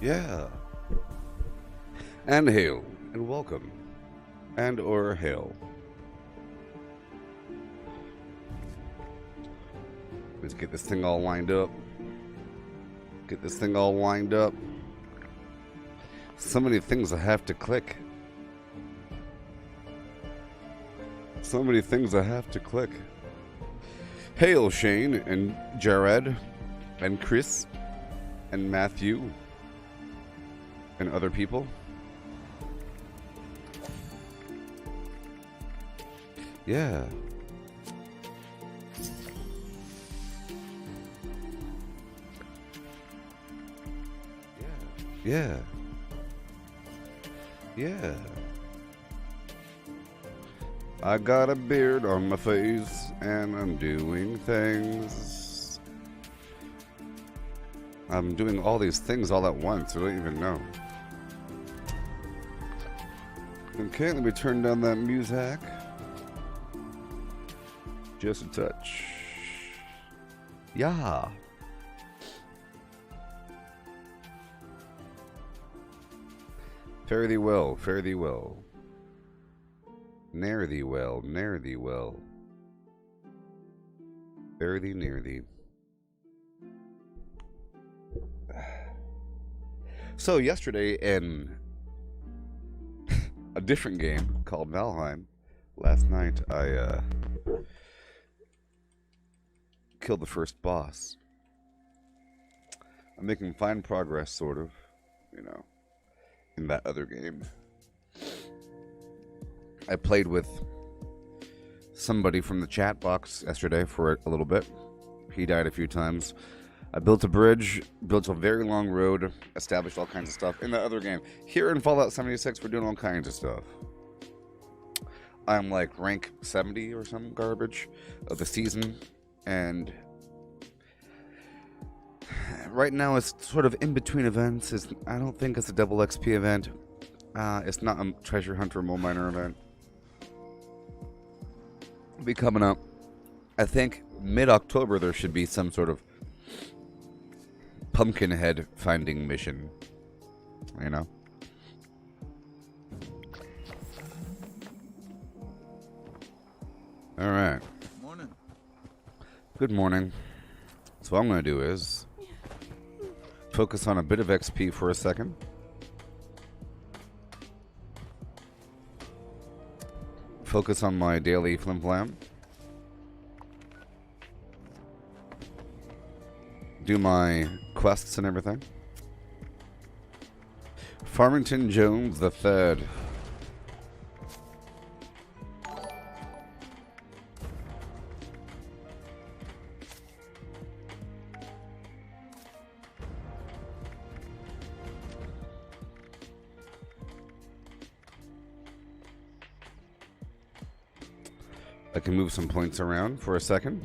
Yeah. And hail. And welcome. And or hail. Let's get this thing all lined up. Get this thing all lined up. So many things I have to click. So many things I have to click. Hail, Shane and Jared and Chris and Matthew and other people. Yeah. Yeah. Yeah. I got a beard on my face and I'm doing things. I'm doing all these things all at once. I don't even know. Okay, let me turn down that music. Just a touch. Yeah. Fare thee well, fare thee well. Ne'er thee well, ne'er thee well. Fare thee, near thee. So yesterday in a different game called Valheim, last night I killed the first boss. I'm making fine progress, sort of, you know, in that other game. I played with somebody from the chat box yesterday for a little bit. He died a few times. I built a bridge, built a very long road, established all kinds of stuff in the other game. Here in Fallout 76, we're doing all kinds of stuff. I'm like rank 70 or some garbage of the season, and right now it's sort of in between events. I don't think it's a double XP event. It's not a treasure hunter mole miner event. It'll be coming up. I think mid-October there should be some sort of pumpkin head finding mission, you know. All right. Morning. Good morning. So what I'm going to do is focus on a bit of XP for a second. Focus on my daily flim flam. Do my quests and everything. Farmington Jones the Third. I can move some points around for a second.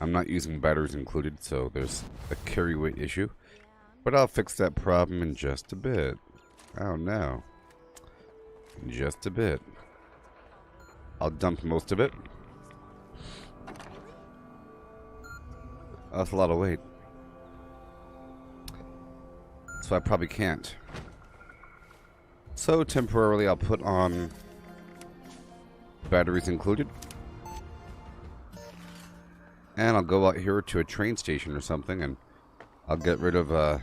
I'm not using batteries included, so there's a carry weight issue. But I'll fix that problem in just a bit. Oh no. In just a bit. I'll dump most of it. Oh, that's a lot of weight. So I probably can't. So temporarily I'll put on batteries included. And I'll go out here to a train station or something and I'll get rid of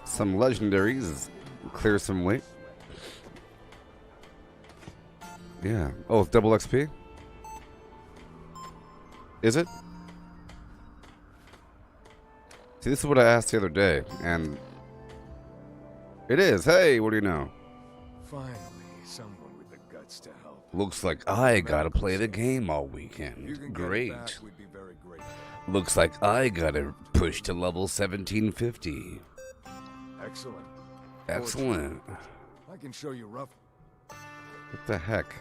some legendaries, clear some weight. Yeah. Oh, it's double XP? Is it? See, this is what I asked the other day, and it is. Hey, what do you know? Finally, someone with the guts to help. Looks like I gotta play the game all weekend. Great. We'd be very grateful. Looks like I gotta push to level 1750. Excellent. Excellent. I can show you rough. What the heck?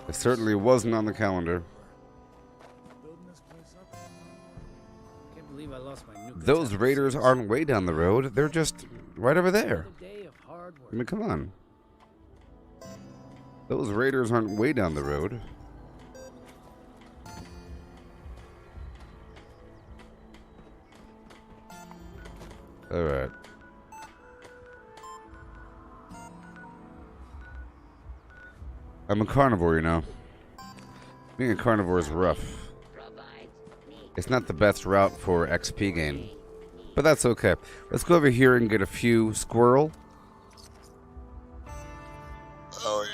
It certainly wasn't on the calendar. Building this place up. Can't believe I lost my new Those raiders aren't way down the road. They're just right over there. Another day of hard work. I mean, come on. Those raiders aren't way down the road. Alright. I'm a carnivore, you know. Being a carnivore is rough. It's not the best route for XP gain. But that's okay. Let's go over here and get a few squirrel. Oh, yeah.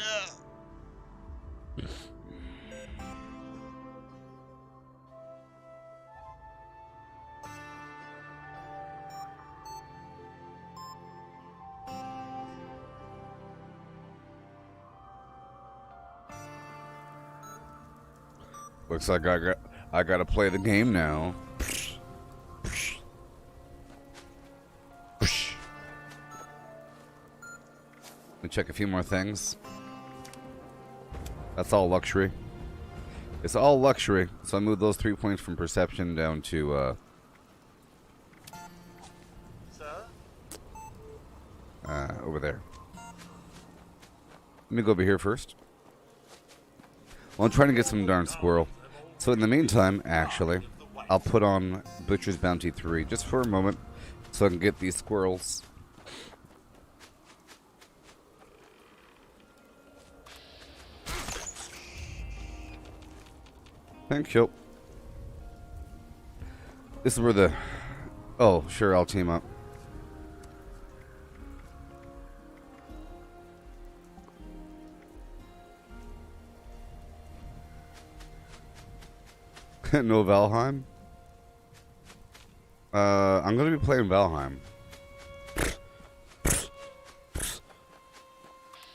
Looks like I gotta play the game now. Let me check a few more things. That's all luxury. It's all luxury. So I moved those 3 points from perception down to over there. Let me go over here first. Well, I'm trying to get some darn squirrel. So in the meantime, actually, I'll put on Butcher's Bounty 3 just for a moment so I can get these squirrels. Thank you. This is where the... Oh, sure, I'll team up. No Valheim? I'm gonna be playing Valheim.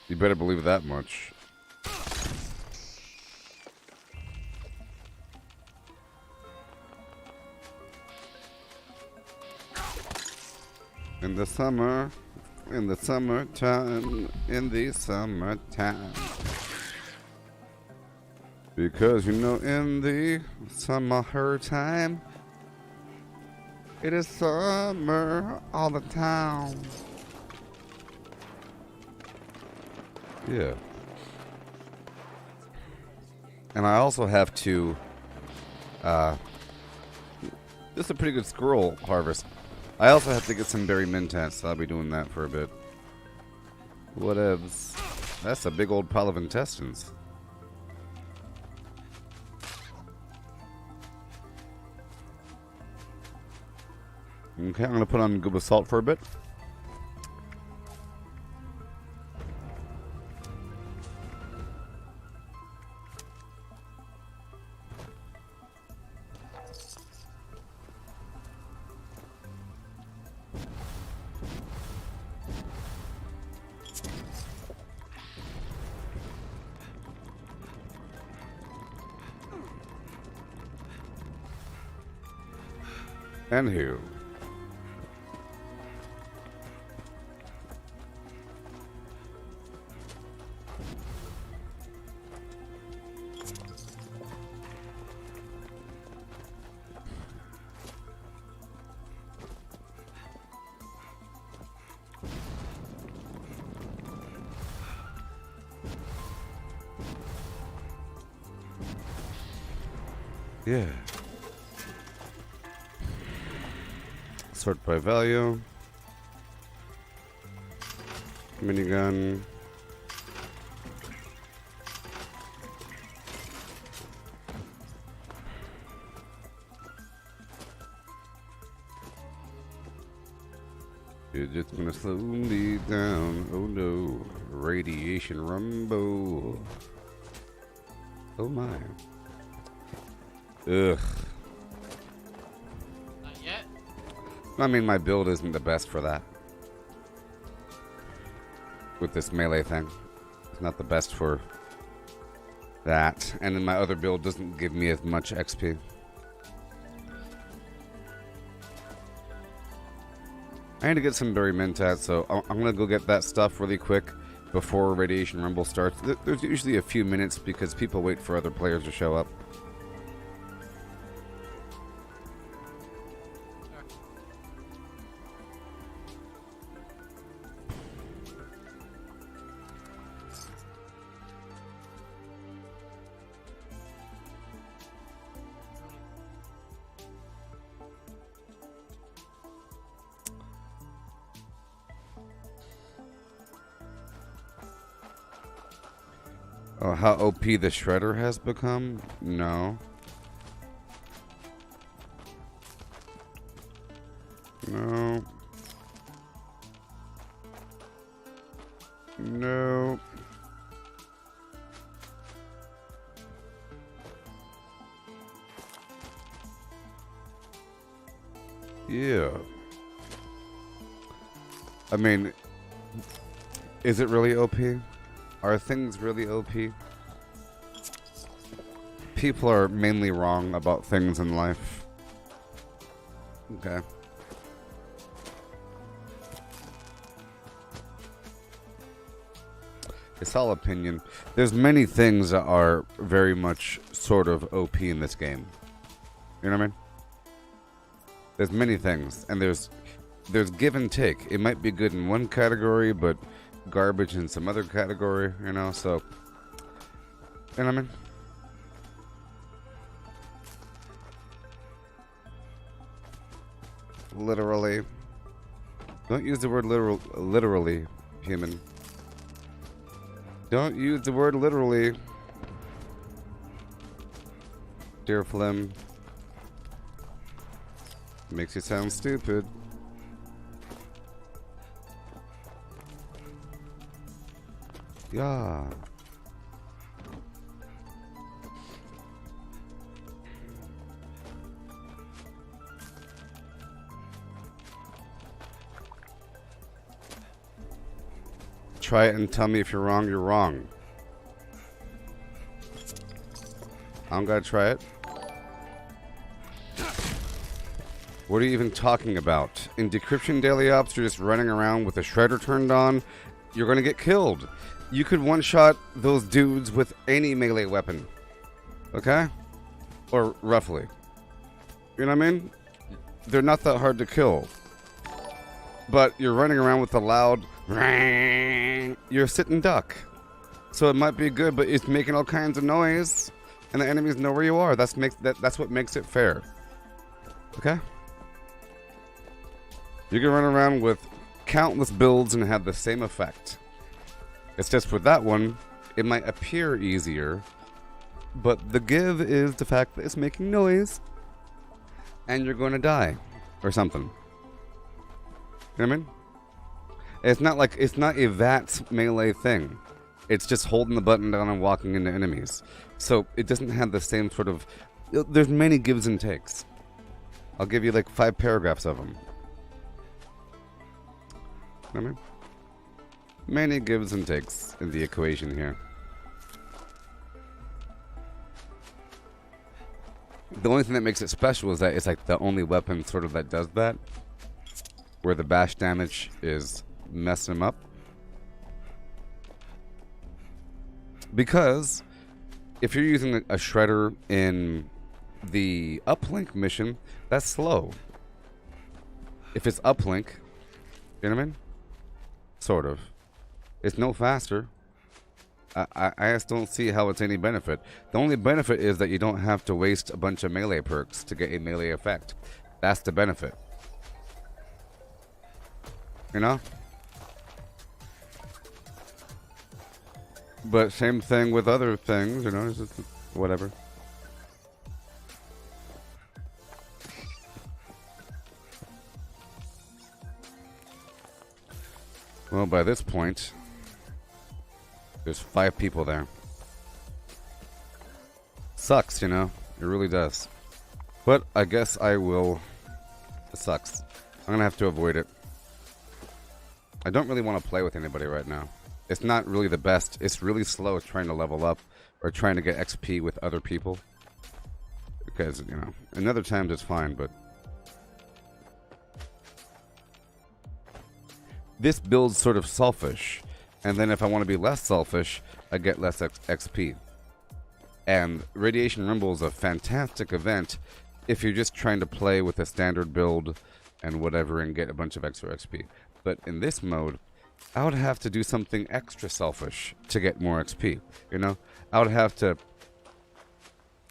You better believe that much. In the summertime, in the summertime. Because, you know, in the summertime, it is summer all the time. Yeah. And I also have to, this is a pretty good squirrel harvest. I also have to get some berry mentats, so I'll be doing that for a bit. Whatevs. That's a big old pile of intestines. Okay, I'm going to put on Gooba Salt for a bit. And here. Yeah. Sort by value. Minigun. You're just gonna slow me down. Oh no. Radiation rumble. Oh my. Ugh. Not yet. I mean, my build isn't the best for that. With this melee thing. It's not the best for that. And then my other build doesn't give me as much XP. I need to get some berry mentats, so I'm going to go get that stuff really quick before Radiation Rumble starts. There's usually a few minutes because people wait for other players to show up. Oh, how OP the Shredder has become? No. No. No. Yeah. I mean, is it really OP? Are things really OP? People are mainly wrong about things in life. Okay. It's all opinion. There's many things that are very much sort of OP in this game. You know what I mean? There's many things, and there's give and take. It might be good in one category, but garbage in some other category, you know, so, you know what I mean? Literally. Don't use the word literally, human. Don't use the word literally. Dear Phlegm. Makes you sound stupid. Yeah. Try it and tell me if you're wrong, you're wrong. I don't gotta try it. What are you even talking about? In Decryption Daily Ops, you're just running around with a shredder turned on. You're gonna get killed. You could one-shot those dudes with any melee weapon. Okay? Or roughly. You know what I mean? They're not that hard to kill. But you're running around with a loud... You're a sitting duck. So it might be good, but it's making all kinds of noise. And the enemies know where you are. That's what makes it fair. Okay? You can run around with countless builds and have the same effect. It's just with that one, it might appear easier, but the give is the fact that it's making noise, and you're going to die, or something. You know what I mean? It's not a VATS melee thing. It's just holding the button down and walking into enemies. So it doesn't have the same sort of... There's many gives and takes. I'll give you like 5 paragraphs of them. You know what I mean? Many gives and takes in the equation here. The only thing that makes it special is that it's like the only weapon sort of that does that. Where the bash damage is messing them up. Because if you're using a shredder in the uplink mission, that's slow. If it's uplink, you know what I mean? Sort of. It's no faster. I just don't see how it's any benefit. The only benefit is that you don't have to waste a bunch of melee perks to get a melee effect. That's the benefit. You know? But same thing with other things, you know, it's just whatever. Well, by this point, there's 5 people there. Sucks, you know? It really does. But I guess I will... It sucks. I'm gonna have to avoid it. I don't really want to play with anybody right now. It's not really the best. It's really slow trying to level up or trying to get XP with other people. Because, you know, in other times it's fine, but... This build's sort of selfish, and then if I want to be less selfish, I get less XP. And Radiation Rumble is a fantastic event if you're just trying to play with a standard build and whatever and get a bunch of extra XP. But in this mode, I would have to do something extra selfish to get more XP, you know? I would have to...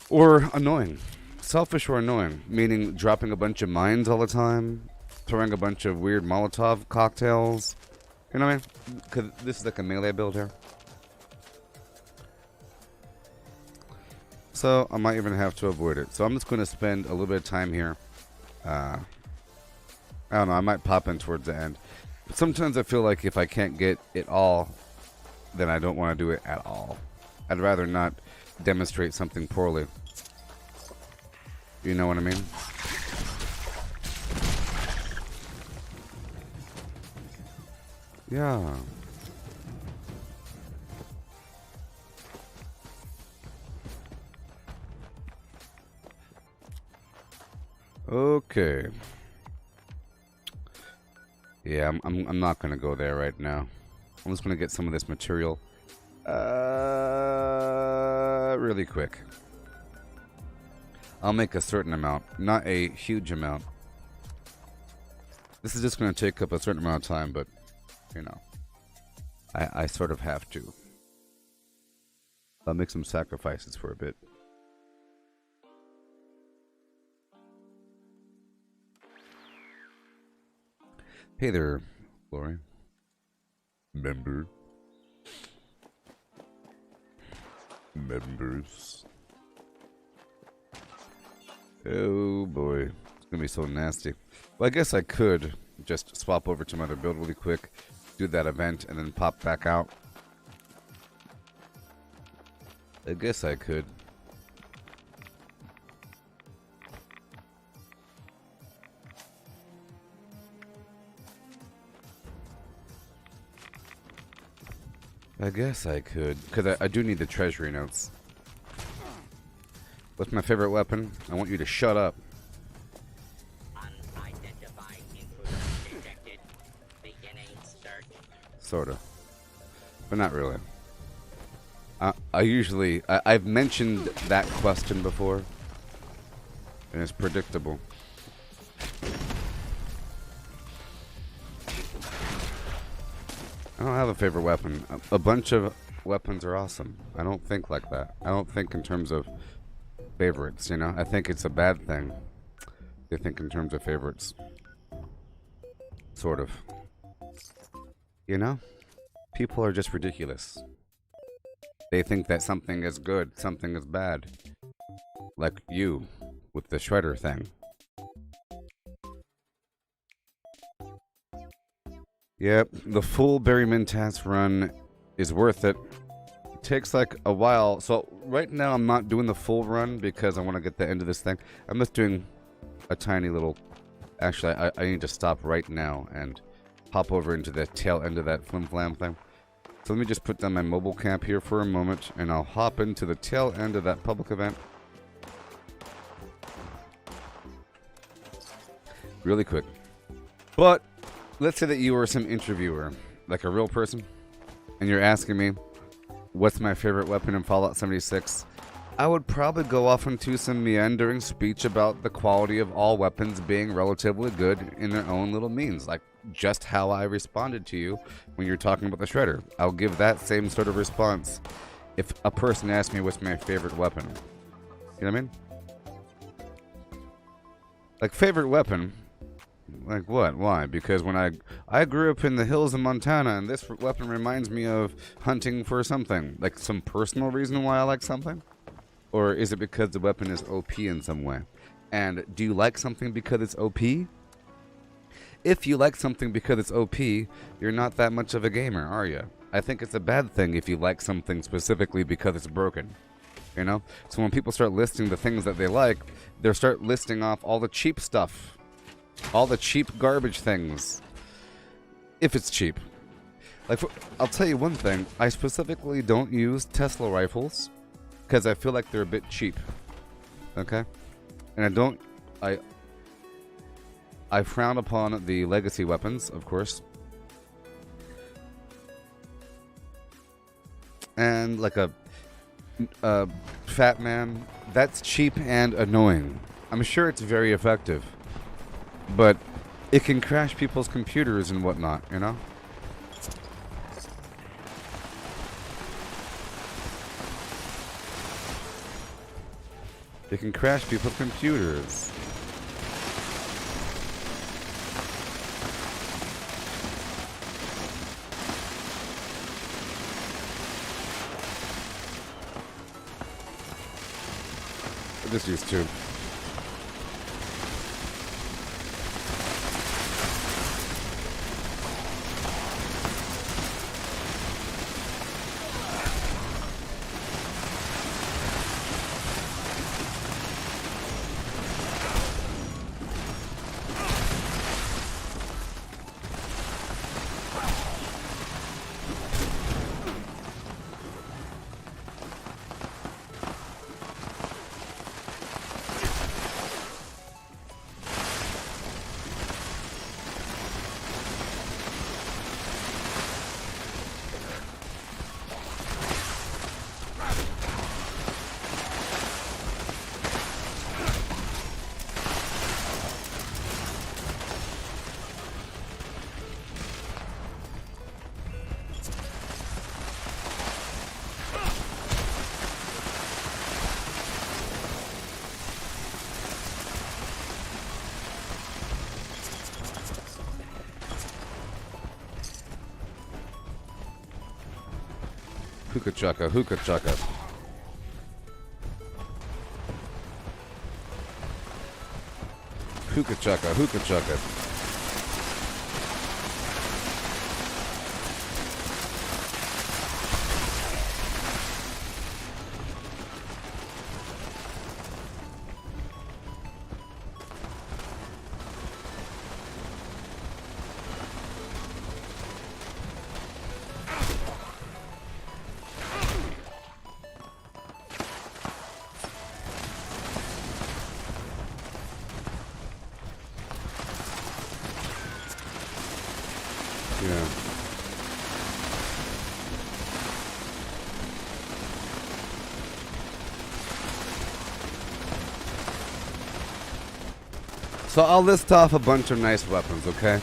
Or annoying. Selfish or annoying, meaning dropping a bunch of mines all the time, throwing a bunch of weird Molotov cocktails. You know what I mean? Because this is like a melee build here. So I might even have to avoid it. So I'm just going to spend a little bit of time here. I don't know, I might pop in towards the end. But sometimes I feel like if I can't get it all, then I don't want to do it at all. I'd rather not demonstrate something poorly. You know what I mean? Yeah. Okay. Yeah, I'm not gonna go there right now. I'm just gonna get some of this material really quick. I'll make a certain amount, not a huge amount. This is just gonna take up a certain amount of time, but you know, I sort of have to. I'll make some sacrifices for a bit. Hey there, Lori. Members. Oh boy, it's gonna be so nasty. Well, I guess I could just swap over to my other build really quick, do that event, and then pop back out. I guess I could. I guess I could, because I do need the treasury notes. What's my favorite weapon? I want you to shut up. Unidentified intruder detected. Beginning search. Sort of. But not really. I've mentioned that question before. And it's predictable. I don't have a favorite weapon. A bunch of weapons are awesome. I don't think like that. I don't think in terms of favorites, you know? I think it's a bad thing. I think in terms of favorites. Sort of. You know? People are just ridiculous. They think that something is good, something is bad. Like you, with the shredder thing. Yep, the full Barry Mintas run is worth it. It takes like a while. So right now I'm not doing the full run because I want to get the end of this thing. I'm just doing a tiny little... Actually, I need to stop right now and hop over into the tail end of that flim-flam thing. So let me just put down my mobile camp here for a moment, and I'll hop into the tail end of that public event. Really quick. But let's say that you were some interviewer, like a real person, and you're asking me, what's my favorite weapon in Fallout 76? I would probably go off into some meandering speech about the quality of all weapons being relatively good in their own little means, like just how I responded to you when you're talking about the Shredder. I'll give that same sort of response if a person asks me what's my favorite weapon. You know what I mean? Like, favorite weapon... Like what? Why? Because when I grew up in the hills of Montana, and this weapon reminds me of hunting for something. Like some personal reason why I like something? Or is it because the weapon is OP in some way? And do you like something because it's OP? If you like something because it's OP, you're not that much of a gamer, are you? I think it's a bad thing if you like something specifically because it's broken. You know? So when people start listing the things that they like, they'll start listing off all the cheap stuff. All the cheap garbage things. If it's cheap. Like, I'll tell you one thing. I specifically don't use Tesla rifles because I feel like they're a bit cheap. Okay? And I frown upon the legacy weapons, of course. And like a Fat Man, that's cheap and annoying. I'm sure it's very effective. But it can crash people's computers and whatnot, you know? It can crash people's computers. Just used to. Hookah chaka, hookah chaka. Hookah chaka, hookah chaka. Yeah. So I'll list off a bunch of nice weapons, okay?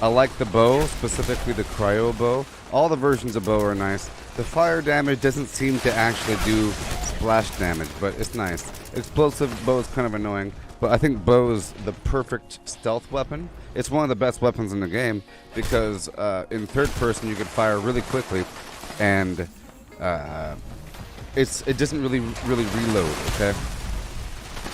I like the bow, specifically the cryo bow. All the versions of bow are nice. The fire damage doesn't seem to actually do splash damage, but it's nice. Explosive bow is kind of annoying, but I think bow is the perfect stealth weapon. It's one of the best weapons in the game because in third person you can fire really quickly, and it doesn't really reload. Okay.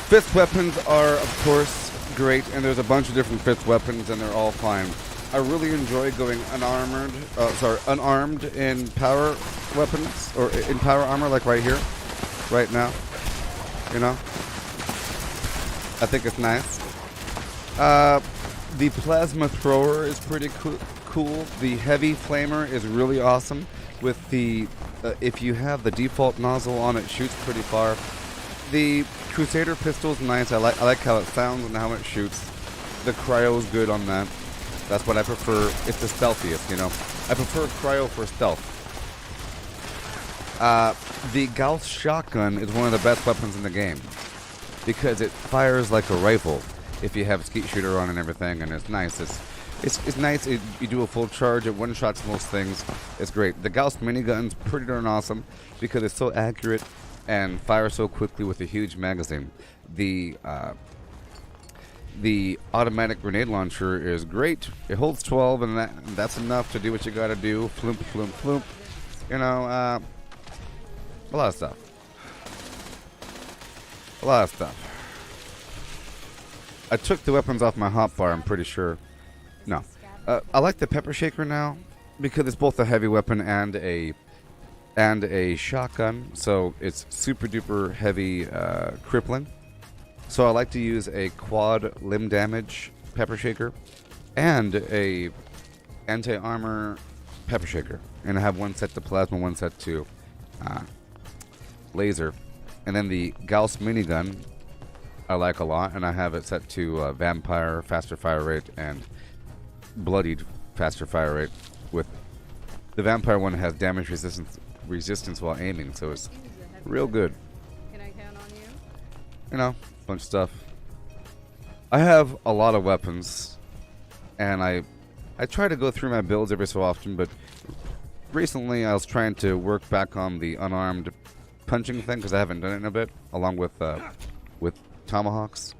Fifth weapons are of course great, and there's a bunch of different fifth weapons, and they're all fine. I really enjoy going unarmed in power weapons or in power armor, like right here, right now. You know, I think it's nice. The plasma thrower is pretty cool. The heavy flamer is really awesome. With the, if you have the default nozzle on, it shoots pretty far. The Crusader pistol is nice. I like how it sounds and how it shoots. The cryo is good on that. That's what I prefer. It's the stealthiest, you know. I prefer cryo for stealth. The Gauss shotgun is one of the best weapons in the game because it fires like a rifle. If you have skeet shooter on and everything, and it's nice. It's nice. You do a full charge. It one-shots most things. It's great. The Gauss minigun's pretty darn awesome because it's so accurate and fires so quickly with a huge magazine. The automatic grenade launcher is great. It holds 12, and that's enough to do what you gotta do. Floomp, floomp, floomp. You know, a lot of stuff. A lot of stuff. I took the weapons off my hotbar, I'm pretty sure. No. I like the pepper shaker now because it's both a heavy weapon and a shotgun, so it's super duper heavy crippling. So I like to use a quad limb damage pepper shaker and a anti-armor pepper shaker. And I have one set to plasma, one set to laser. And then the Gauss minigun I like a lot, and I have it set to vampire, faster fire rate, and bloodied faster fire rate. With the vampire one has damage resistance while aiming, so it's real good. Can I count on you? You know, bunch of stuff. I have a lot of weapons, and I try to go through my builds every so often, but recently I was trying to work back on the unarmed punching thing because I haven't done it in a bit, along with tomahawks.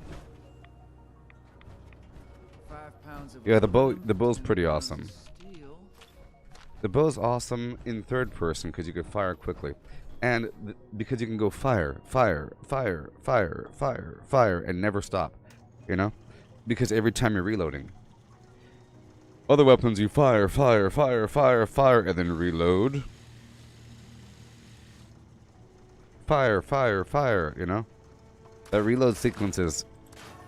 5 pounds of Yeah, the bow's pretty awesome. The bow's awesome in third person because you can fire quickly. And because you can go fire, fire, fire, fire, fire, fire, and never stop, you know? Because every time you're reloading. Other weapons, you fire, fire, fire, fire, fire, and then reload. Fire, fire, fire, you know? That reload sequence is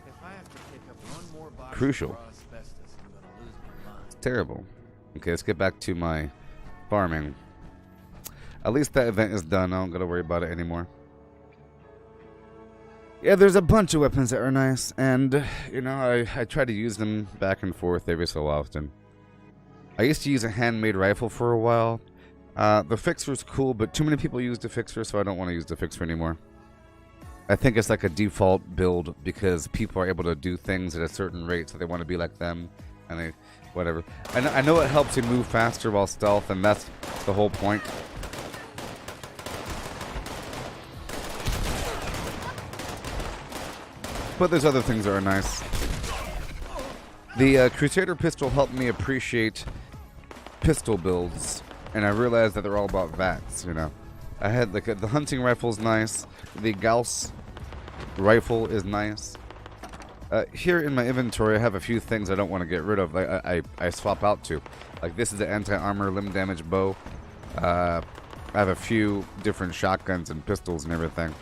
If I have to pick up one more box crucial. of raw asbestos, I'm gonna lose my mind. terrible. Okay, let's get back to my farming. At least that event is done. I don't gotta worry about it anymore. Yeah, there's a bunch of weapons that are nice, and, you know, I try to use them back and forth every so often. I used to use a handmade rifle for a while. The fixer's cool, but too many people use the fixer, so I don't want to use the fixer anymore. I think it's like a default build because people are able to do things at a certain rate, so they want to be like them, and they, whatever. I know it helps you move faster while stealth, and that's the whole point. But there's other things that are nice. The Crusader pistol helped me appreciate pistol builds, and I realized that they're all about VATs, you know. I had like the hunting rifle's nice, the Gauss rifle is nice. Here in my inventory I have a few things I don't want to get rid of. I swap out to. Like this is the anti-armor limb damage bow. I have a few different shotguns and pistols and everything.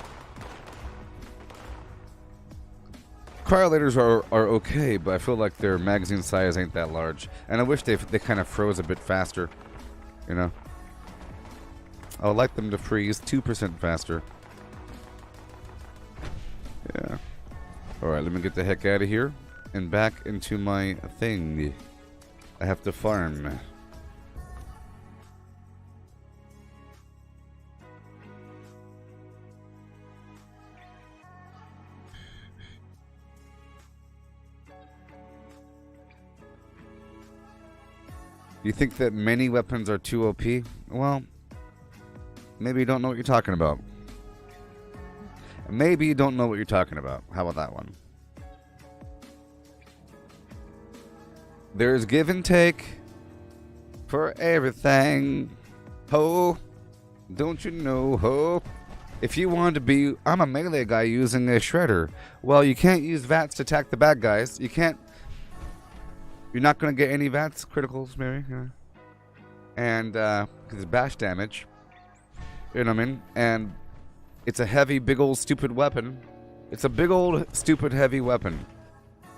Cryolators are okay, but I feel like their magazine size ain't that large. And I wish they kind of froze a bit faster, you know. I would like them to freeze 2% faster. Yeah. Alright, let me get the heck out of here and back into my thing. I have to farm. You think that many weapons are too OP? Well, maybe you don't know what you're talking about. Maybe you don't know what you're talking about. How about that one? There's give and take for everything. Ho, don't you know, ho? If you want to be... I'm a melee guy using a shredder. Well, you can't use VATs to attack the bad guys. You can't... You're not going to get any VATs criticals, maybe. Yeah. And, because it's bash damage. You know what I mean? And it's a heavy, big old, stupid weapon. It's a big old, stupid, heavy weapon.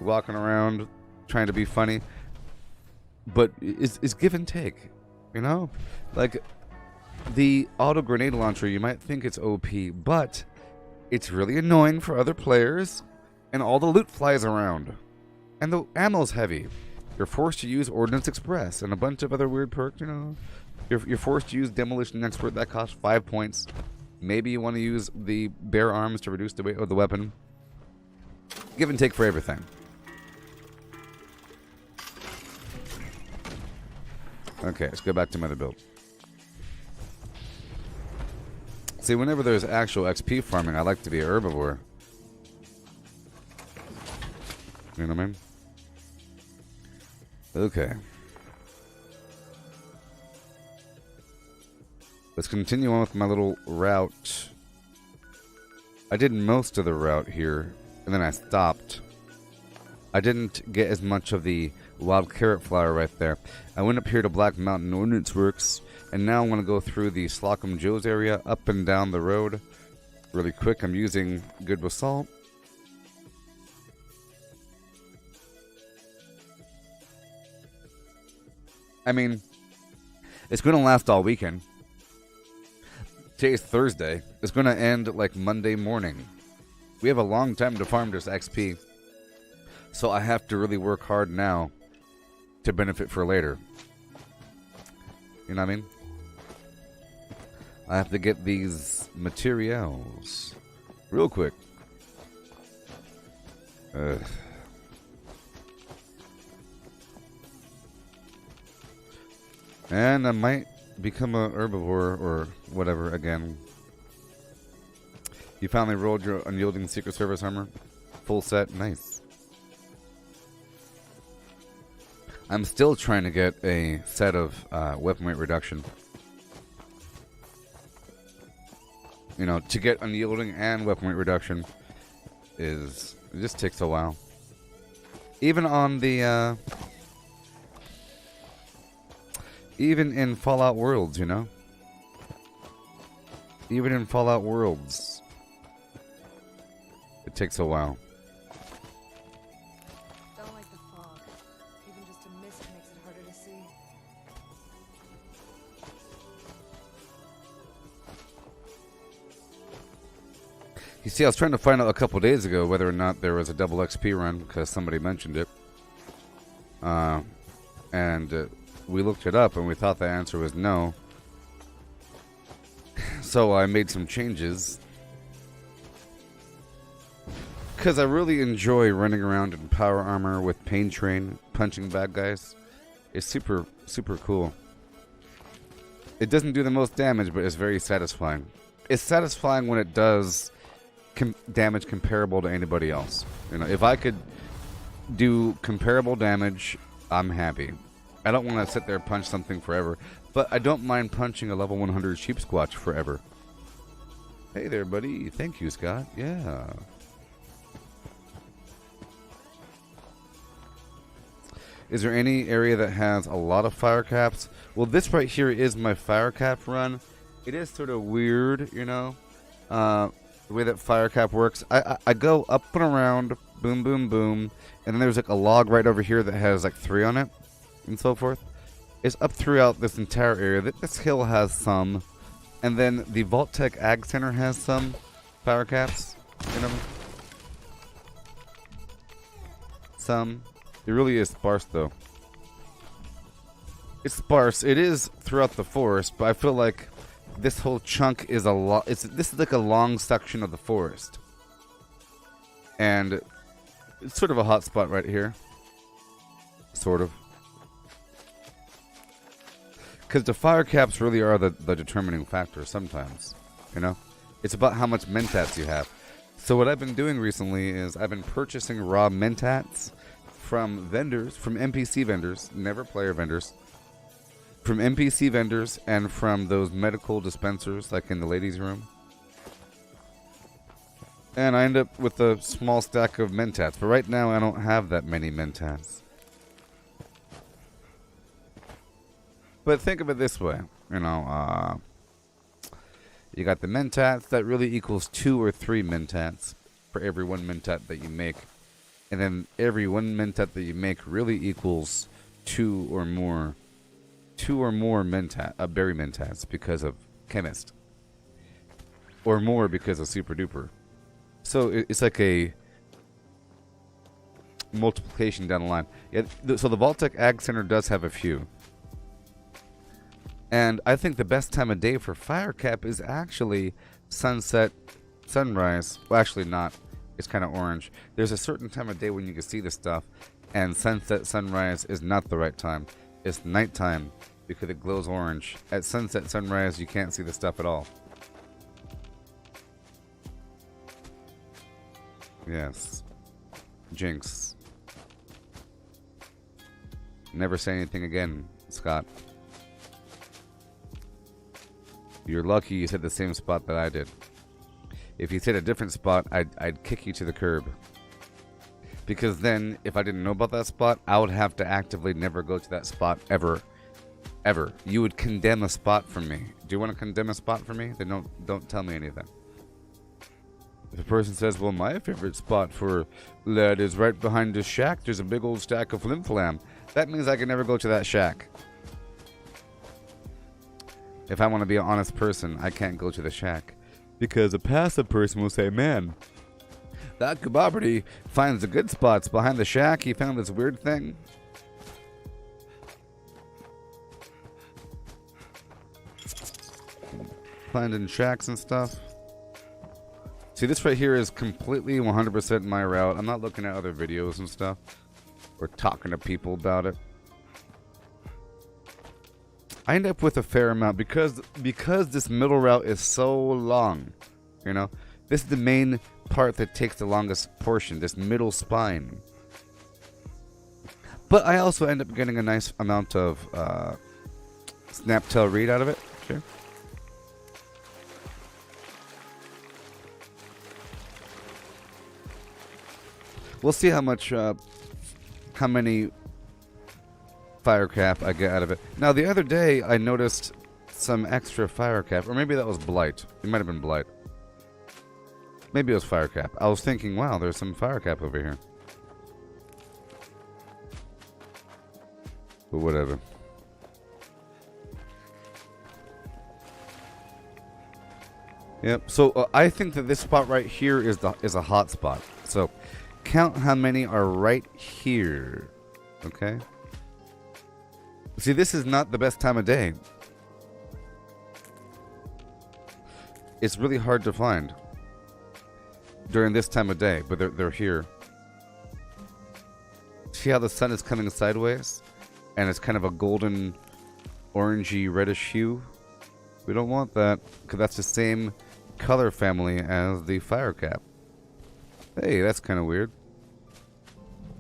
Walking around, trying to be funny. But it's give and take. You know? Like, the auto grenade launcher, you might think it's OP, but it's really annoying for other players. And all the loot flies around. And the ammo's heavy. You're forced to use Ordnance Express and a bunch of other weird perks, you know. You're forced to use Demolition Expert, that costs 5 points. Maybe you want to use the bare arms to reduce the weight of the weapon. Give and take for everything. Okay, let's go back to my build. See, whenever there's actual XP farming, I like to be a herbivore. You know what I mean? Okay. Let's continue on with my little route. I did most of the route here, and then I stopped. I didn't get as much of the wild carrot flower right there. I went up here to Black Mountain Ordnance Works, and now I want to go through the Slocum Joe's area, up and down the road. Really quick, I'm using Good with Salt. I mean, it's going to last all weekend. Today's Thursday. It's going to end like Monday morning. We have a long time to farm this XP. So I have to really work hard now to benefit for later. You know what I mean? I have to get these materials real quick. And I might become a herbivore or whatever again. You finally rolled your unyielding Secret Service armor. Full set. Nice. I'm still trying to get a set of weapon weight reduction. You know, to get unyielding and weapon weight reduction it just takes a while. Even on the even in Fallout Worlds, you know? Even in Fallout Worlds, it takes a while. Don't like the fog. Even just a mist makes it harder to see. You see, I was trying to find out a couple days ago whether or not there was a double XP run because somebody mentioned it. And we looked it up and we thought the answer was no. So I made some changes. Because I really enjoy running around in power armor with Pain Train, punching bad guys. It's super, super cool. It doesn't do the most damage, but it's very satisfying. It's satisfying when it does damage comparable to anybody else. You know, if I could do comparable damage, I'm happy. I don't want to sit there and punch something forever, but I don't mind punching a level 100 sheep squatch forever. Hey there, buddy. Thank you, Scott. Yeah. Is there any area that has a lot of fire caps? Well, this right here is my fire cap run. It is sort of weird, you know, the way that fire cap works. I go up and around, boom, boom, boom, and then there's like a log right over here that has like 3 on it, and so forth. It's up throughout this entire area. This hill has some, and then the Vault-Tec Ag Center has some fire caps, you know. Some. It really is sparse, though. It's sparse. It is throughout the forest, but I feel like this whole chunk is a lot. This is like a long section of the forest, and it's sort of a hot spot right here. Sort of, because the fire caps really are the determining factor. Sometimes, you know, it's about how much mentats you have. So what I've been doing recently is I've been purchasing raw mentats from vendors, from NPC vendors, never player vendors, from NPC vendors and from those medical dispensers like in the ladies' room. And I end up with a small stack of mentats, but right now I don't have that many mentats. But think of it this way, you know, you got the mentats, that really equals 2 or 3 mentats for every 1 mentat that you make. And then every 1 mentat that you make really equals 2 or more berry mentats because of chemist. Or more because of super duper. So it's like a multiplication down the line. Yeah, so the Vault-Tec Ag Center does have a few. And I think the best time of day for fire cap is actually sunset, sunrise. Well, actually not. It's kind of orange. There's a certain time of day when you can see this stuff, and sunset, sunrise is not the right time. It's nighttime because it glows orange. At sunset, sunrise, you can't see the stuff at all. Yes. Jinx. Never say anything again, Scott. You're lucky you said the same spot that I did. If you said a different spot, I'd kick you to the curb. Because then, if I didn't know about that spot, I would have to actively never go to that spot ever. Ever. You would condemn a spot for me. Do you want to condemn a spot for me? Then don't tell me anything. If a person says, well, my favorite spot for lead is right behind this shack, there's a big old stack of flim flam, that means I can never go to that shack. If I want to be an honest person, I can't go to the shack. Because a passive person will say, man, that Gooboberti finds the good spots behind the shack. He found this weird thing. Finding shacks and stuff. See, this right here is completely 100% my route. I'm not looking at other videos and stuff. Or talking to people about it. I end up with a fair amount because this middle route is so long, you know. This is the main part that takes the longest portion, this middle spine. But I also end up getting a nice amount of snap tail read out of it. Sure. We'll see how much, how many fire cap I get out of it. Now, the other day, I noticed some extra fire cap, or maybe that was blight. It might have been blight. Maybe it was fire cap. I was thinking, wow, there's some fire cap over here. But whatever. Yep. So I think that this spot right here is a hot spot. So count how many are right here. Okay. See, this is not the best time of day. It's really hard to find during this time of day, but they're here. See how the sun is coming sideways? And it's kind of a golden, orangey, reddish hue? We don't want that, because that's the same color family as the fire cap. Hey, that's kind of weird.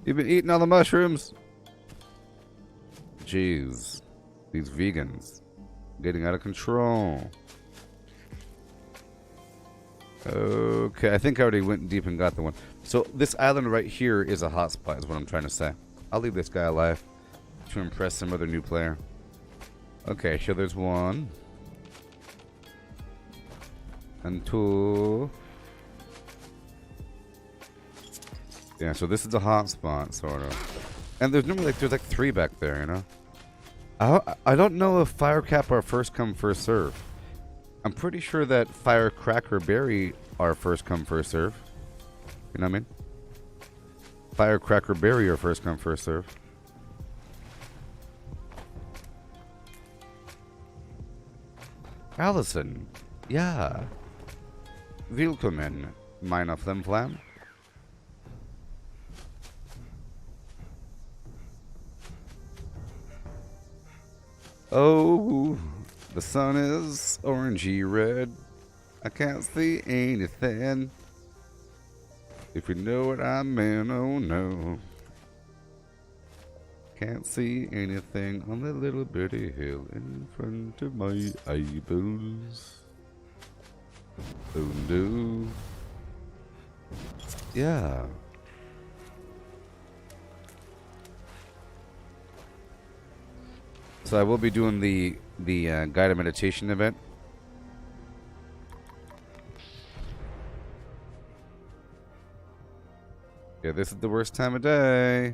You've been eating all the mushrooms? Jeez. These vegans. Getting out of control. Okay, I think I already went deep and got the one. So this island right here is a hotspot, is what I'm trying to say. I'll leave this guy alive to impress some other new player. Okay, so there's one. And two. Yeah, so this is a hotspot, sort of. And there's normally there's like 3 back there, you know? I don't know if fire cap are first come, first serve. I'm pretty sure that firecracker berry are first come, first serve. You know what I mean? Firecracker berry are first come, first serve. Allison. Yeah. Willkommen, meine Flimflam. Oh, the sun is orangey red. I can't see anything. If you know what I mean, oh no. Can't see anything on the little bitty hill in front of my eyeballs. Oh no. Yeah. So I will be doing the guided meditation event. Yeah, this is the worst time of day.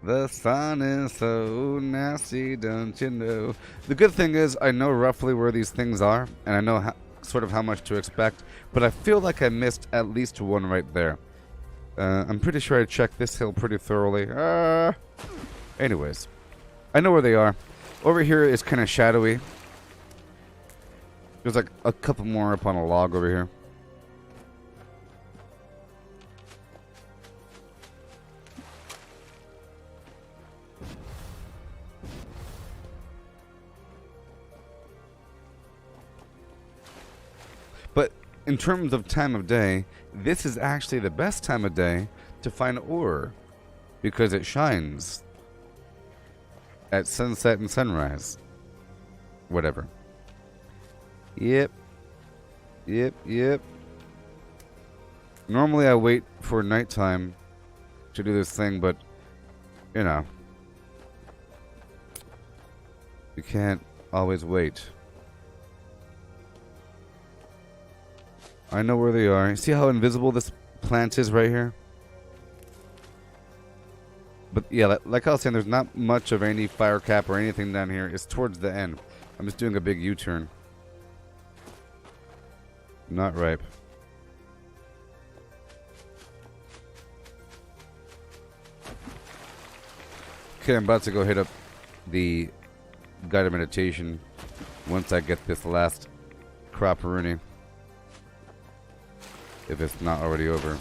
The sun is so nasty, don't you know? The good thing is I know roughly where these things are, and I know sort of how much to expect, but I feel like I missed at least one right there. I'm pretty sure I checked this hill pretty thoroughly. Anyways, I know where they are. Over here is kind of shadowy. There's like a couple more up on a log over here. But in terms of time of day, this is actually the best time of day to find ore because it shines at sunset and sunrise. Whatever. Yep. Normally I wait for nighttime to do this thing, but you know, you can't always wait. I know where they are. See how invisible this plant is right here? But yeah, like I was saying, there's not much of any fire cap or anything down here. It's towards the end. I'm just doing a big U-turn. Not ripe. Okay, I'm about to go hit up the guided meditation once I get this last crop-rooney. If it's not already over.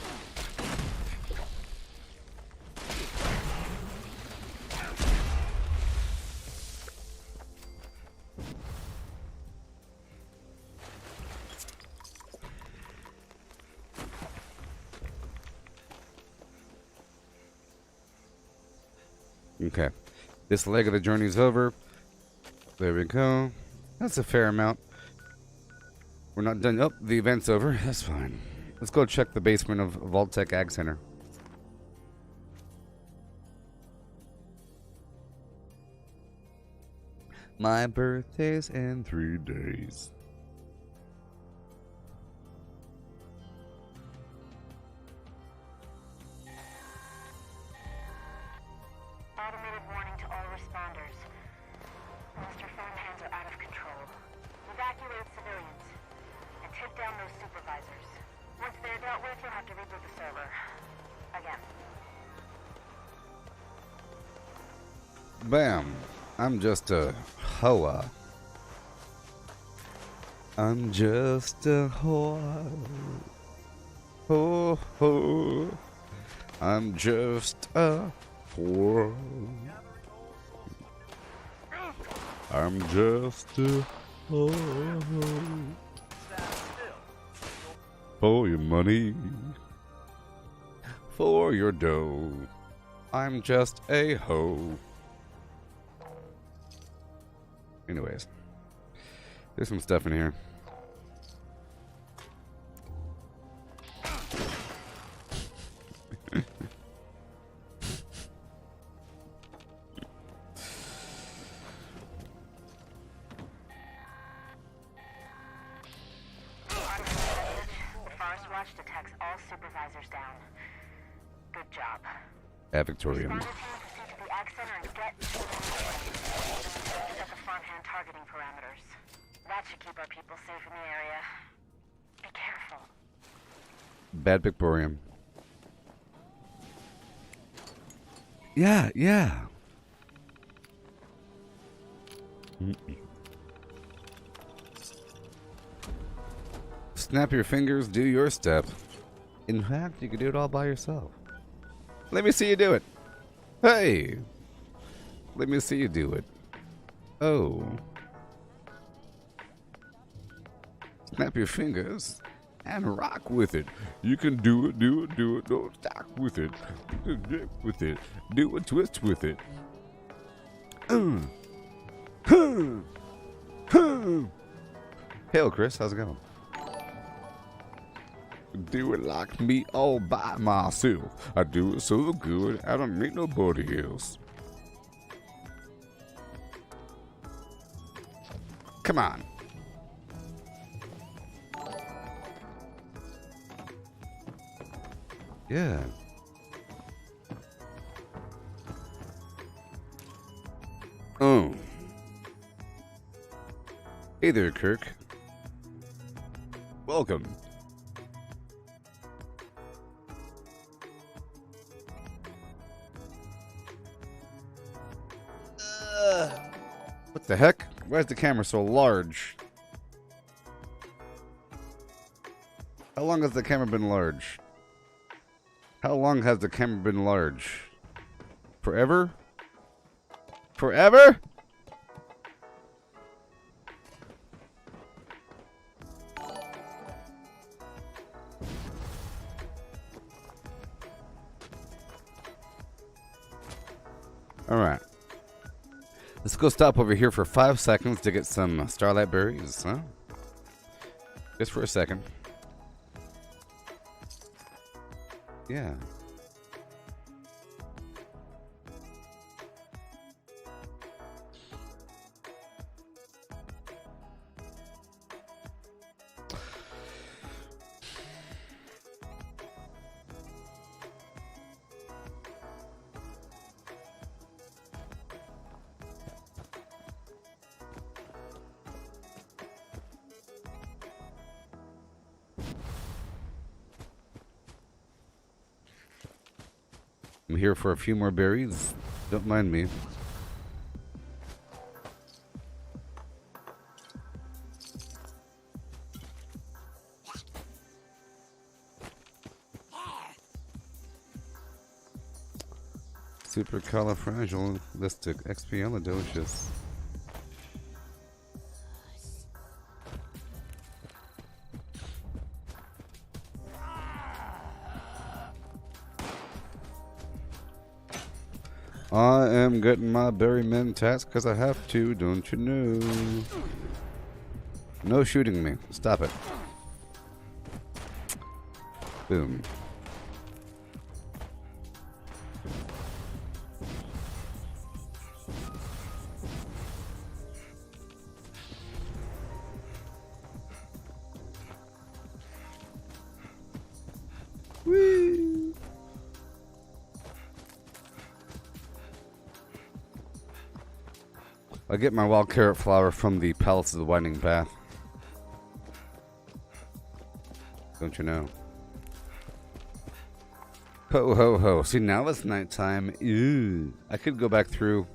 Okay. This leg of the journey's over. There we go. That's a fair amount. We're not done. Oh, the event's over. That's fine. Let's go check the basement of Vault-Tec Ag Center. My birthday's in 3 days. Automated warning to all responders. Monster farmhands are out of control. Evacuate civilians and take down those supervisors. Once they're dealt with, you'll have to reboot the server. Again. Bam. I'm just a hoa. I'm just a hoa. Ho ho. I'm just a hoa. I'm just a hoa. For your money. For your dough. I'm just a hoe. Anyways, there's some stuff in here. Forest Watch detects all supervisors down. Good job. At Victorian. Responder team, proceed to the Ag Center and get to set the farmhand targeting parameters. That should keep our people safe in the area. Be careful. Bad Victorian. Yeah, yeah. Snap your fingers, do your step. In fact, you can do it all by yourself. Let me see you do it. Hey! Let me see you do it. Oh. Snap your fingers and rock with it. You can do it, do it, do it. Don't stop with it. You can dip with it. Do a twist with it. Hail, Chris. How's it going? Do it like me all by myself. I do it so good, I don't need nobody else. Come on. Yeah. Oh. Hey there, Kirk. Welcome. What the heck? Why is the camera so large? How long has the camera been large? How long has the camera been large? Forever? Forever? Alright. Let's go stop over here for 5 seconds to get some starlight berries, huh? Just for a second. Yeah. I'm here for a few more berries. Don't mind me. Supercalifragilistic expialidocious. I am getting my berry men tats because I have to, don't you know? No shooting me. Stop it. Boom. I get my wild carrot flower from the Palace of the Winding Path. Don't you know? Ho ho ho. See, now it's nighttime. Ew. I could go back through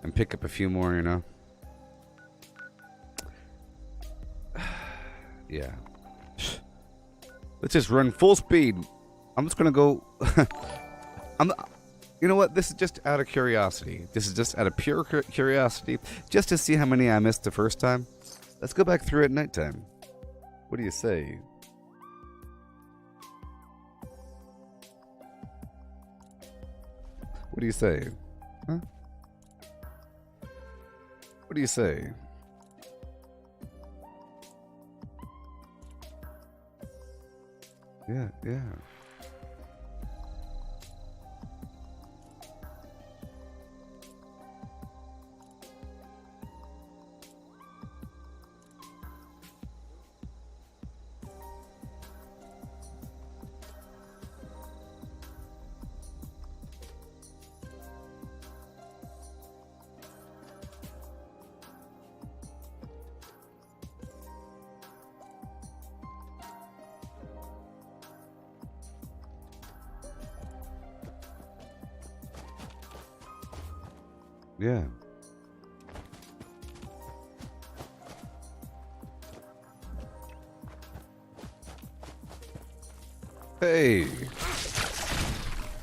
and pick up a few more, you know? Yeah. Let's just run full speed. I'm just gonna go. You know what? This is just out of curiosity. This is just out of pure curiosity, just to see how many I missed the first time. Let's go back through at nighttime. What do you say? What do you say? Huh? What do you say? Yeah, yeah. Yeah. Hey,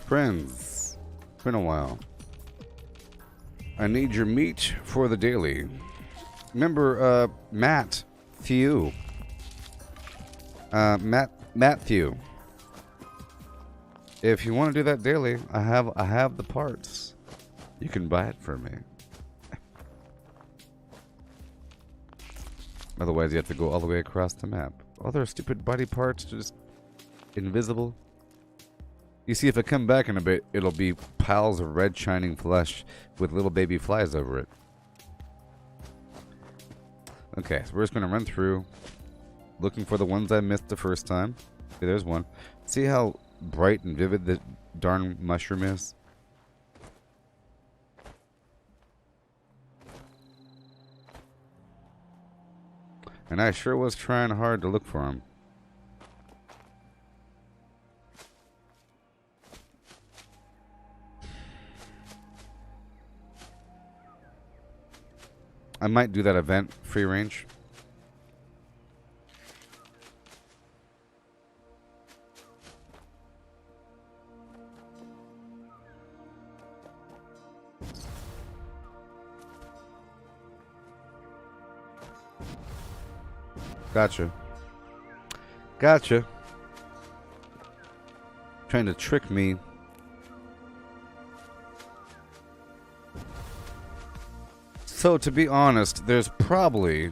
friends, it's been a while. I need your meat for the daily. Remember, Matt Thew. Matthew. If you want to do that daily, I have the parts. You can buy it for me. Otherwise, you have to go all the way across the map. Other stupid body parts just invisible. You see, if I come back in a bit, it'll be piles of red shining flesh with little baby flies over it. Okay, so we're just gonna run through, looking for the ones I missed the first time. Okay, there's one. See how bright and vivid the darn mushroom is? And I sure was trying hard to look for him. I might do that event, free range. Gotcha. Gotcha. Trying to trick me. So, to be honest, there's probably,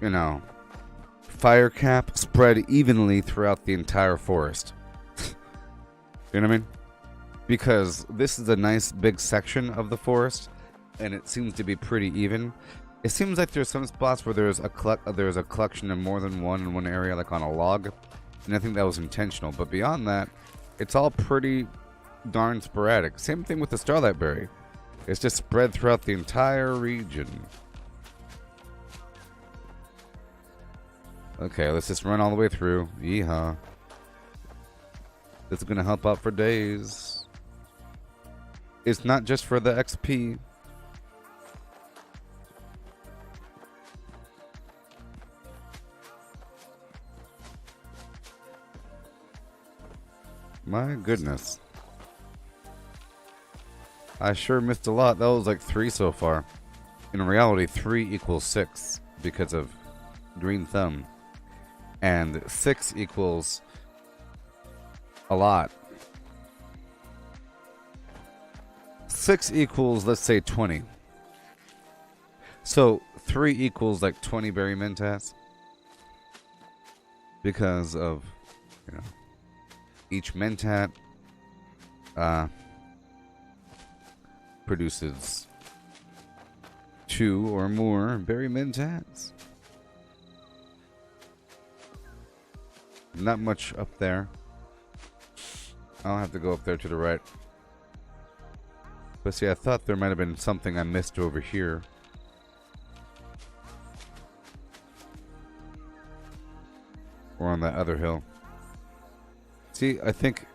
you know, fire cap spread evenly throughout the entire forest. You know what I mean? Because this is a nice big section of the forest, and it seems to be pretty even. It seems like there's some spots where there's a collection of more than one in one area, like on a log, and I think that was intentional. But beyond that, it's all pretty darn sporadic. Same thing with the Starlight Berry. It's just spread throughout the entire region. Okay, let's just run all the way through. Yeehaw. This is gonna help out for days. It's not just for the XP. My goodness. I sure missed a lot. That was like 3 so far. In reality, 3 equals 6 because of green thumb. And 6 equals a lot. 6 equals, let's say, 20. So 3 equals like 20 berry mentats. Because of, you know, each mentat produces 2 or more berry mentats. Not much up there. I'll have to go up there to the right. But see, I thought there might have been something I missed over here. Or on that other hill. See, I think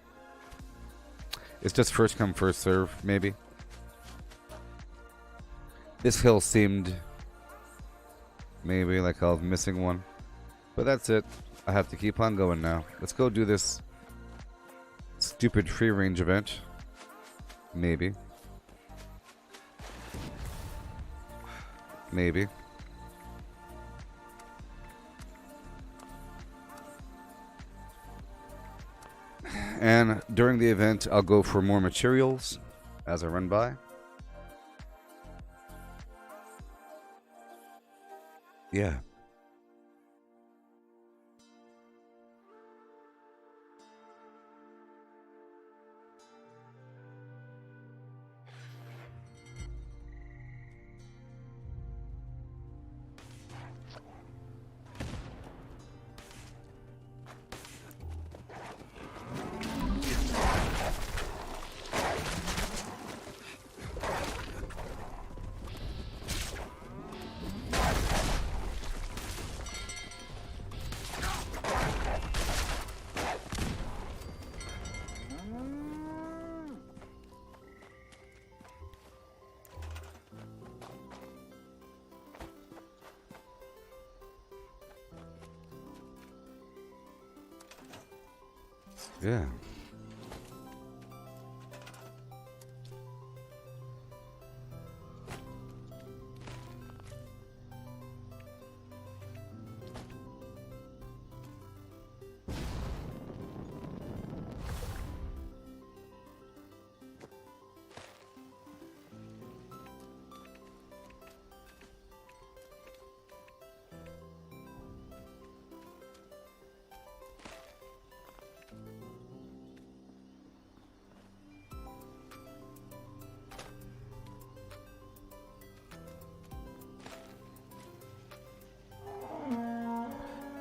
it's just first come, first serve, maybe. This hill seemed maybe like I was missing one. But that's it. I have to keep on going now. Let's go do this stupid free range event. Maybe. Maybe. And during the event, I'll go for more materials as I run by. Yeah. Yeah.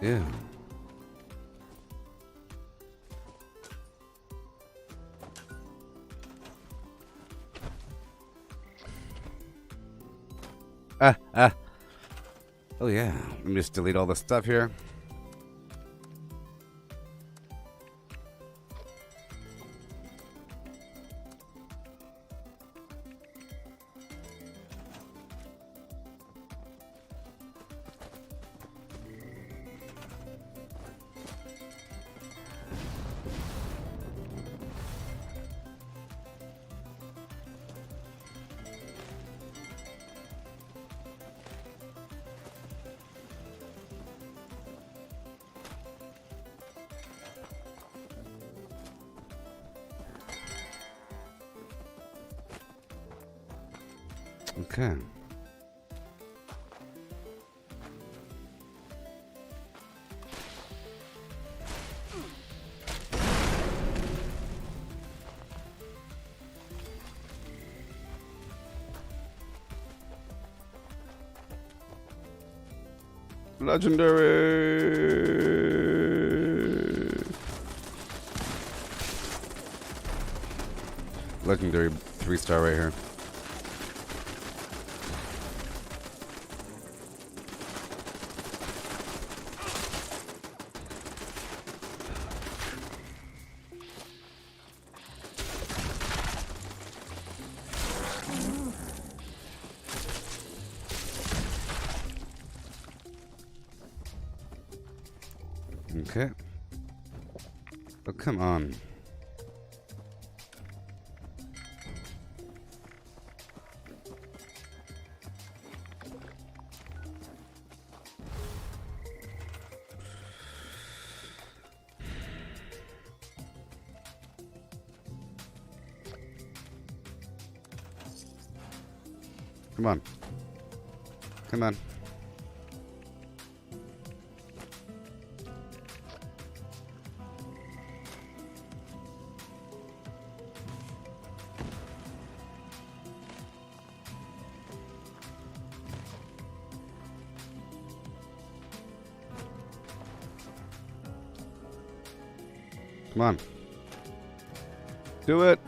Yeah. Ah. Oh yeah. Let me just delete all the stuff here. Okay. Legendary. Legendary 3-star right here. Okay. Oh, come on. Come on. Come on. Come on. Do it.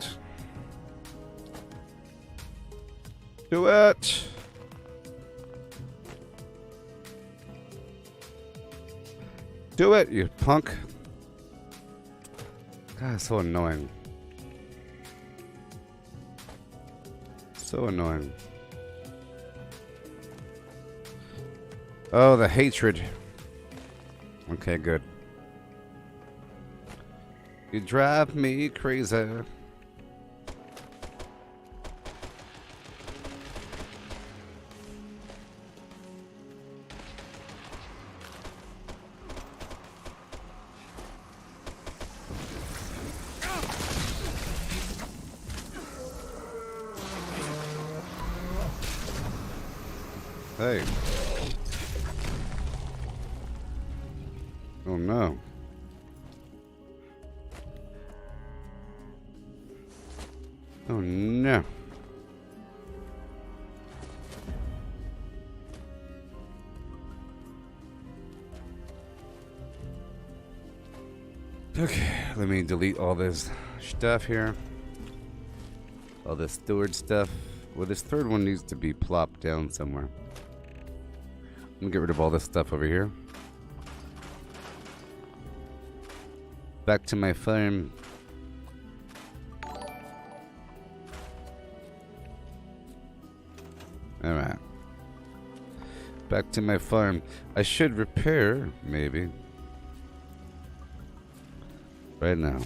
Do it! Do it, you punk! God, so annoying. So annoying. Oh, the hatred. Okay, good. You drive me crazy. Hey. Oh no. Oh no. Okay, let me delete all this stuff here. All this steward stuff. Well, this third one needs to be plopped down somewhere. I'm gonna get rid of all this stuff over here. Back to my farm. Alright. Back to my farm. I should repair, maybe. Right now.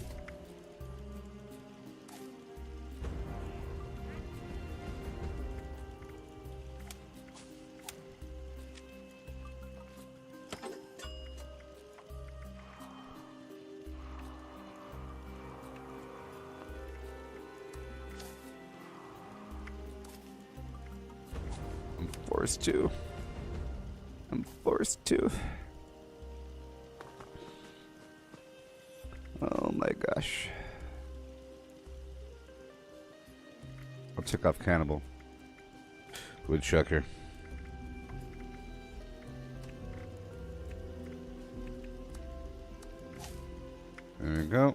I'm forced to. I'm forced to. Oh my gosh. I'll check off Cannibal. Woodchucker. There we go.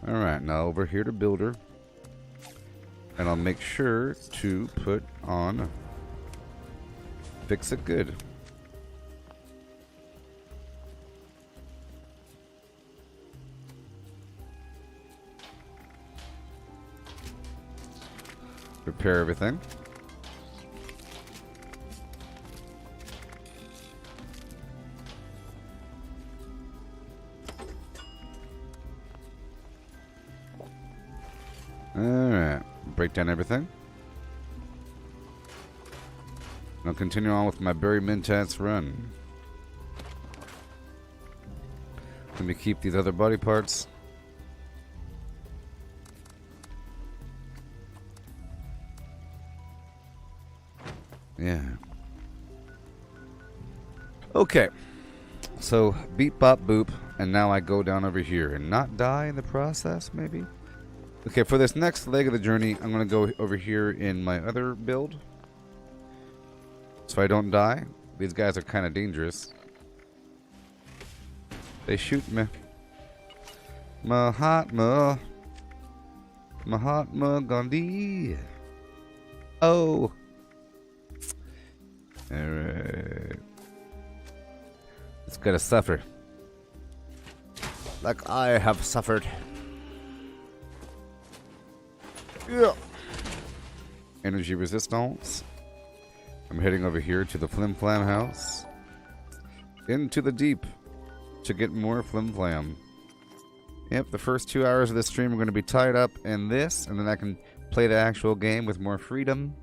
Alright, now over here to Builder. And I'll make sure to put on Fix It Good. Repair everything. Alright. Break down everything. I'll continue on with my Barry Mintas run. Let me keep these other body parts. Yeah. Okay. So, beep bop boop, and now I go down over here and not die in the process, maybe? Okay, for this next leg of the journey, I'm going to go over here in my other build. So I don't die. These guys are kind of dangerous. They shoot me. Mahatma Gandhi. Oh. Alright. It's gonna suffer. Like I have suffered. Yeah. Energy resistance. I'm heading over here to the Flim Flam house. Into the deep to get more Flim Flam. Yep, the first 2 hours of this stream are going to be tied up in this, and then I can play the actual game with more freedom.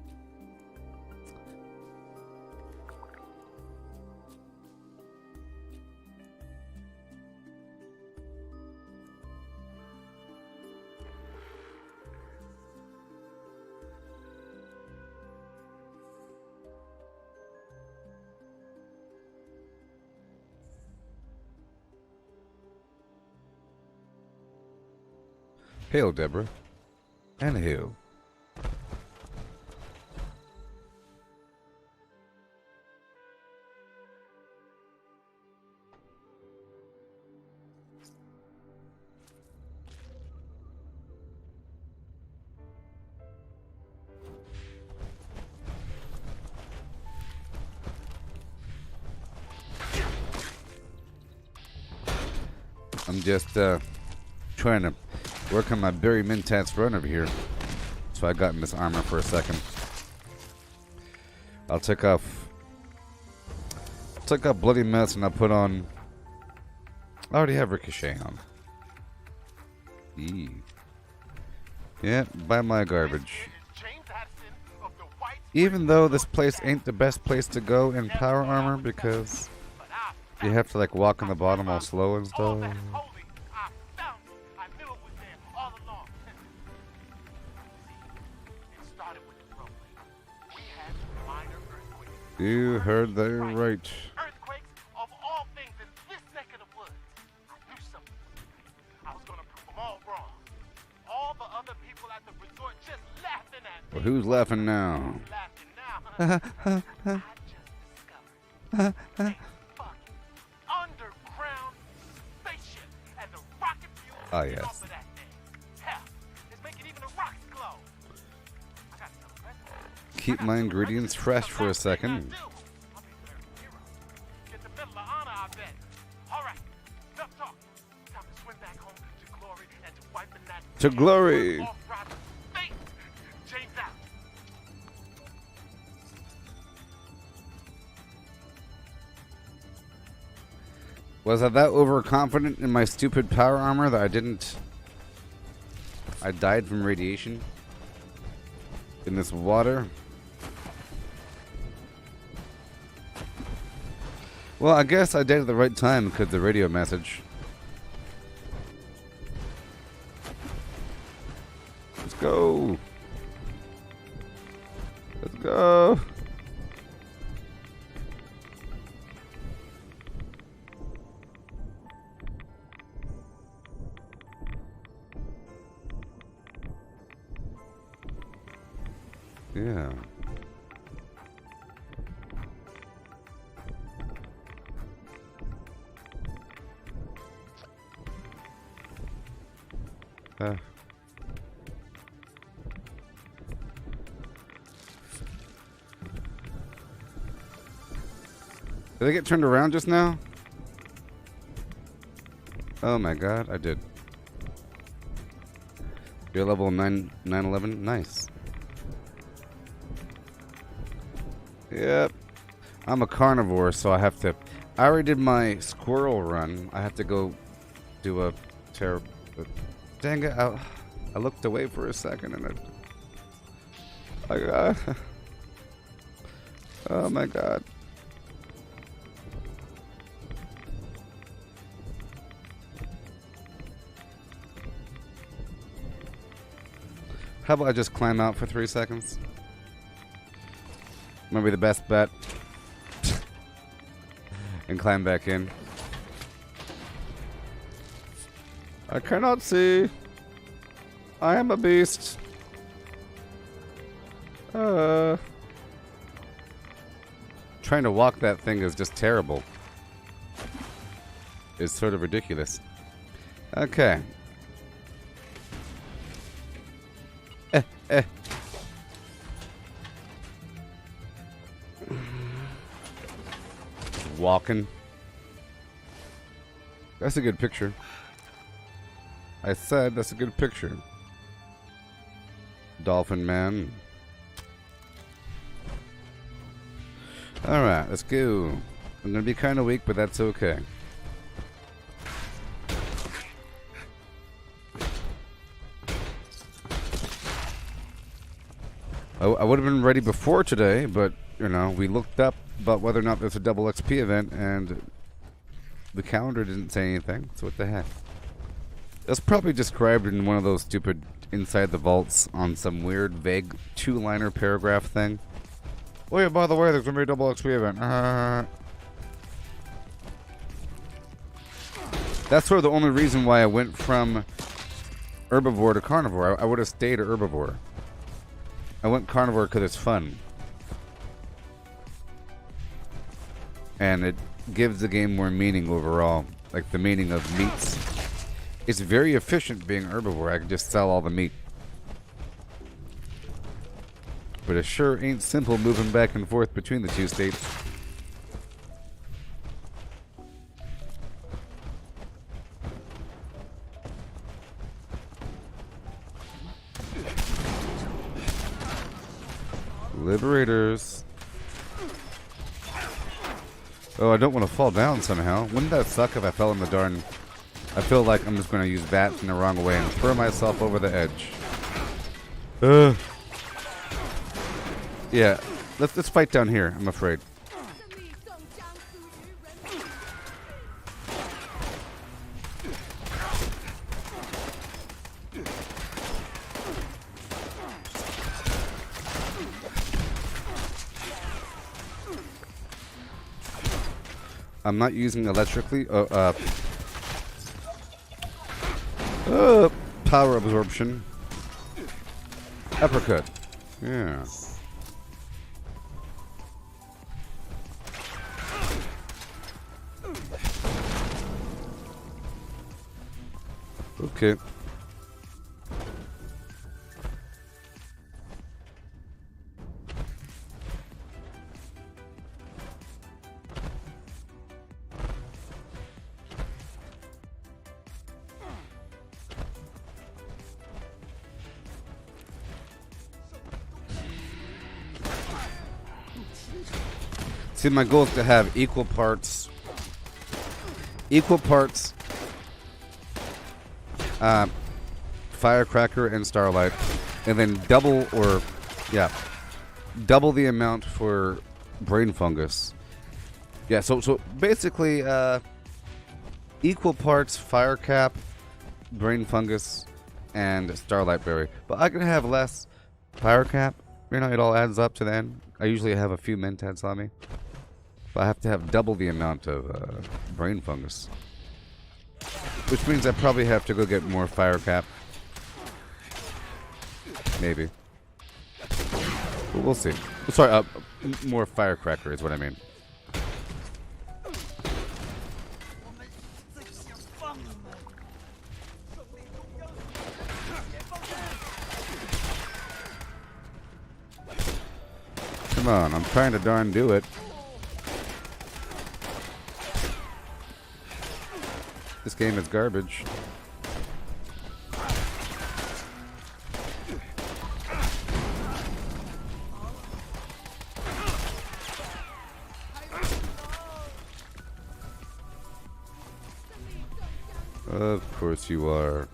Hail, Deborah. And hail. I'm just trying to work on my Barry Mintat's run over here. So I got in this armor for a second. I'll take off Bloody Mess and I'll put on... I already have Ricochet on. Eee. Yeah, buy my garbage. Even though this place ain't the best place to go in power armor because you have to like walk on the bottom all slow and stuff. You heard that right. Earthquakes of all things in this neck of the woods. I knew something. I was gonna prove them all wrong. All the other people at the resort just laughing at me. Well, who's laughing now? Laughing now. I just discovered a fucking underground spaceship and the rocket fuel Oh, yes. off of that thing. Hell, it's making even the rocks glow. I got some questions. Keep my ingredients fresh for a second. To glory. Was I that overconfident in my stupid power armor that I died from radiation in this water? Well, I guess I died at the right time because the radio message. Let's go. Let's go. Yeah. Did I get turned around just now? Oh my god, I did. You're level 911? Nice. Yep. I'm a carnivore, so I have to... I already did my squirrel run. I have to go do a terrible... Dang it, I looked away for a second and I got... Oh my god. How about I just climb out for 3 seconds? Might be the best bet. And climb back in. I cannot see. I am a beast. Trying to walk that thing is just terrible. It's sort of ridiculous. Okay. Walking. That's a good picture. I said that's a good picture. Dolphin Man. Alright, let's go. I'm gonna be kind of weak, but that's okay. I would have been ready before today, but, you know, we looked up about whether or not there's a double XP event, and the calendar didn't say anything, so what the heck. That's probably described in one of those stupid Inside the Vaults on some weird, vague, two-liner paragraph thing. Oh yeah, by the way, there's going to be a double XP event. That's sort of the only reason why I went from herbivore to carnivore. I would have stayed a herbivore. I went carnivore because it's fun. And it gives the game more meaning overall. Like the meaning of meats. It's very efficient being herbivore. I can just sell all the meat. But it sure ain't simple moving back and forth between the two states. Liberators. Oh, I don't want to fall down somehow. Wouldn't that suck if I fell in the darn... I feel like I'm just going to use bats in the wrong way and throw myself over the edge. Yeah, let's fight down here, I'm afraid. I'm not using electrically. Power absorption. Uppercut. Yeah. Okay. See, my goal is to have equal parts Firecracker and Starlight, and then double the amount for Brain Fungus. Yeah, so basically equal parts Firecap, Brain Fungus, and Starlight Berry. But I can have less Firecap. You know, it all adds up to the end. I usually have a few Mentats on me. But I have to have double the amount of Brain Fungus. Which means I probably have to go get more Firecap. Maybe. But we'll see. Sorry, more Firecracker is what I mean. Come on, I'm trying to darn do it. This game is garbage. Of course you are.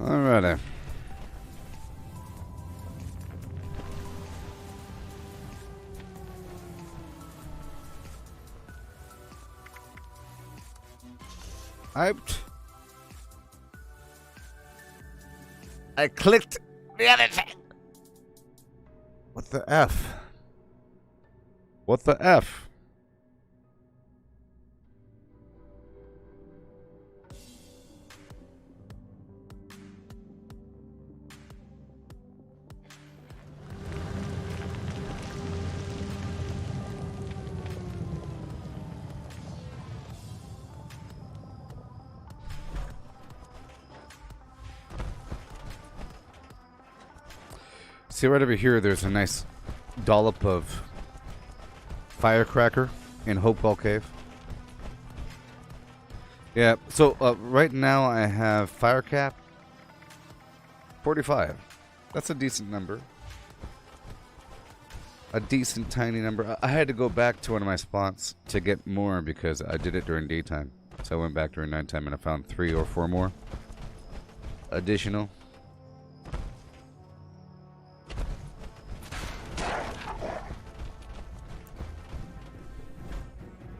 Alrighty. I clicked the other thing. What the F? What the F? See right over here, there's a nice dollop of Firecracker in Hopewell Cave. Yeah, so right now I have Firecap 45. That's a decent number. A decent tiny number. I had to go back to one of my spots to get more because I did it during daytime. So I went back during nighttime and I found 3 or 4 more additional.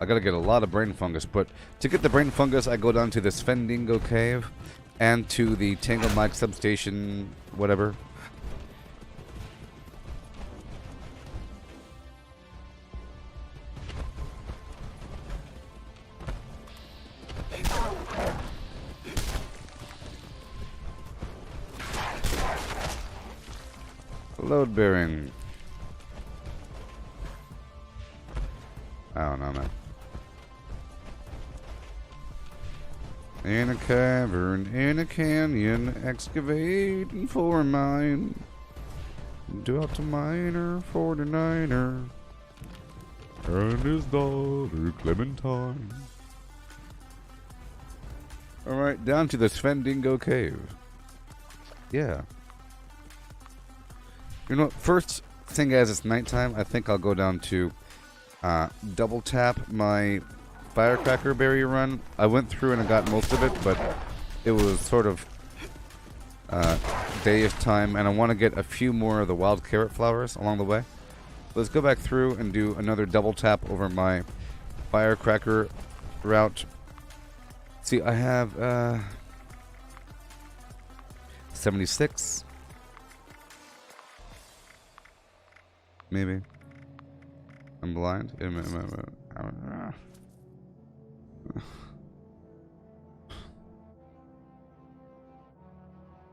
I gotta get a lot of Brain Fungus, but to get the Brain Fungus, I go down to this Fendingo Cave and to the Tangle Mike Substation, whatever. Load bearing. I don't know, man. In a cavern, in a canyon, excavating for a mine. Delta Miner 49er and his daughter Clementine. Alright, down to the Svendingo Cave. Yeah. You know what? First thing as it's nighttime, I think I'll go down to double tap my firecracker berry run. I went through and I got most of it, but it was sort of day-ish time, and I want to get a few more of the wild carrot flowers along the way. Let's go back through and do another double tap over my firecracker route. See, I have 76. Maybe. I'm blind.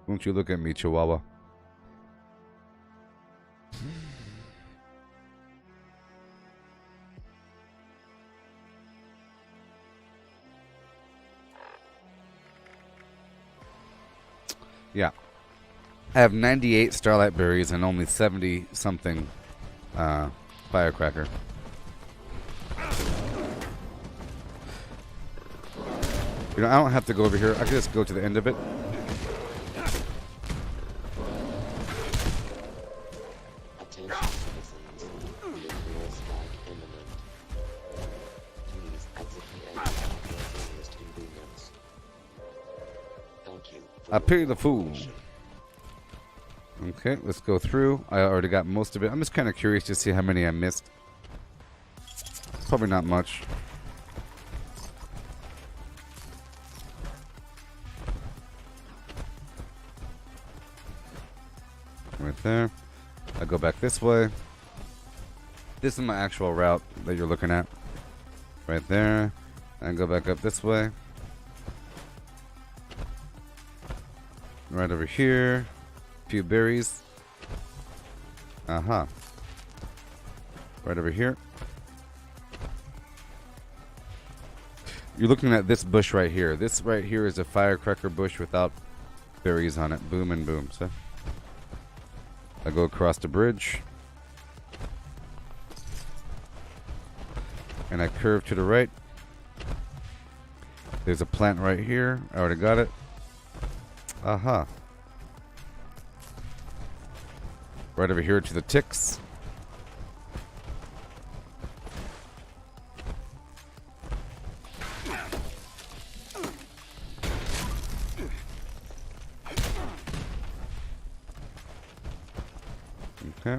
Won't you look at me, Chihuahua? Yeah. I have 98 starlight berries and only 70 something firecracker. You know, I don't have to go over here. I can just go to the end of it. Attention citizens, nuclear strike imminent. Please exit the area at your earliest convenience. Thank you. I pity the fool. Okay, let's go through. I already got most of it. I'm just kind of curious to see how many I missed. Probably not much. Right there. I go back this way. This is my actual route that you're looking at. Right there. And go back up this way. Right over here. Few berries. Right over here. You're looking at this bush right here. This right here is a firecracker bush without berries on it. Boom and boom. So I go across the bridge. And I curve to the right. There's a plant right here. I already got it. Right over here to the ticks. Okay.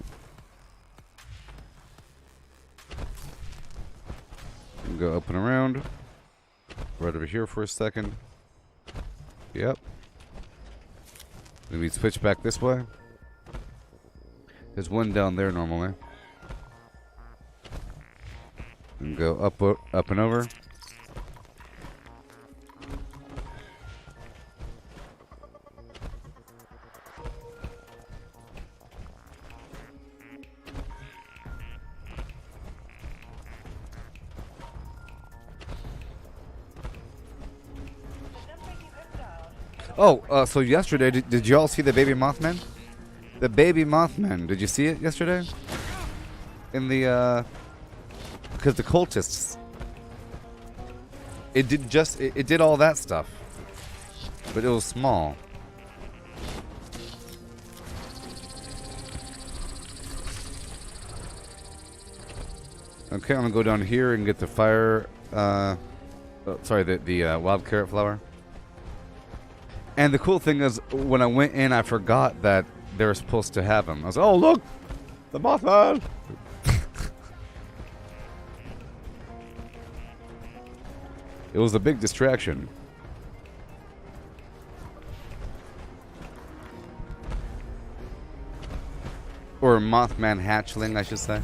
Go up and around. Right over here for a second. Yep. Then we switch back this way. There's one down there normally. And go up and over. Oh, so yesterday, did you all see the baby Mothman? The baby Mothman, did you see it yesterday? In the, because the cultists, it did all that stuff, but it was small. Okay, I'm gonna go down here and get the fire, the wild carrot flower. And the cool thing is, when I went in, I forgot that they were supposed to have him. I was like, oh, look! The Mothman! It was a big distraction. Or Mothman hatchling, I should say.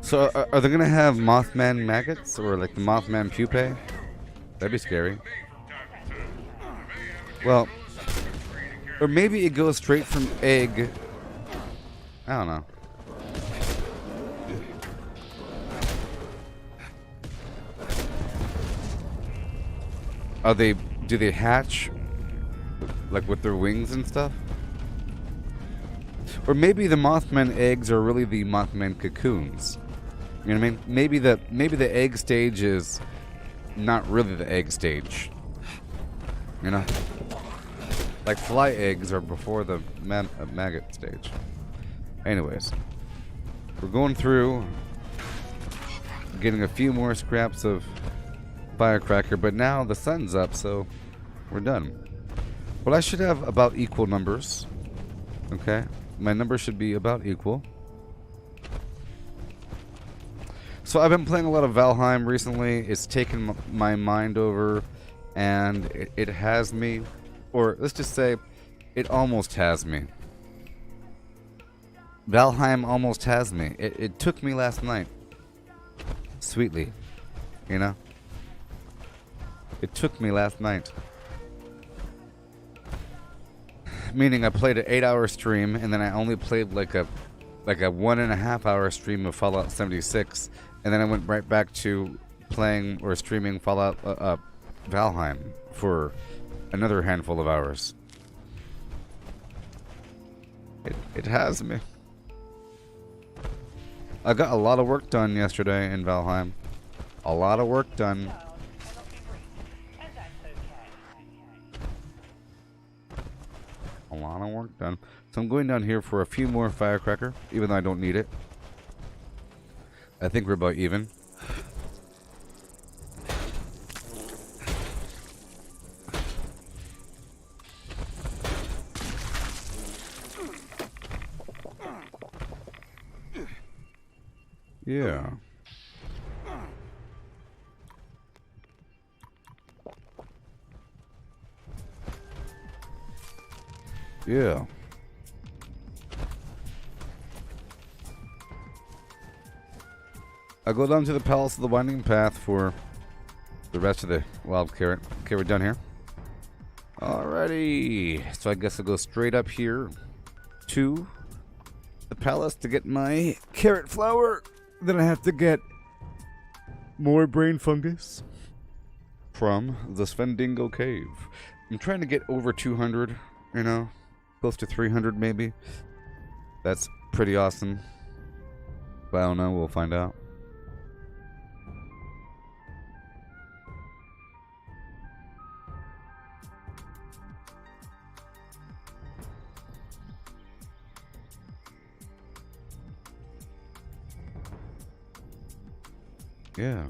So, are they going to have Mothman maggots? Or like the Mothman pupae? That'd be scary. Well, or maybe it goes straight from egg. I don't know. Do they hatch like with their wings and stuff? Or maybe the Mothman eggs are really the Mothman cocoons. You know what I mean? Maybe the egg stage is not really the egg stage. You know? Like fly eggs are before the maggot stage. Anyways. We're going through, getting a few more scraps of firecracker, but now the sun's up, so we're done. Well, I should have about equal numbers. Okay? My numbers should be about equal. So I've been playing a lot of Valheim recently. It's taken my mind over, and it has me, or let's just say, it almost has me. Valheim almost has me. It took me last night. Sweetly. You know? It took me last night. Meaning I played an 8-hour stream, and then I only played like a 1.5 hour stream of Fallout 76, and then I went right back to playing or streaming Fallout Valheim for another handful of hours. It has me. I got a lot of work done yesterday in Valheim. A lot of work done. A lot of work done. So I'm going down here for a few more firecracker, even though I don't need it. I think we're about even. Yeah. Yeah. I'll go down to the Palace of the Winding Path for the rest of the wild carrot. Okay, we're done here. Alrighty. So I guess I'll go straight up here to the palace to get my carrot flower. Then I have to get more brain fungus from the Svendingo Cave. I'm trying to get over 200, you know, close to 300 maybe. That's pretty awesome. But I don't know, we'll find out. Yeah.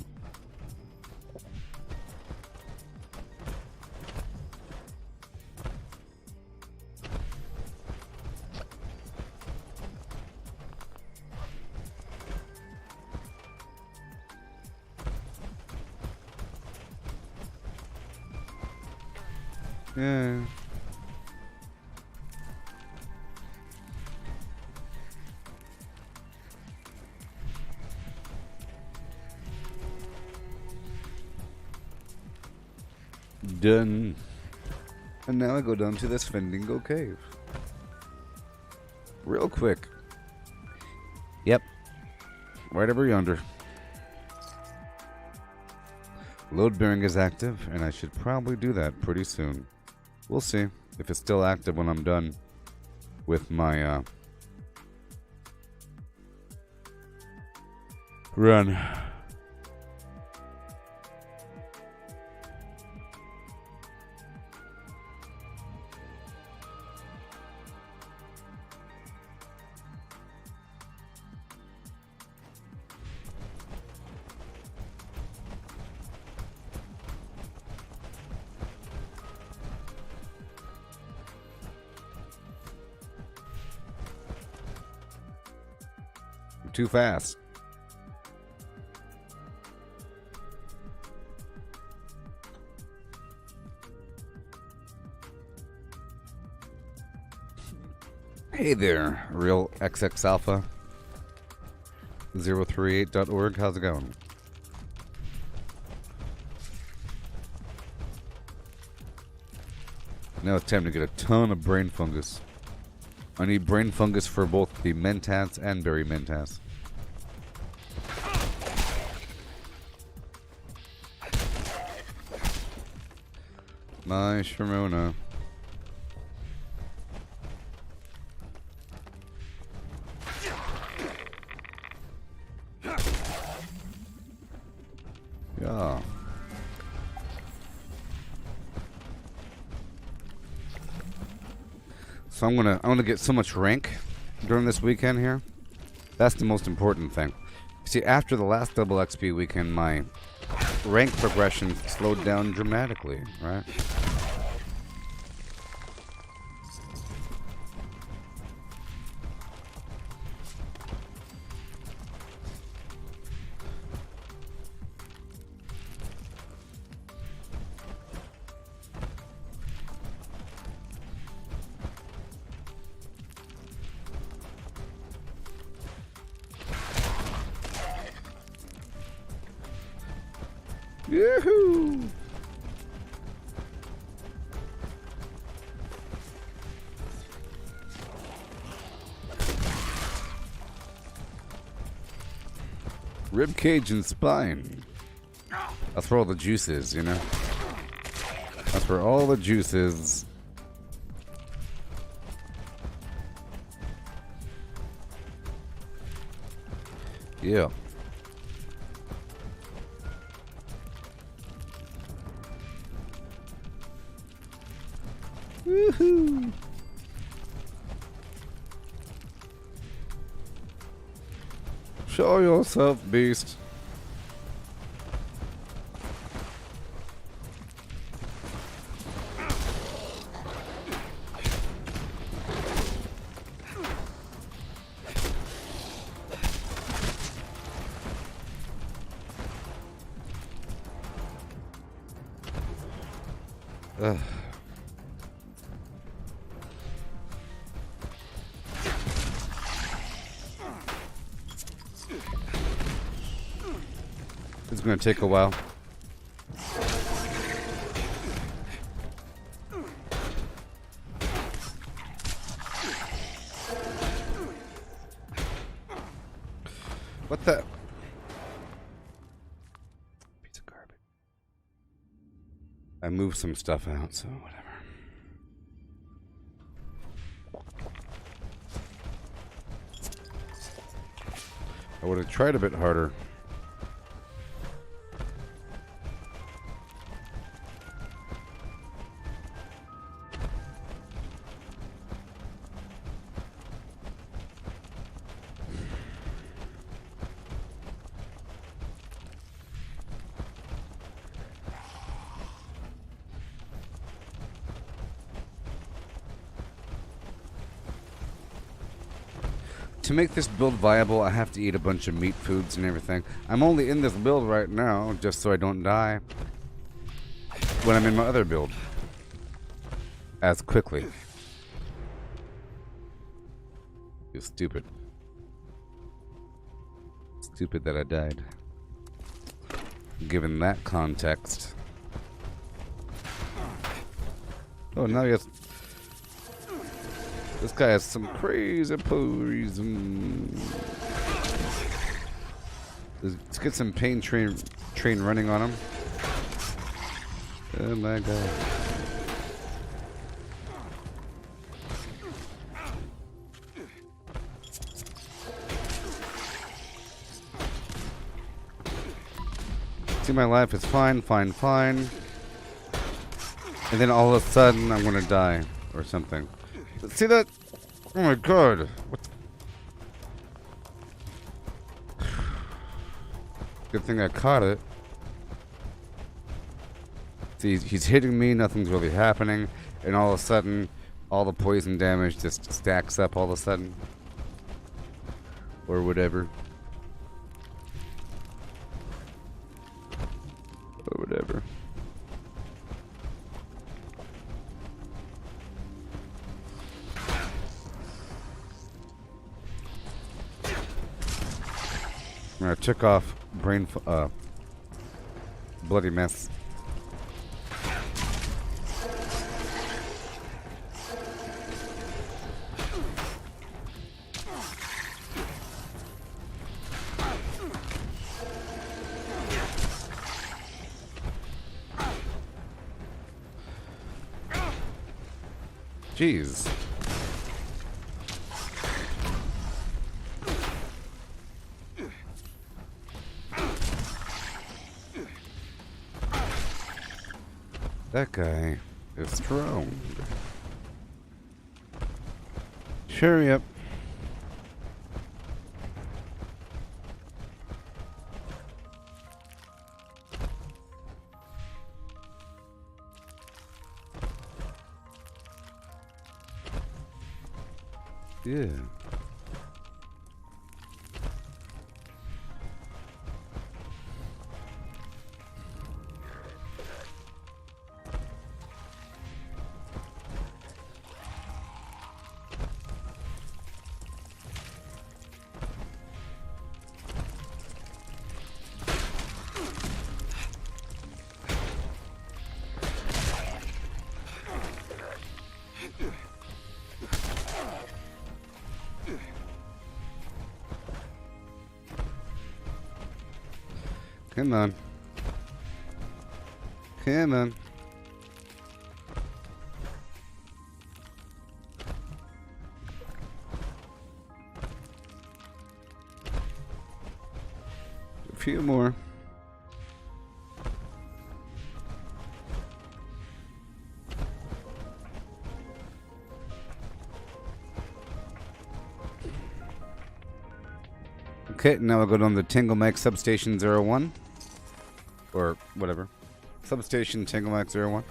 Yeah. Done. And now I go down to this Svendingo Cave. Real quick. Yep. Right over yonder. Load bearing is active, and I should probably do that pretty soon. We'll see if it's still active when I'm done with my run. Too fast. Hey there, real XX Alpha 038.org. How's it going? Now it's time to get a ton of brain fungus. I need brain fungus for both the Mentats and Berry Mentats. My Sharona. Yeah. So I'm gonna get so much rank during this weekend here. That's the most important thing. See, after the last double XP weekend, my rank progression slowed down dramatically, right? Yoo-hoo! Rib cage and spine. That's where all the juice is, you know? That's where all the juice is. Yeah. Woohoo! Show yourself, beast. Ugh. It's gonna take a while. What the? Piece of garbage. I moved some stuff out, so whatever. I would have tried a bit harder. To make this build viable, I have to eat a bunch of meat foods and everything. I'm only in this build right now just so I don't die when I'm in my other build as quickly. You're stupid. Stupid that I died. Given that context. Oh, now yes. This guy has some crazy poison. Let's get some pain train running on him. Oh my god. See, my life is fine, fine, fine. And then all of a sudden I'm gonna die or something. See that? Oh my god. What? Good thing I caught it. See, he's hitting me, nothing's really happening, and all of a sudden, all the poison damage just stacks up all of a sudden. Or whatever. Or whatever. I took off bloody mess. Jeez. That guy is strong. Hurry up. Yeah. Come on. Come on. A few more. Okay, now we'll go down to Tangle Mike Substation 01. Or whatever. Substation Tangle Mike 01.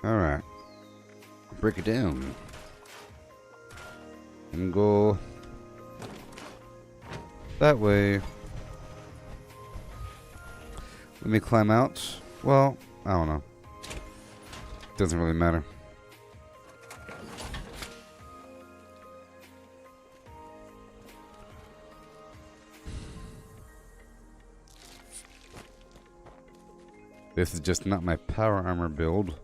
Alright. Break it down. And go that way. Let me climb out. Well, I don't know. Doesn't really matter. This is just not my power armor build.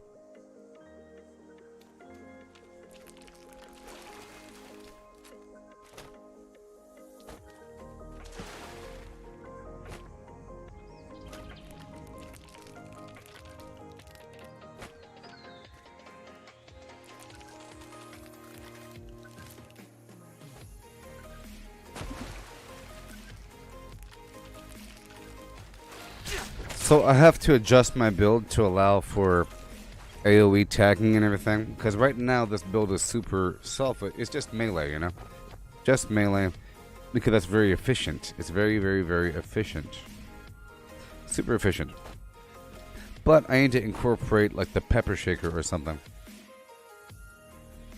So I have to adjust my build to allow for AoE tagging and everything, because right now this build is super it's just melee, you know? Just melee, because that's very efficient. It's very, very, very efficient. Super efficient. But I need to incorporate like the pepper shaker or something,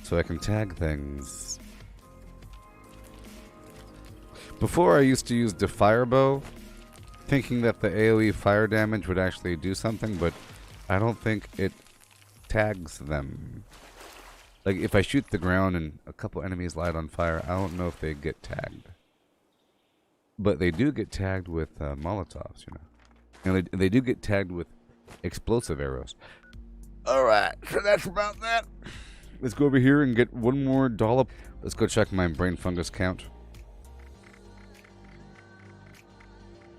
so I can tag things. Before I used to use the fire bow, thinking that the AoE fire damage would actually do something, but I don't think it tags them. Like if I shoot the ground and a couple enemies light on fire, I don't know if they get tagged. But they do get tagged with Molotovs, you know. And they do get tagged with explosive arrows. Alright, so that's about that. Let's go over here and get one more dollop. Let's go check my brain fungus count.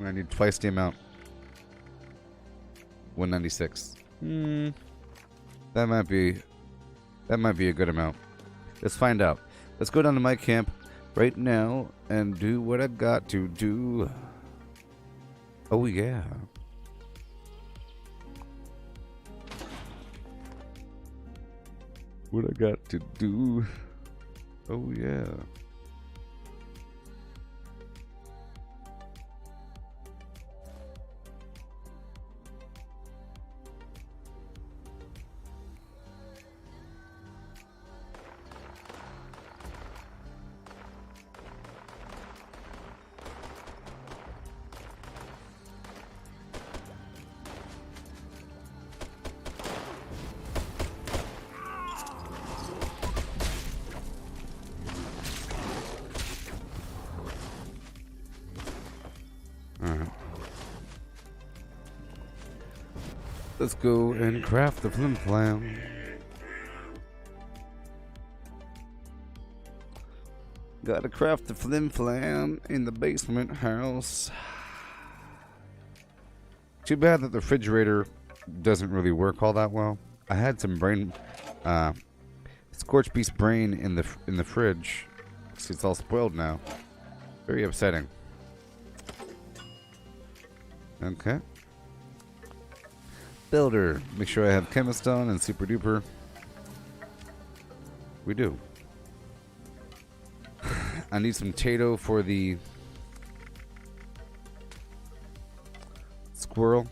I need twice the amount. 196. That might be a good amount. Let's find out. Let's go down to my camp right now and do what I got to do. Oh yeah. What I got to do. Oh yeah. Let's go and craft the flim flam. Gotta craft the flim flam in the basement house. Too bad that the refrigerator doesn't really work all that well. I had some scorched beast brain in the fridge. See, it's all spoiled now. Very upsetting. Okay. Builder. Make sure I have chemistone and super duper. We do. I need some Tato for the squirrel.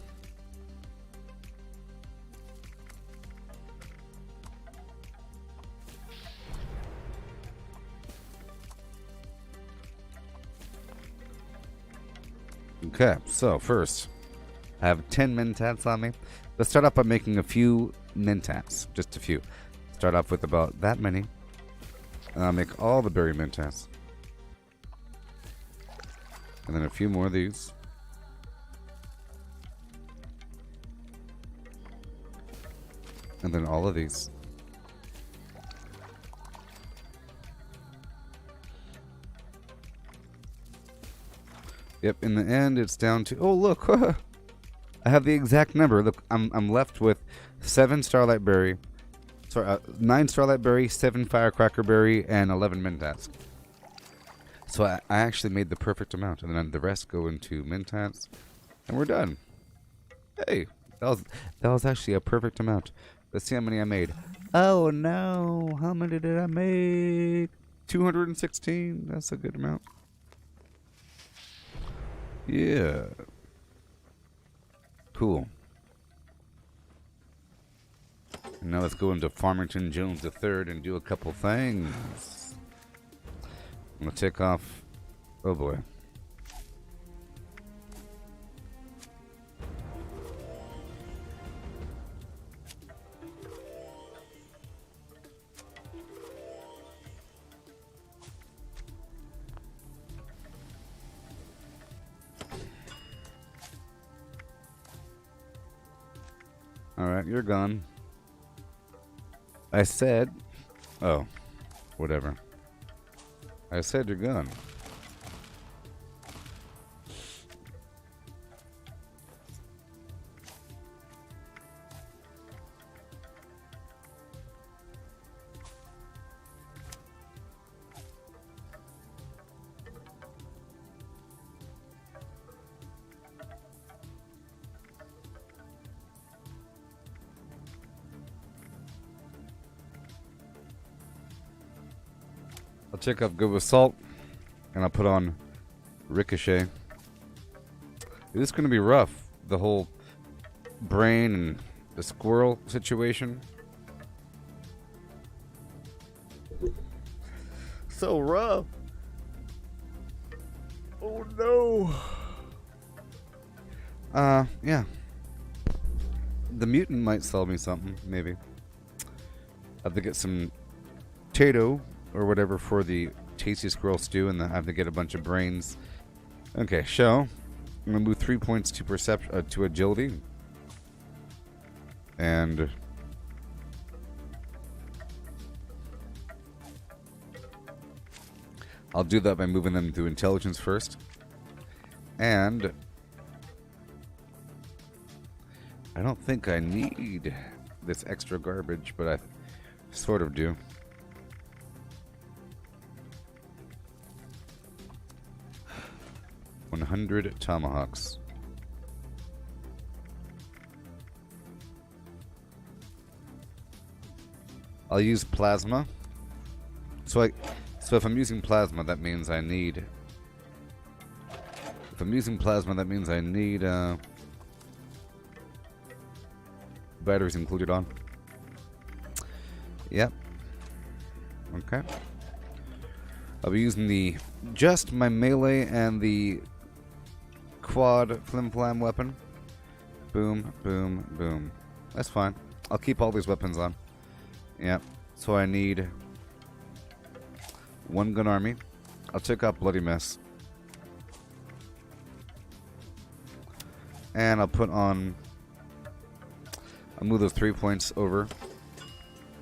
Okay, so first, I have 10 mentats on me. Let's start off by making a few mentats, just a few. Start off with about that many, and I'll make all the berry mentats. And then a few more of these. And then all of these. Yep, in the end it's down to, oh look, I have the exact number. Look, I'm left with 7 starlight berry, sorry, 9 starlight berry, 7 firecracker berry, and 11 mentats. So I actually made the perfect amount, and then the rest go into mentats, and we're done. Hey, that was actually a perfect amount. Let's see how many I made. Oh no, how many did I make? 216. That's a good amount. Yeah. Cool. And now let's go into Farmington Jones III and do a couple things. I'm gonna take off. Oh boy. Alright, you're gone. I said... Oh. Whatever. I said you're gone. I'll check off Good with Salt, and I'll put on Ricochet. This is going to be rough, the whole brain and the squirrel situation. So rough. Oh no. Yeah. The mutant might sell me something, maybe. I have to get some Tato or whatever for the tasty squirrel stew, and then I have to get a bunch of brains. Okay, show. I'm gonna move 3 points to perception, to agility, and I'll do that by moving them to intelligence first. And I don't think I need this extra garbage, but I sort of do. $100 tomahawks. I'll use plasma. So if I'm using plasma, that means I need... If I'm using plasma, that means I need batteries included on. Yep. Okay. I'll be using just my melee and the quad flim flam weapon. Boom, boom, boom. That's fine. I'll keep all these weapons on. Yep. So I need 1 gun army. I'll take out Bloody Mess. And I'll put on I'll move those 3 points over.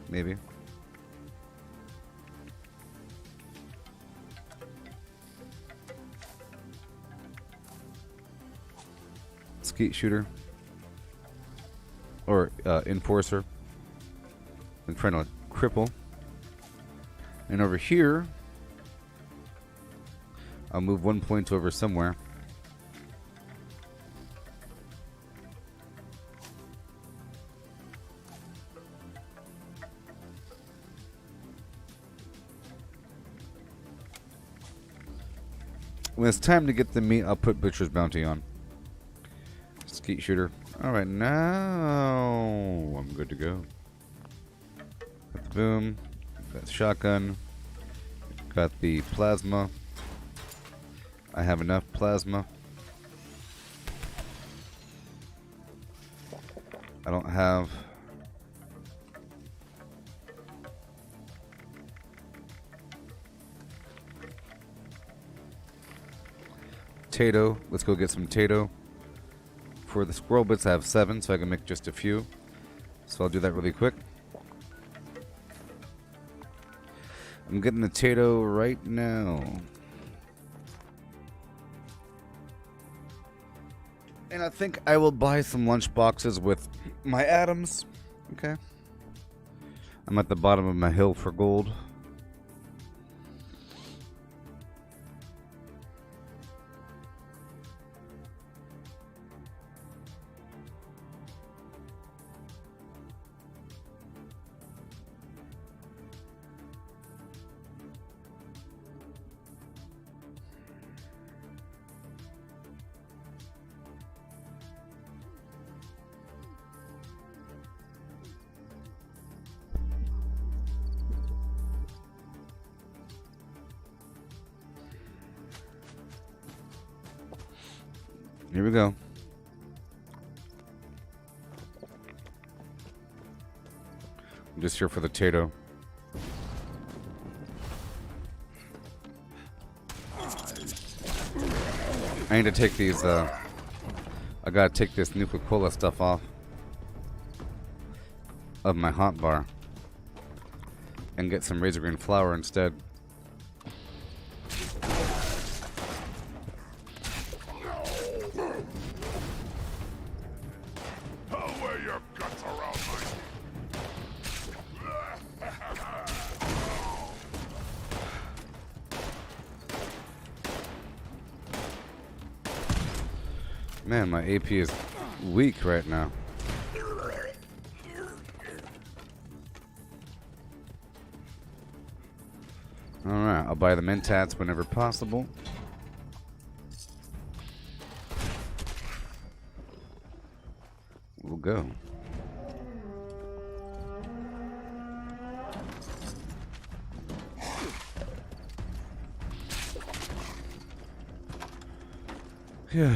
Maybe. Skeet shooter. Or enforcer. I'm trying to cripple. And over here, I'll move 1 point over somewhere. When it's time to get the meat, I'll put Butcher's Bounty on. Skeet shooter. Alright, now I'm good to go. Got the boom. Got the shotgun. Got the plasma. I have enough plasma. I don't have... Tato. Let's go get some Tato. For the squirrel bits, I have 7, so I can make just a few. So I'll do that really quick. I'm getting the Tato right now. And I think I will buy some lunch boxes with my atoms. Okay. I'm at the bottom of my hill for gold. Here we go. I'm just here for the Tato. I need to take these, I gotta take this Nuka-Cola stuff off of my hot bar and get some razor green flour instead. Man, my AP is weak right now. Alright, I'll buy the Mentats whenever possible. We'll go. Yeah.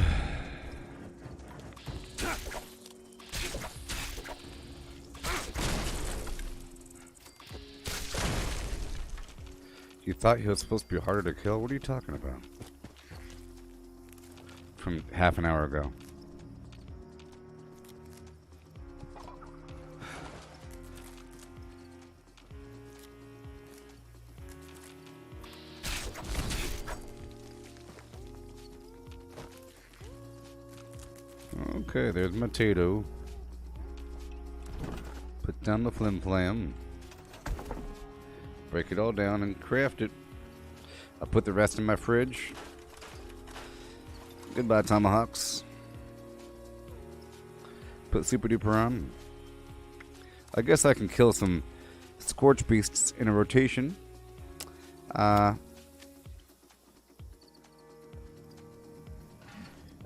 You thought he was supposed to be harder to kill? What are you talking about? From half an hour ago. Okay, there's my Tato. Put down the flim flam. Break it all down and craft it. I'll put the rest in my fridge. Goodbye, tomahawks. Put super duper on. I guess I can kill some scorch beasts in a rotation. I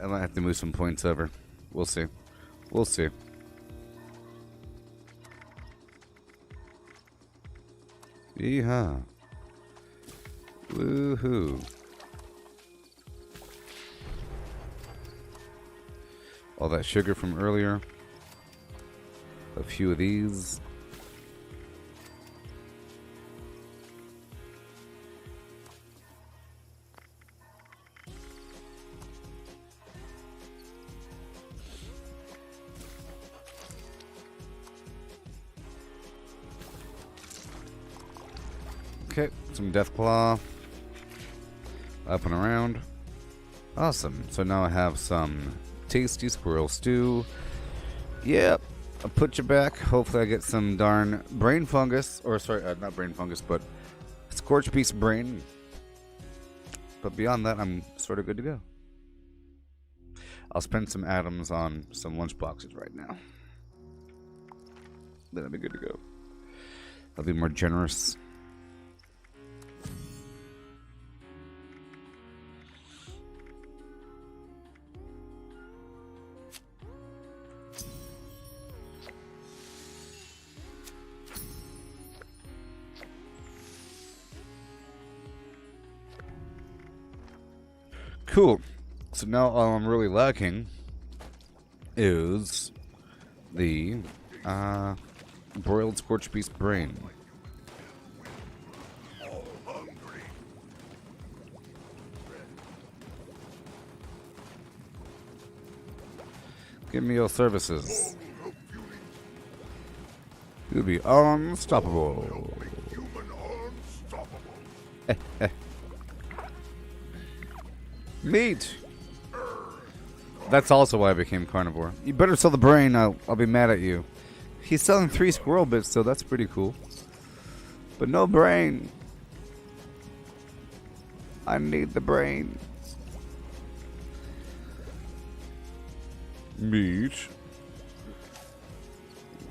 might have to move some points over. We'll see. We'll see. Yeehaw. Woohoo. All that sugar from earlier. A few of these. Okay, some Deathclaw. Up and around. Awesome. So now I have some tasty squirrel stew. Yep. I'll put you back. Hopefully I get some darn brain fungus. Or sorry, not brain fungus, but scorch piece brain. But beyond that, I'm sort of good to go. I'll spend some atoms on some lunch boxes right now. Then I'll be good to go. I'll be more generous. Cool. So now all I'm really lacking is the broiled scorched beast brain. Give me your services. You'll be unstoppable. Meat. That's also why I became carnivore. You better sell the brain. I'll be mad at you. He's selling 3 squirrel bits, so that's pretty cool. But no brain. I need the brain. Meat.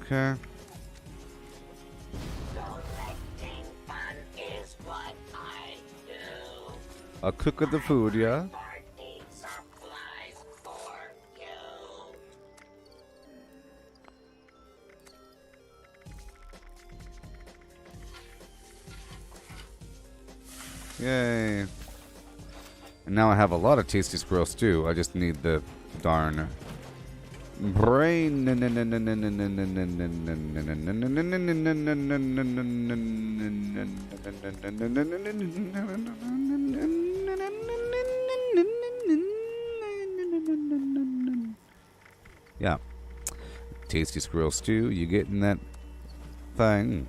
Okay. Collecting fun is what I do. I'll cook with the food, yeah? Party supplies for you. Yay. And now I have a lot of tasty squirrel stew. I just need the darn brain. Yeah. Tasty squirrel stew. You getting that thing?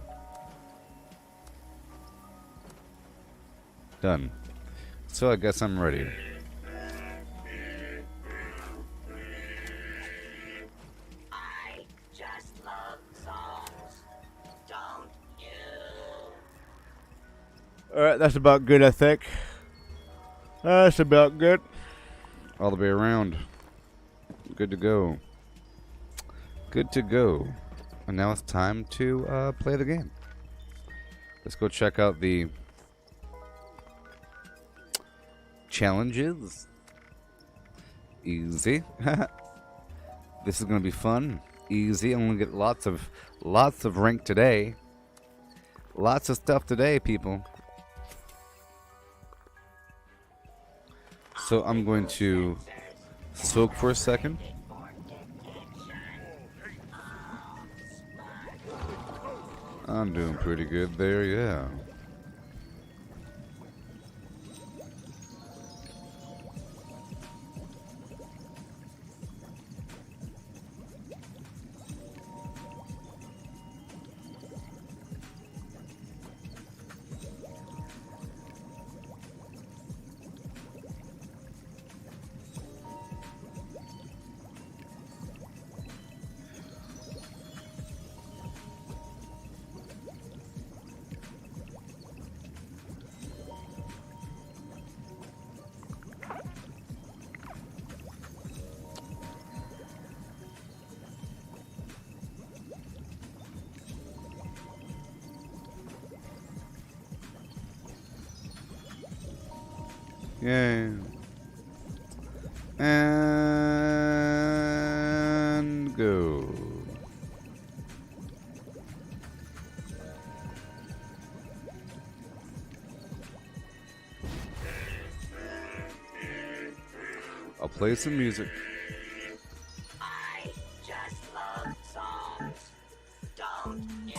Done. So I guess I'm ready. I just love songs, don't you? Alright, that's about good, I think. That's about good. All the way around. Good to go. Good to go. And now it's time to play the game. Let's go check out the challenges. Easy. This is gonna be fun. Easy. I'm gonna get lots of rank today. Lots of stuff today, people. So I'm going to soak for a second. I'm doing pretty good there, yeah. Yay. And go. I'll play some music. I just love songs, don't you?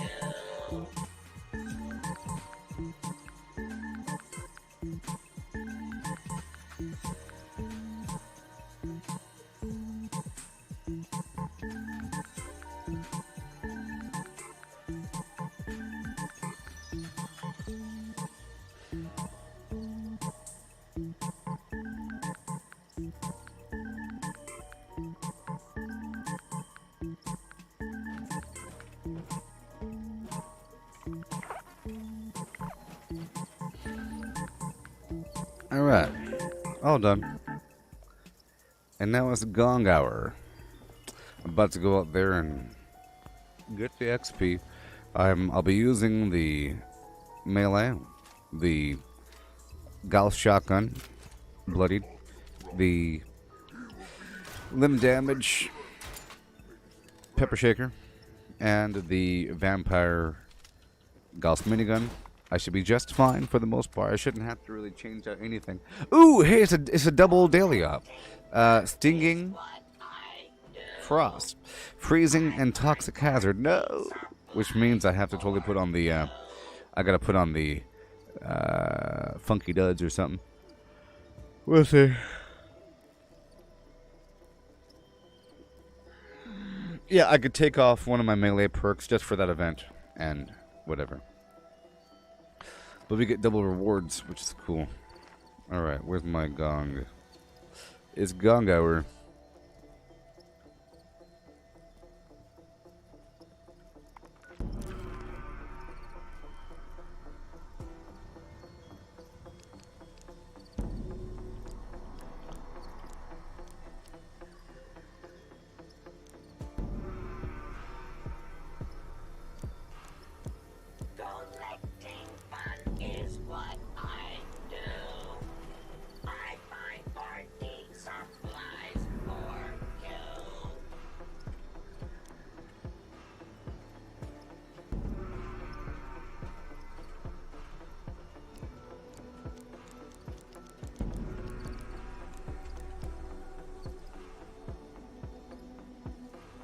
Alright. All done. And now it's gong hour. I'm about to go out there and get the XP. I'll be using the melee, the Gauss shotgun, bloodied, the limb damage, pepper shaker, and the vampire Gauss minigun. I should be just fine for the most part. I shouldn't have to really change out anything. Ooh, hey, it's a double daily op. Stinging, frost, freezing, and toxic hazard. No, which means I have to totally put on the. I gotta put on the funky duds or something. We'll see. Yeah, I could take off one of my melee perks just for that event and whatever. But we get double rewards, which is cool. Alright, where's my gong? It's gong hour. Collecting fun is what I do. I find party supplies for you.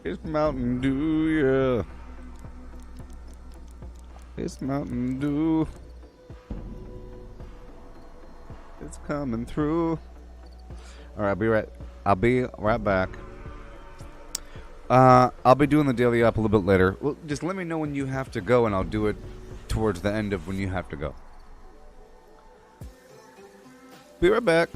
It's Mountain Dew, yeah. It's Mountain Dew. It's coming through. All right, I'll be right back. I'll be doing the daily up a little bit later. Well, just let me know when you have to go, and I'll do it towards the end of when you have to go. Be right back.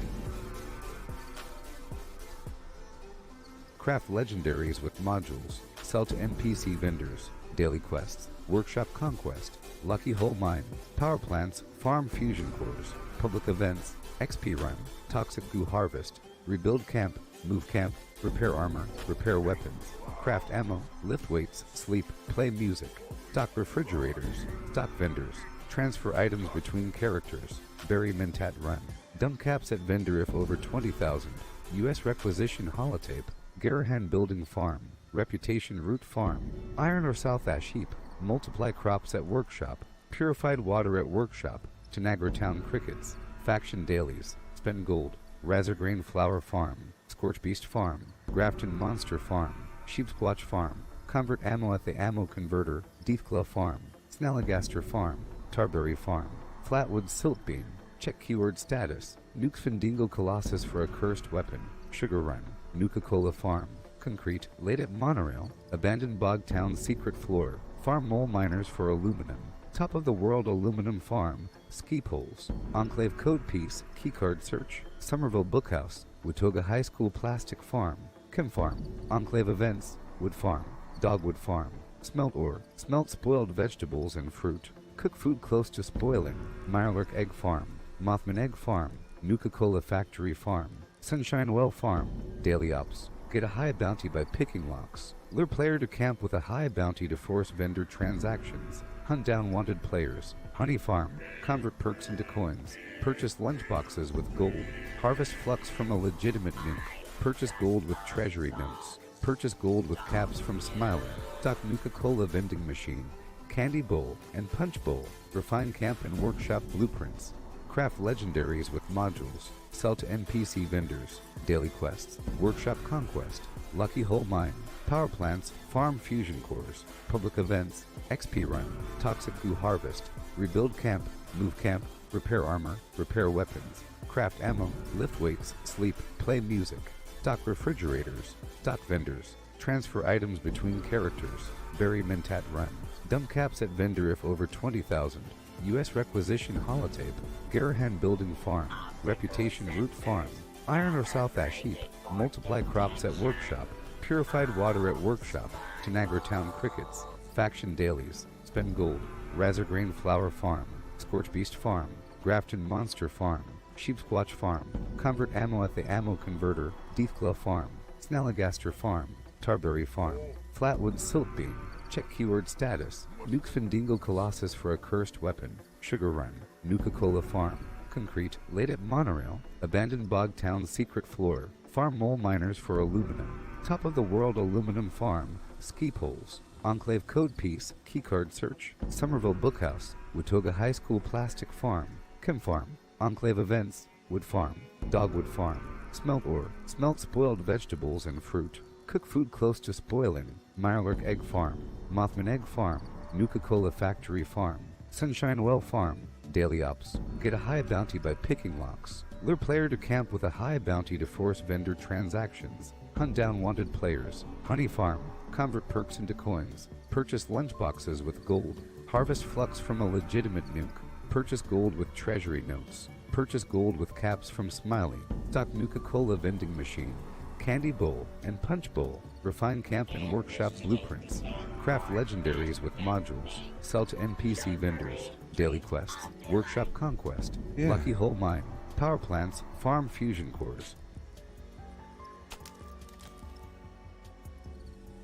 Craft legendaries with modules. Sell to NPC vendors. Daily quests. Workshop Conquest, Lucky Hole Mine, Power Plants, Farm Fusion Cores, Public Events, XP Run, Toxic Goo Harvest, Rebuild Camp, Move Camp, Repair Armor, Repair Weapons, Craft Ammo, Lift Weights, Sleep, Play Music, Stock Refrigerators, Stock Vendors, Transfer Items between Characters, Bury Mentat Run, Dump Caps at Vendor if over 20,000, U.S. Requisition Holotape, Garahan Building Farm, Reputation Root Farm, Iron or South Ash Heap, Multiply Crops at Workshop, Purified Water at Workshop, Tanagra Town Crickets, Faction Dailies, Spend Gold, Razorgrain Flower Farm, Scorch Beast Farm, Grafton Monster Farm, Sheepsquatch Farm, Convert Ammo at the Ammo Converter, Deathclaw Farm, Snalligaster Farm, Tarberry Farm, Flatwood Silt Beam, Check Keyword Status, Nuke Findingo Colossus for a Cursed Weapon, Sugar Run, Nuka-Cola Farm, Concrete, Laid at Monorail, Abandoned Bog Town Secret Floor, Farm Mole Miners for Aluminum, Top of the World Aluminum Farm, Ski Poles, Enclave Code Piece, Keycard Search, Somerville Bookhouse, Watoga High School Plastic Farm, Chem Farm, Enclave Events, Wood Farm, Dogwood Farm, Smelt Ore, Smelt Spoiled Vegetables and Fruit, Cook Food Close to Spoiling, Mirelurk Egg Farm, Mothman Egg Farm, Nuka-Cola Factory Farm, Sunshine Well Farm, Daily Ops. Get a high bounty by picking locks. Lure player to camp with a high bounty to force vendor transactions. Hunt down wanted players. Honey Farm. Convert perks into coins. Purchase lunchboxes with gold. Harvest flux from a legitimate nuke. Purchase gold with treasury notes. Purchase gold with caps from Smiler. Stock Nuka-Cola vending machine. Candy bowl and punch bowl. Refine camp and workshop blueprints. Craft legendaries with modules. Sell to NPC vendors. Daily quests. Workshop Conquest. Lucky Hole Mine. Power Plants. Farm Fusion Cores. Public Events. XP Run. Toxic Goo Harvest. Rebuild Camp. Move Camp. Repair Armor. Repair Weapons. Craft Ammo. Lift Weights. Sleep. Play Music. Stock Refrigerators. Stock Vendors. Transfer Items between Characters. Bury Mentat Run. Dump Caps at Vendor if over 20,000. U.S. Requisition Holotape, Garahan Building Farm, Reputation Root Farm, Iron or South Ash Heap, Multiply Crops at Workshop, Purified Water at Workshop, Tanagra Town Crickets, Faction Dailies, Spend Gold, Razorgrain Flower Farm, Scorch Beast Farm, Grafton Monster Farm, Sheepsquatch Farm, convert ammo at the ammo converter, Deathclaw Farm, Snalligaster Farm, Tarberry Farm, Flatwood Siltbeam, check keyword status, Nuke Findingo Colossus for a cursed weapon, Sugar Run, Nuka-Cola Farm, Concrete, laid at monorail, abandoned bog town secret floor, farm mole miners for aluminum, top of the world aluminum farm, ski poles, Enclave code piece, keycard search, Somerville Bookhouse, Watoga High School plastic farm, Chem Farm, Enclave events, Wood Farm, Dogwood Farm, smelt ore, smelt spoiled vegetables and fruit, cook food close to spoiling, Mirelurk Egg Farm, Mothman Egg Farm, Nuka-Cola Factory Farm, Sunshine Well Farm, Daily Ops, get a high bounty by picking locks, lure player to camp with a high bounty to force vendor transactions, hunt down wanted players, Honey Farm, convert perks into coins, purchase lunchboxes with gold, harvest flux from a legitimate nuke, purchase gold with treasury notes, purchase gold with caps from Smiley, stock Nuka-Cola vending machine, candy bowl and punch bowl, refine camp and workshop blueprints, craft legendaries with modules, sell to NPC vendors, daily quests, workshop conquest, lucky hole mine, power plants, farm fusion cores.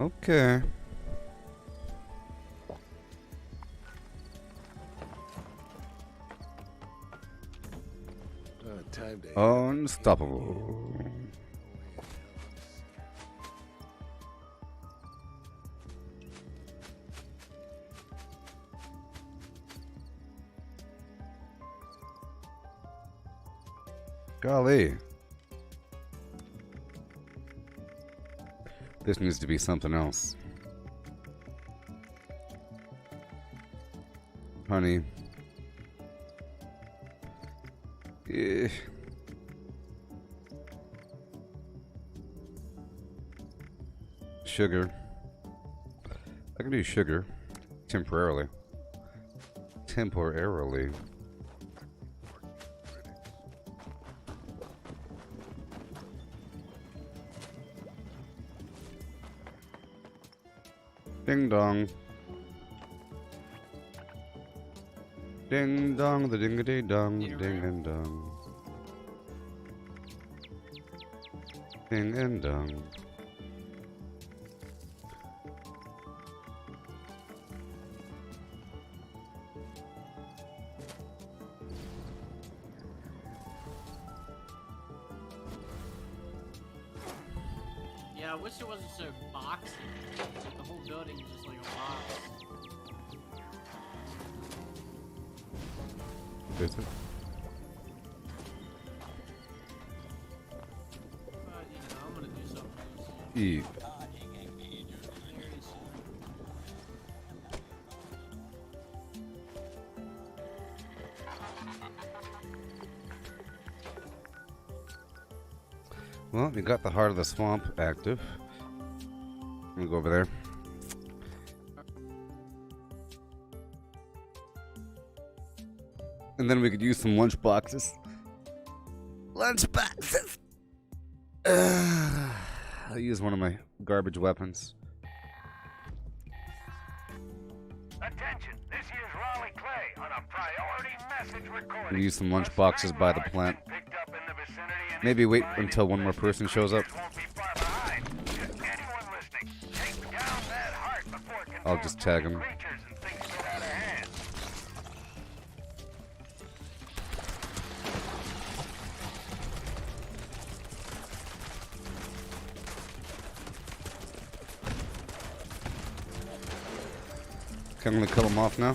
Okay. Time to Unstoppable. Golly. This needs to be something else. Honey. Eh. Sugar. I can do sugar. Temporarily. Temporarily. Ding dong. Ding dong, the ding a ding dong, ding and dong. Ding and dong. Yeah, I wish it wasn't so boxy. It's like the whole building is just like a box. Is it? But, you know, I'm gonna do something else. Eat. Well, you got the heart of the swamp active. Let me go over there. And then we could use some lunch boxes. Lunch boxes! I'll use one of my garbage weapons. Attention, this here's Raleigh Clay on a priority message recording. We'll use some lunch boxes by the plant. Maybe wait until one more person shows up. I'll just tag him. Can we kill him off now?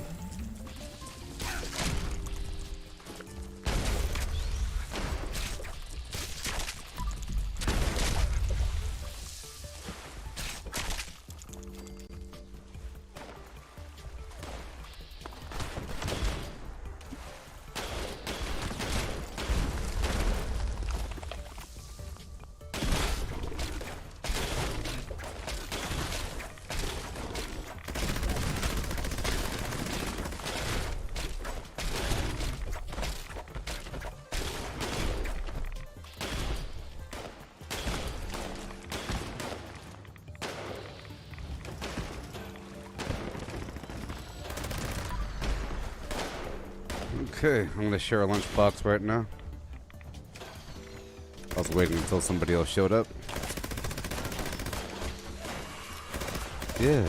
Okay, I'm gonna share a lunchbox right now. I was waiting until somebody else showed up. Yeah.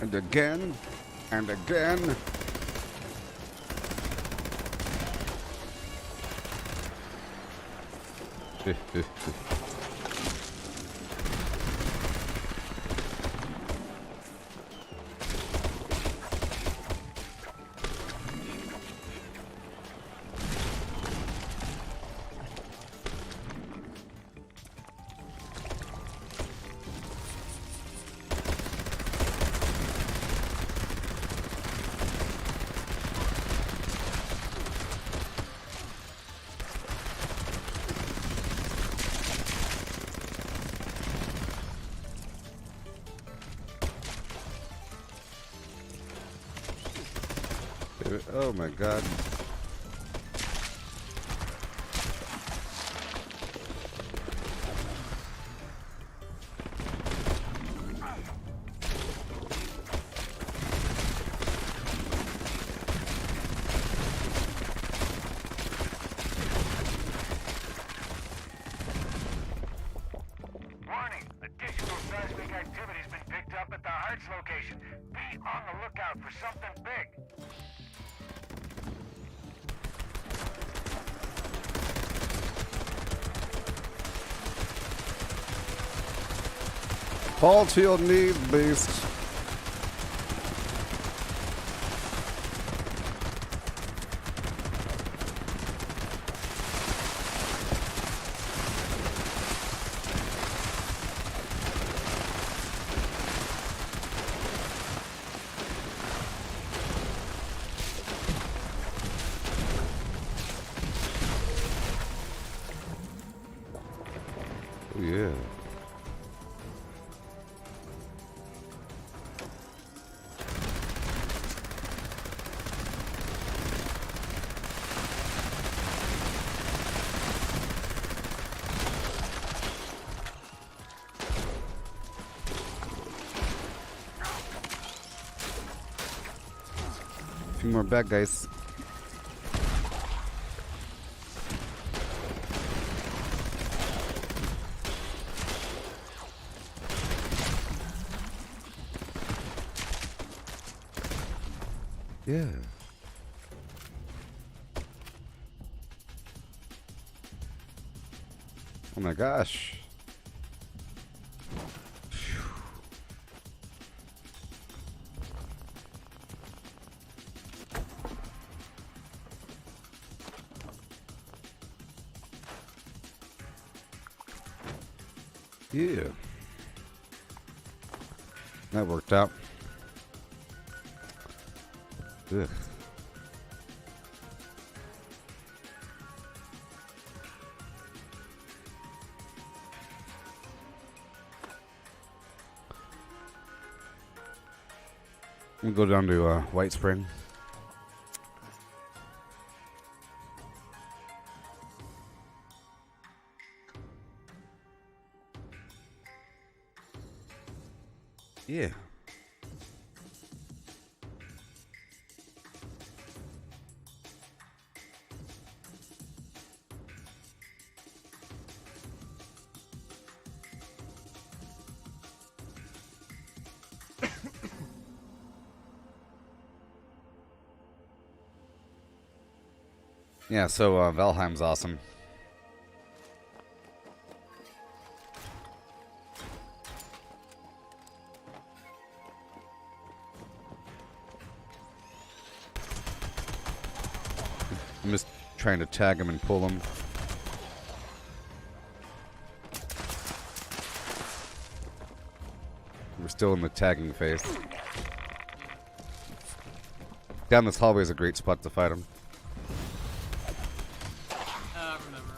And again, and again. Oh my god. Warning! Additional seismic activity's been picked up at the Hearts location. Be on the lookout for something big. Fall to your knees, beast. Oh, yeah. A few more bad guys. Yeah. Oh my gosh. Yeah. That worked out. Ugh. We'll go down to White Spring. Yeah. Yeah, so Valheim's awesome. I'm just trying to tag him and pull him. We're still in the tagging phase. Down this hallway is a great spot to fight him. Remember.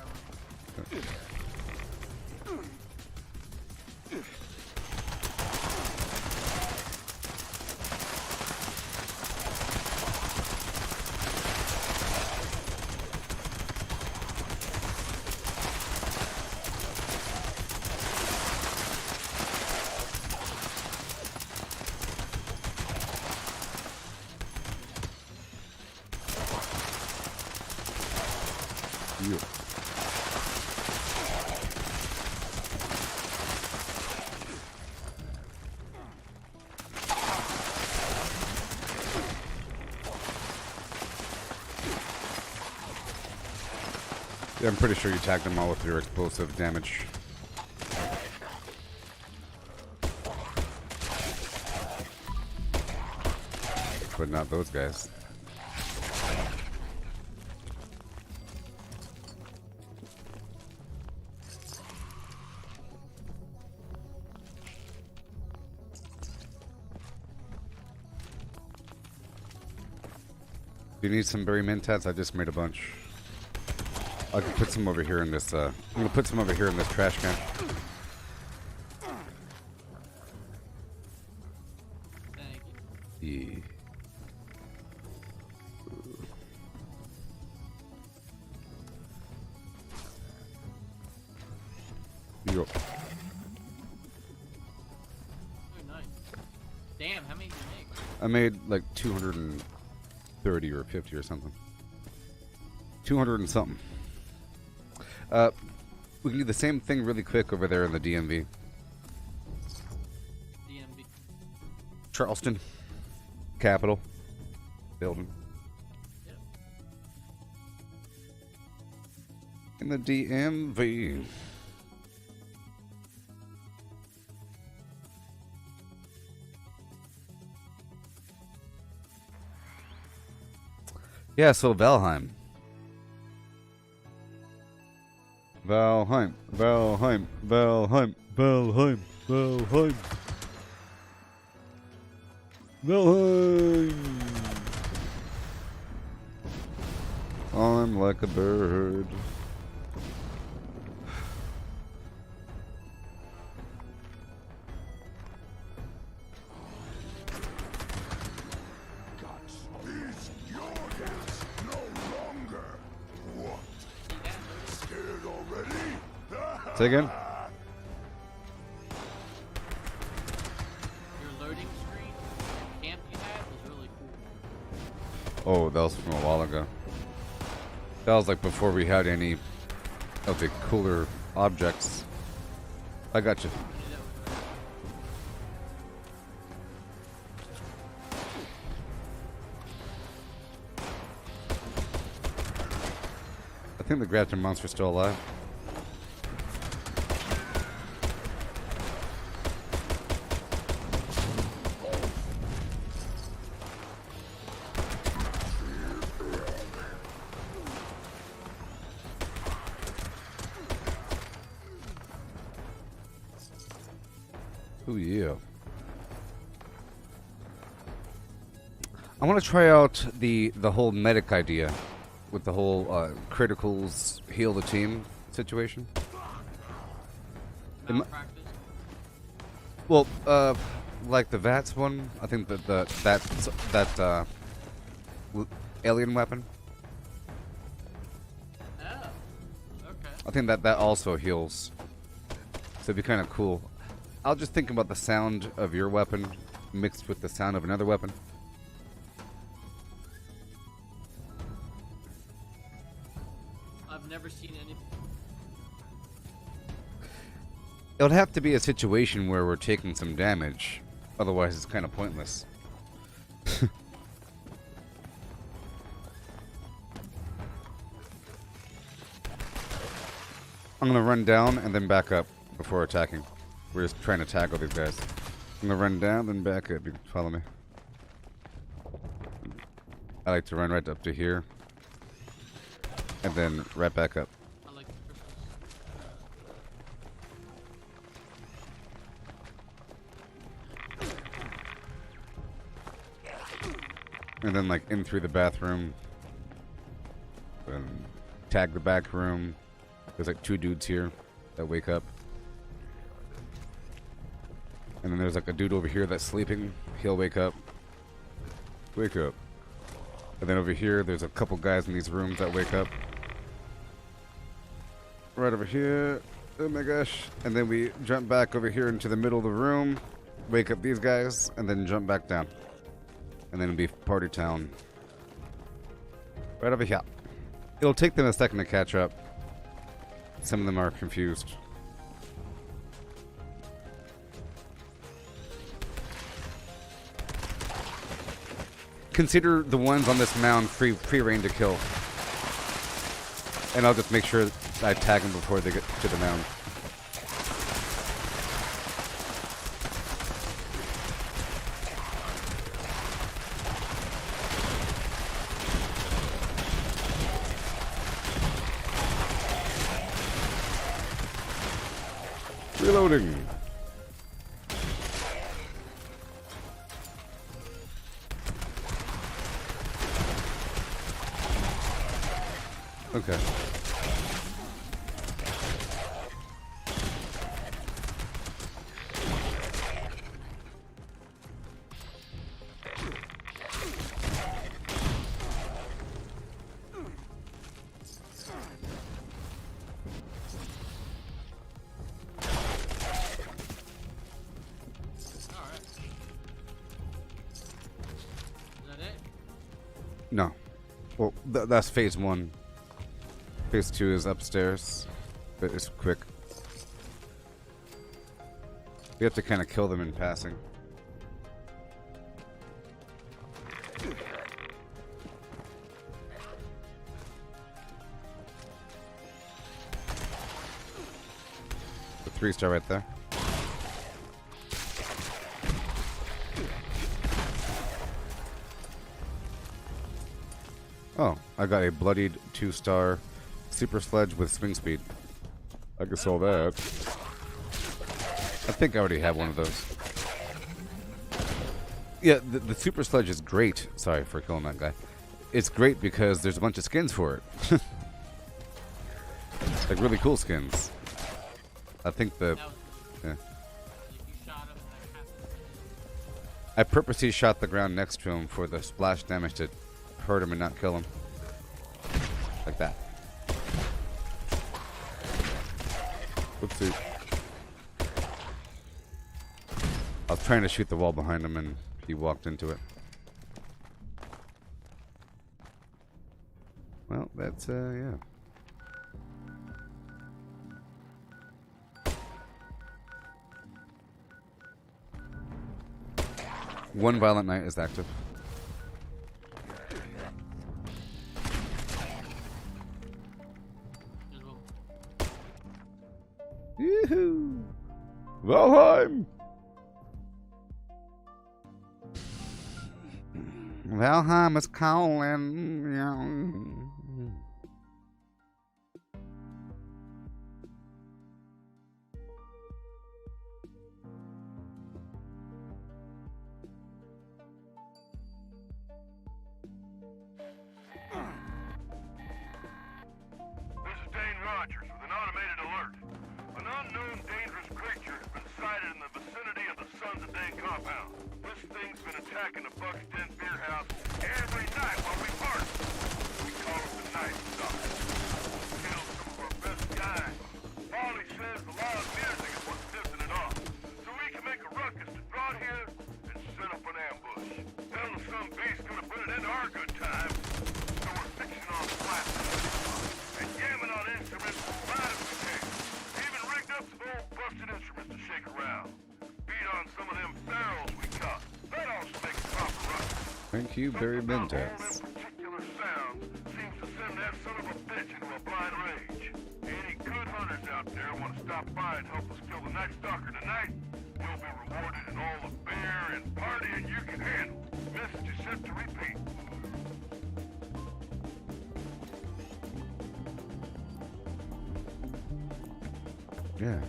Yeah, I'm pretty sure you tagged them all with your explosive damage. But not those guys. Do you need some berry mentats? I just made a bunch. I can put some over here in this, I'm gonna put some over here in this trash can. Thank you. Yeah. Yo. Oh, nice. Damn, how many did you make? I made like 230 or 50 or something. 200 and something. We can do the same thing really quick over there in the DMV. DMV. Charleston. Capital. Building. Yep. In the DMV. Yeah, so Valheim. Valheim, Valheim, Valheim, Valheim, Valheim. Valheim. I'm like a bird. Say again? Your loading screen camp you had was really cool. Oh, that was from a while ago. That was like before we had any of the cooler objects. I got you. Yeah, that was I think the Grafton monster's still alive. Oh yeah. I want to try out the whole medic idea with the whole criticals heal the team situation. malpractice. Well, like the VATS one, I think that that alien weapon. Oh, okay. I think that also heals. So it'd be kind of cool. I'll just think about the sound of your weapon mixed with the sound of another weapon. I've never seen any. It would have to be a situation where we're taking some damage. Otherwise, it's kind of pointless. I'm going to run down and then back up before attacking. We're just trying to tackle these guys. I'm going to run down, then back up. You can follow me. I like to run right up to here. And then right back up. I like the crystals. And then like in through the bathroom. Then tag the back room. There's like 2 dudes here that wake up. And then there's like a dude over here that's sleeping. He'll wake up. Wake up. And then over here, there's a couple guys in these rooms that wake up. Right over here. Oh my gosh. And then we jump back over here into the middle of the room. Wake up these guys. And then jump back down. And then it'll be party town. Right over here. It'll take them a second to catch up. Some of them are confused. Consider the ones on this mound free reign to kill. And I'll just make sure I tag them before they get to the mound. Reloading. Okay. No. Well, that's phase 1. Phase 2 is upstairs. But it's quick. We have to kind of kill them in passing. The 3-star right there. Oh, I got a bloodied 2-star super sledge with swing speed. I can sell that. I think I already have one of those. Yeah, the super sledge is great. Sorry for killing that guy. It's great because there's a bunch of skins for it. Like really cool skins. I think the... Yeah. I purposely shot the ground next to him for the splash damage to hurt him and not kill him. Like that. Whoopsie. I was trying to shoot the wall behind him and he walked into it. Well, that's, yeah. One Violent Night is active. Yoo-hoo! Valheim! Valheim is calling. Thank you, Barry Mendez. Any good hunters out there want to stop by and help us kill the Night Stalker tonight? You'll be rewarded in all the beer and partying you can handle. Message is set to repeat. Yeah.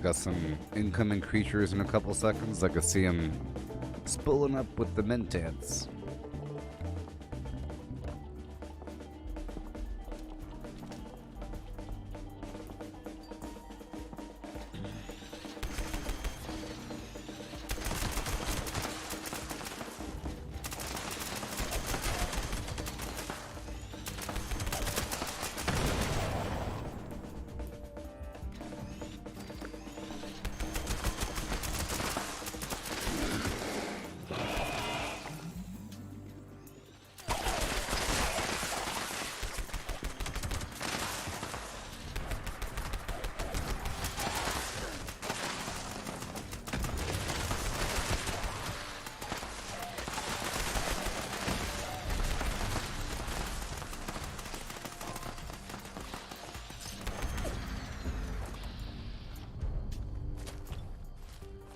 Got some incoming creatures in a couple seconds. I can see them spooling up with the Mentats.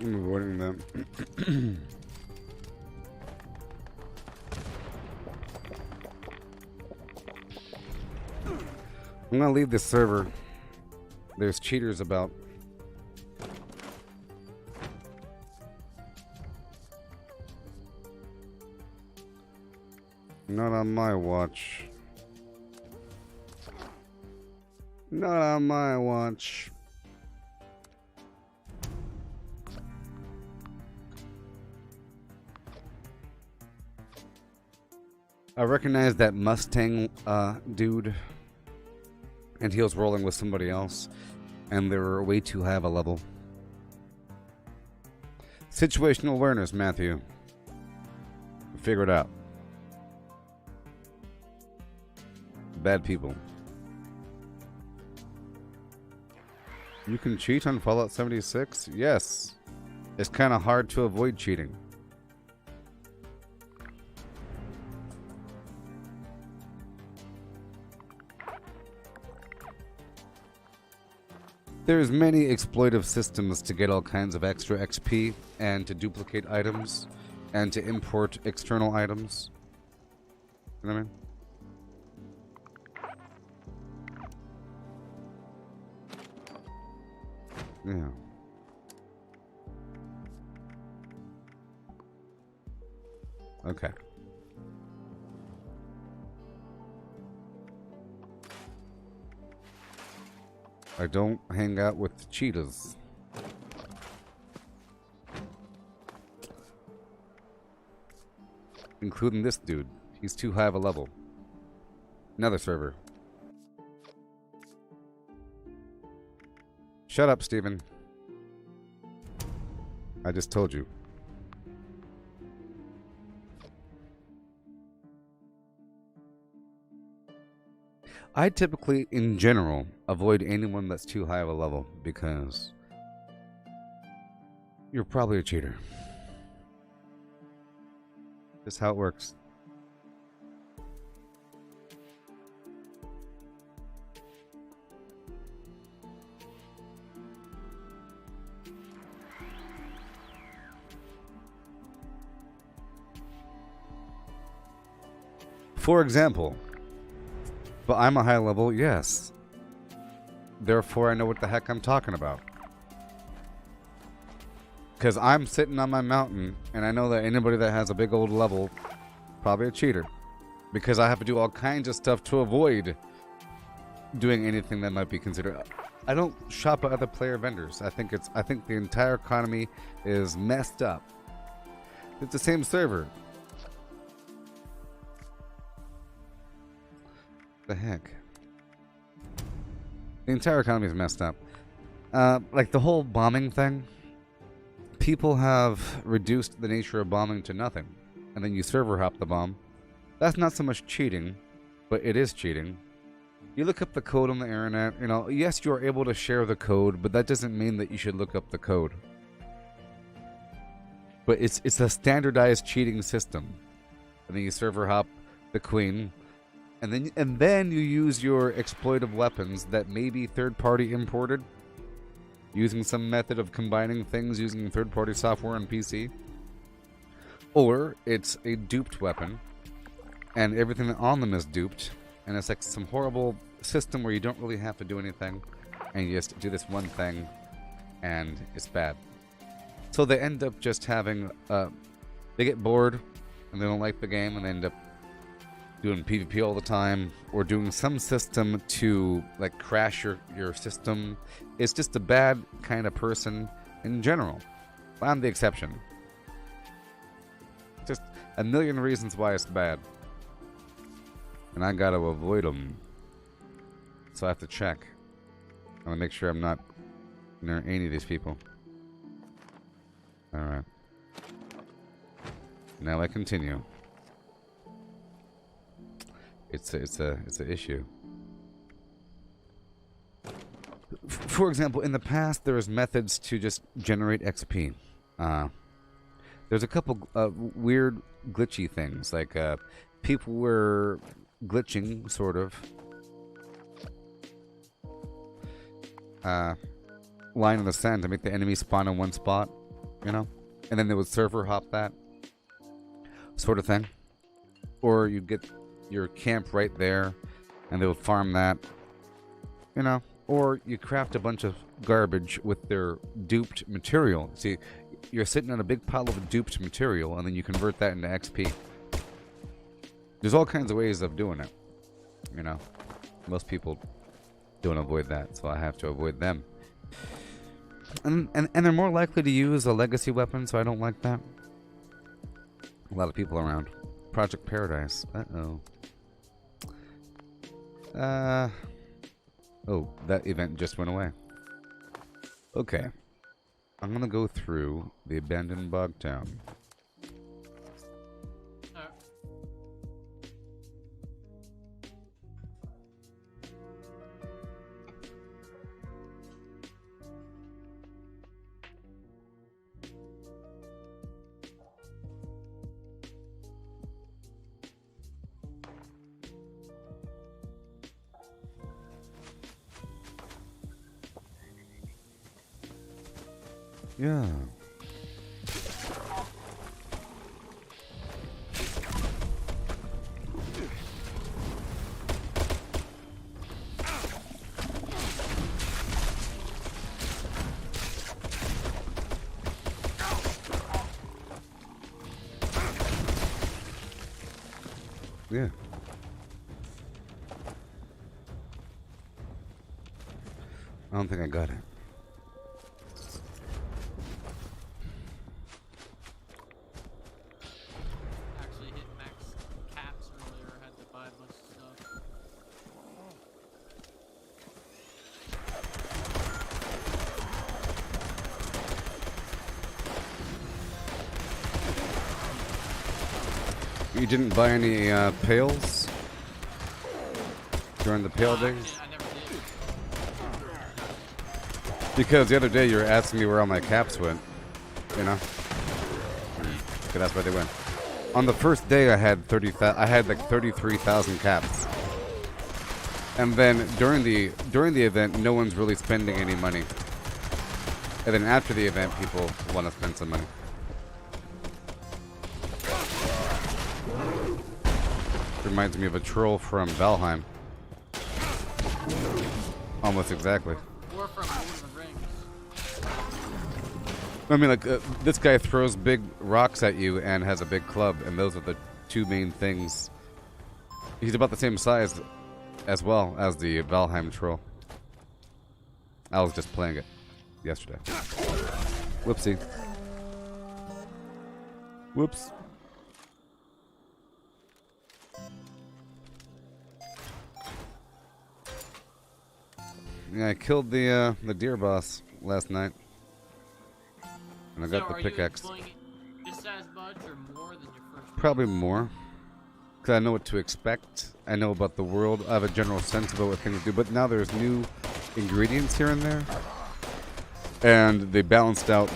I'm avoiding them. I'm gonna leave this server. There's cheaters about. Not on my watch. Not on my watch. I recognize that Mustang dude, and he was rolling with somebody else, and they were way too high of a level. Situational awareness, Matthew. Figure it out. Bad people. You can cheat on Fallout 76? Yes. It's kind of hard to avoid cheating. There's many exploitive systems to get all kinds of extra XP and to duplicate items and to import external items. You know what I mean? Yeah. Okay. I don't hang out with cheetahs. Including this dude. He's too high of a level. Another server. Shut up, Steven. I just told you. I typically, in general, avoid anyone that's too high of a level because you're probably a cheater. That's how it works. For example, but I'm a high level, yes. Therefore, I know what the heck I'm talking about. Because I'm sitting on my mountain, and I know that anybody that has a big old level, probably a cheater. Because I have to do all kinds of stuff to avoid doing anything that might be considered. I don't shop at other player vendors. I think the entire economy is messed up. It's the same server. The heck? The entire economy is messed up. Like the whole bombing thing. People have reduced the nature of bombing to nothing. And then you server hop the bomb. That's not so much cheating, but it is cheating. You look up the code on the internet, you know, yes, you're able to share the code, but that doesn't mean that you should look up the code. But it's a standardized cheating system. And then you server hop the queen. And then you use your exploitive weapons that may be third-party imported, using some method of combining things using third-party software on PC, or it's a duped weapon, and everything on them is duped, and it's like some horrible system where you don't really have to do anything, and you just do this one thing, and it's bad. So they end up just having, they get bored, and they don't like the game, and they end up doing PvP all the time, or doing some system to like crash your system. It's just a bad kind of person in general. I'm the exception. Just a million reasons why it's bad, and I gotta avoid them. So I have to check. I want to make sure I'm not near any of these people. All right. Now I continue. It's a issue. For example, in the past, there was methods to just generate XP. There's a couple weird glitchy things, like people were glitching, sort of. Line in the sand to make the enemy spawn in one spot, you know? And then they would server hop that sort of thing. Or you'd get your camp right there and they would farm that, you know? Or you craft a bunch of garbage with their duped material. See, you're sitting on a big pile of duped material and then you convert that into XP. There's all kinds of ways of doing it, you know? Most people don't avoid that, so I have to avoid them. And they're more likely to use a legacy weapon, so I don't like that. A lot of people around. Project Paradise. Uh-oh. Oh, that event just went away. Okay. I'm gonna go through the abandoned bog town. Yeah. Yeah. I don't think I got it. Actually hit max caps earlier. I had to buy a bunch of stuff. You didn't buy any pails during the pail days? I never did. Because the other day you were asking me where all my caps went, you know? Okay, that's where they went. On the first day I had like 33,000 caps. And then during the event no one's really spending any money. And then after the event people want to spend some money. Reminds me of a troll from Valheim. Almost exactly. Or from Lord of the Rings. I mean, like, this guy throws big rocks at you and has a big club, and those are the two main things. He's about the same size as well as the Valheim troll. I was just playing it yesterday. Whoopsie. Whoops. Yeah, I killed the deer boss last night. And I got the pickaxe. Are you enjoying it just as much or more than your first? Probably more. Because I know what to expect. I know about the world. I have a general sense about what things do. But now there's new ingredients here and there. And they balanced out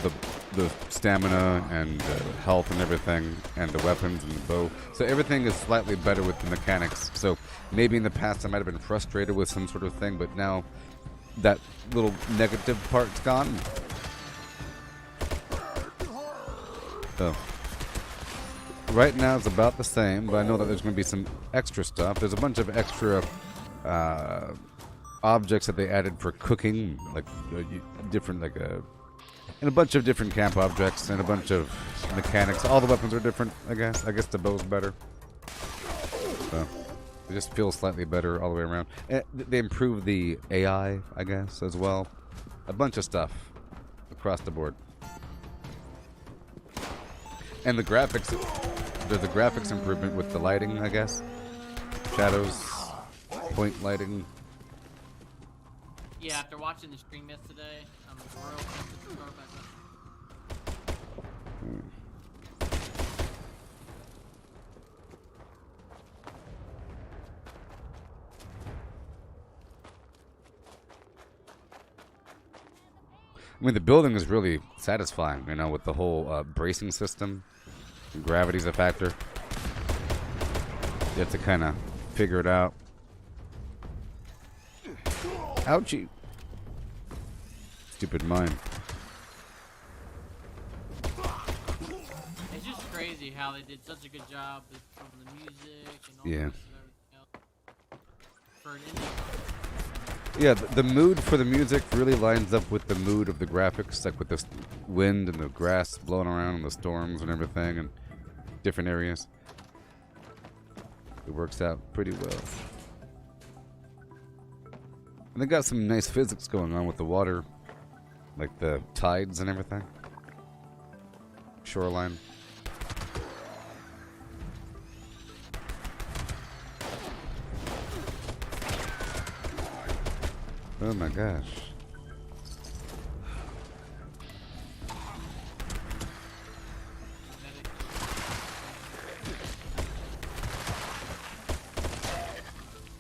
the stamina and health and everything. And the weapons and the bow. So everything is slightly better with the mechanics. So maybe in the past I might have been frustrated with some sort of thing. But now that little negative part's gone. So right now it's about the same, but I know that there's going to be some extra stuff. There's a bunch of extra objects that they added for cooking, like different, and a bunch of different camp objects and a bunch of mechanics. All the weapons are different, I guess. I guess the bow's better. So it just feels slightly better all the way around. They improved the AI, I guess, as well. A bunch of stuff across the board. And the graphics, there's a graphics improvement with the lighting, I guess. Shadows, point lighting. Yeah, after watching the stream yesterday, I'm real tempted to start back up. I mean, the building is really satisfying, you know, with the whole bracing system. Gravity's a factor. You have to kind of figure it out. Ouchie. Stupid mine. how they did such a good job from the music and all Yeah. the rest of everything else. For an indie. Yeah, the mood for the music really lines up with the mood of the graphics, like with the wind and the grass blowing around and the storms and everything and different areas. It works out pretty well. And they got some nice physics going on with the water, like the tides and everything. Shoreline. Oh my gosh.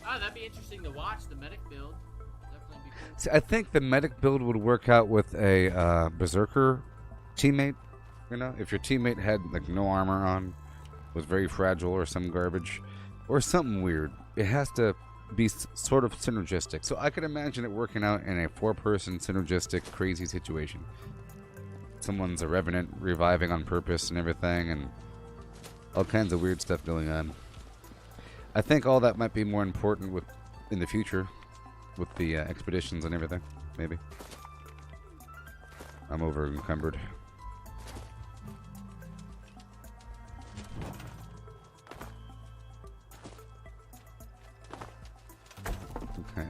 Oh, that'd be interesting to watch, the medic build. Definitely be cool. See, I think the medic build would work out with a berserker teammate. You know, if your teammate had like no armor on, was very fragile or some garbage, or something weird, it has to be sort of synergistic. So I could imagine it working out in a 4-person synergistic crazy situation. Someone's a revenant reviving on purpose and everything, and all kinds of weird stuff going on. I think all that might be more important with in the future with the expeditions and everything. Maybe. I'm over encumbered. Okay,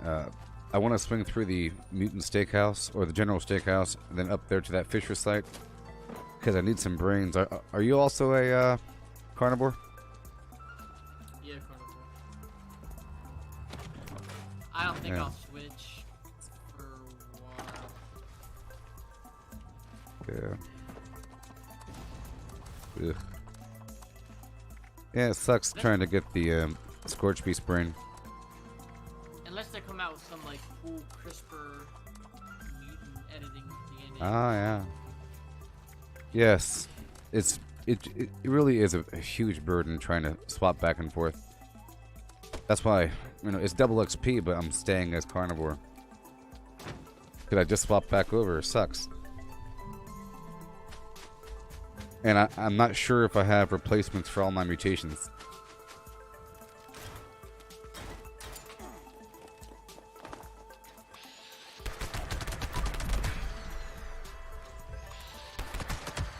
I want to swing through the Mutant Steakhouse, or the General Steakhouse, and then up there to that Fisher site, because I need some brains. Are you also a carnivore? Yeah, carnivore. I don't think Yeah. I'll switch for a while. Yeah. Ugh. Yeah, it sucks trying to get the Scorch Beast brain. Unless they come out with some like cool CRISPR mutant editing DNA. Ah, yeah. Yes, it really is a huge burden trying to swap back and forth. That's why, you know, it's double XP, but I'm staying as carnivore. Could I just swap back over? It sucks. And I'm not sure if I have replacements for all my mutations.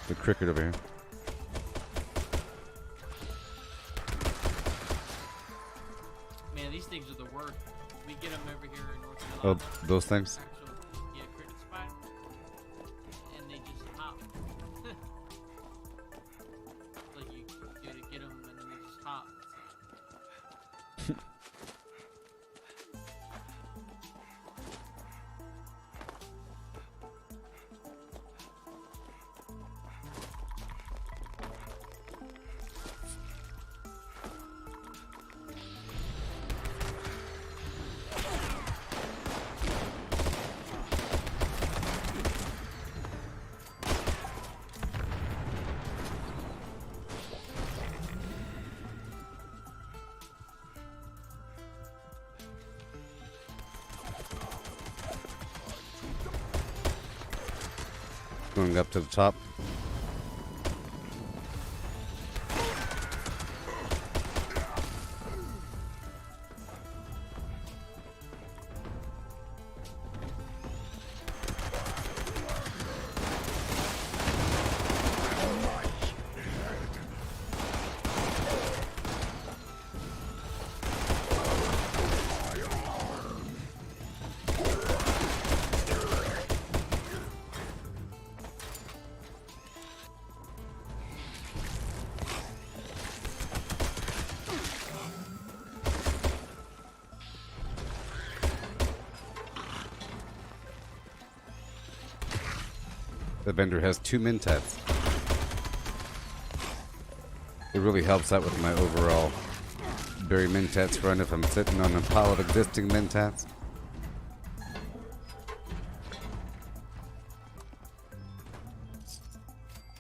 The cricket over here. Man, these things are the worst. We get them over here in North Oh, Carolina. those things? Actual, yeah, cricket spider. And they just hop. Like you go to get them and then they just hop. Going up to the top. The vendor has 2 mentats. It really helps out with my overall berry mentats run if I'm sitting on a pile of existing mentats.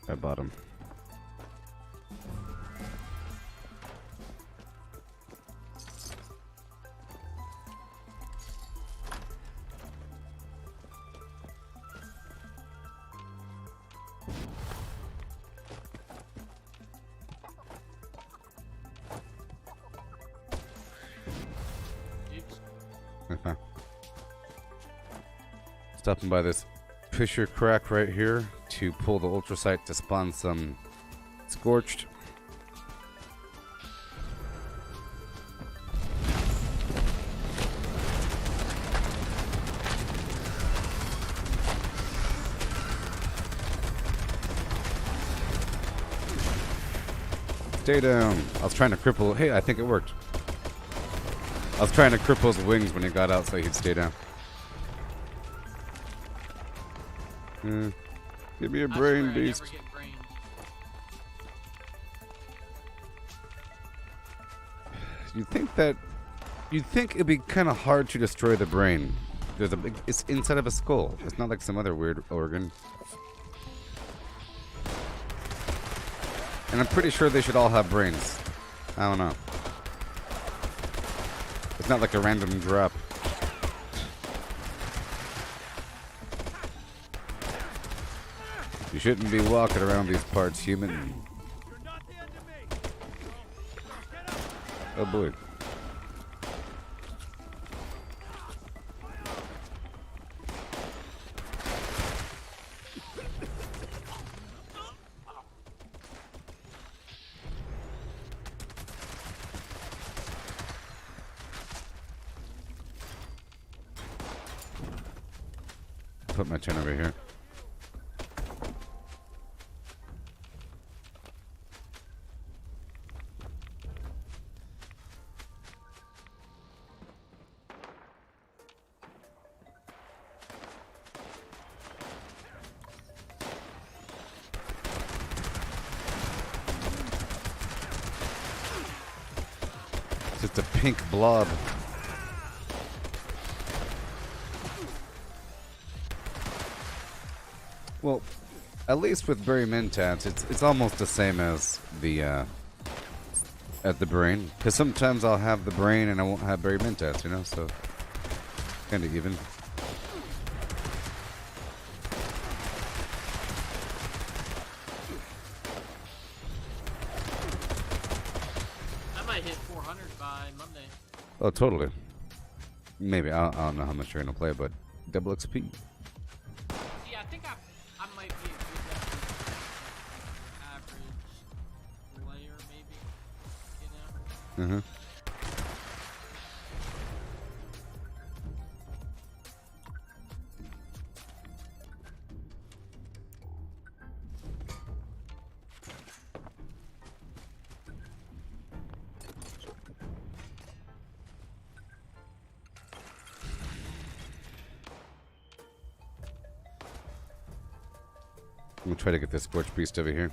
I bought them. Stopping by this Fisher crack right here to pull the ultrasight to spawn some scorched. Stay down. I was trying to cripple. Hey, I think it worked. I was trying to cripple his wings when he got out so he'd stay down. Give me a brain, beast. I never get brains. You'd think it'd be kind of hard to destroy the brain. It's inside of a skull. It's not like some other weird organ. And I'm pretty sure they should all have brains. I don't know. It's not like a random drop. You shouldn't be walking around these parts, human. Oh boy. Put my turn over here. Just a pink blob. Well, at least with Berry Mentats, it's almost the same as the at the brain. Because sometimes I'll have the brain and I won't have Berry Mentats, you know, so kind of even. I might hit 400 by Monday. Oh, totally. Maybe. I don't know how much you're going to play, but double XP. See, I think I might be a good average player, maybe. You know? Uh-huh. I'm gonna try to get this scorched beast over here.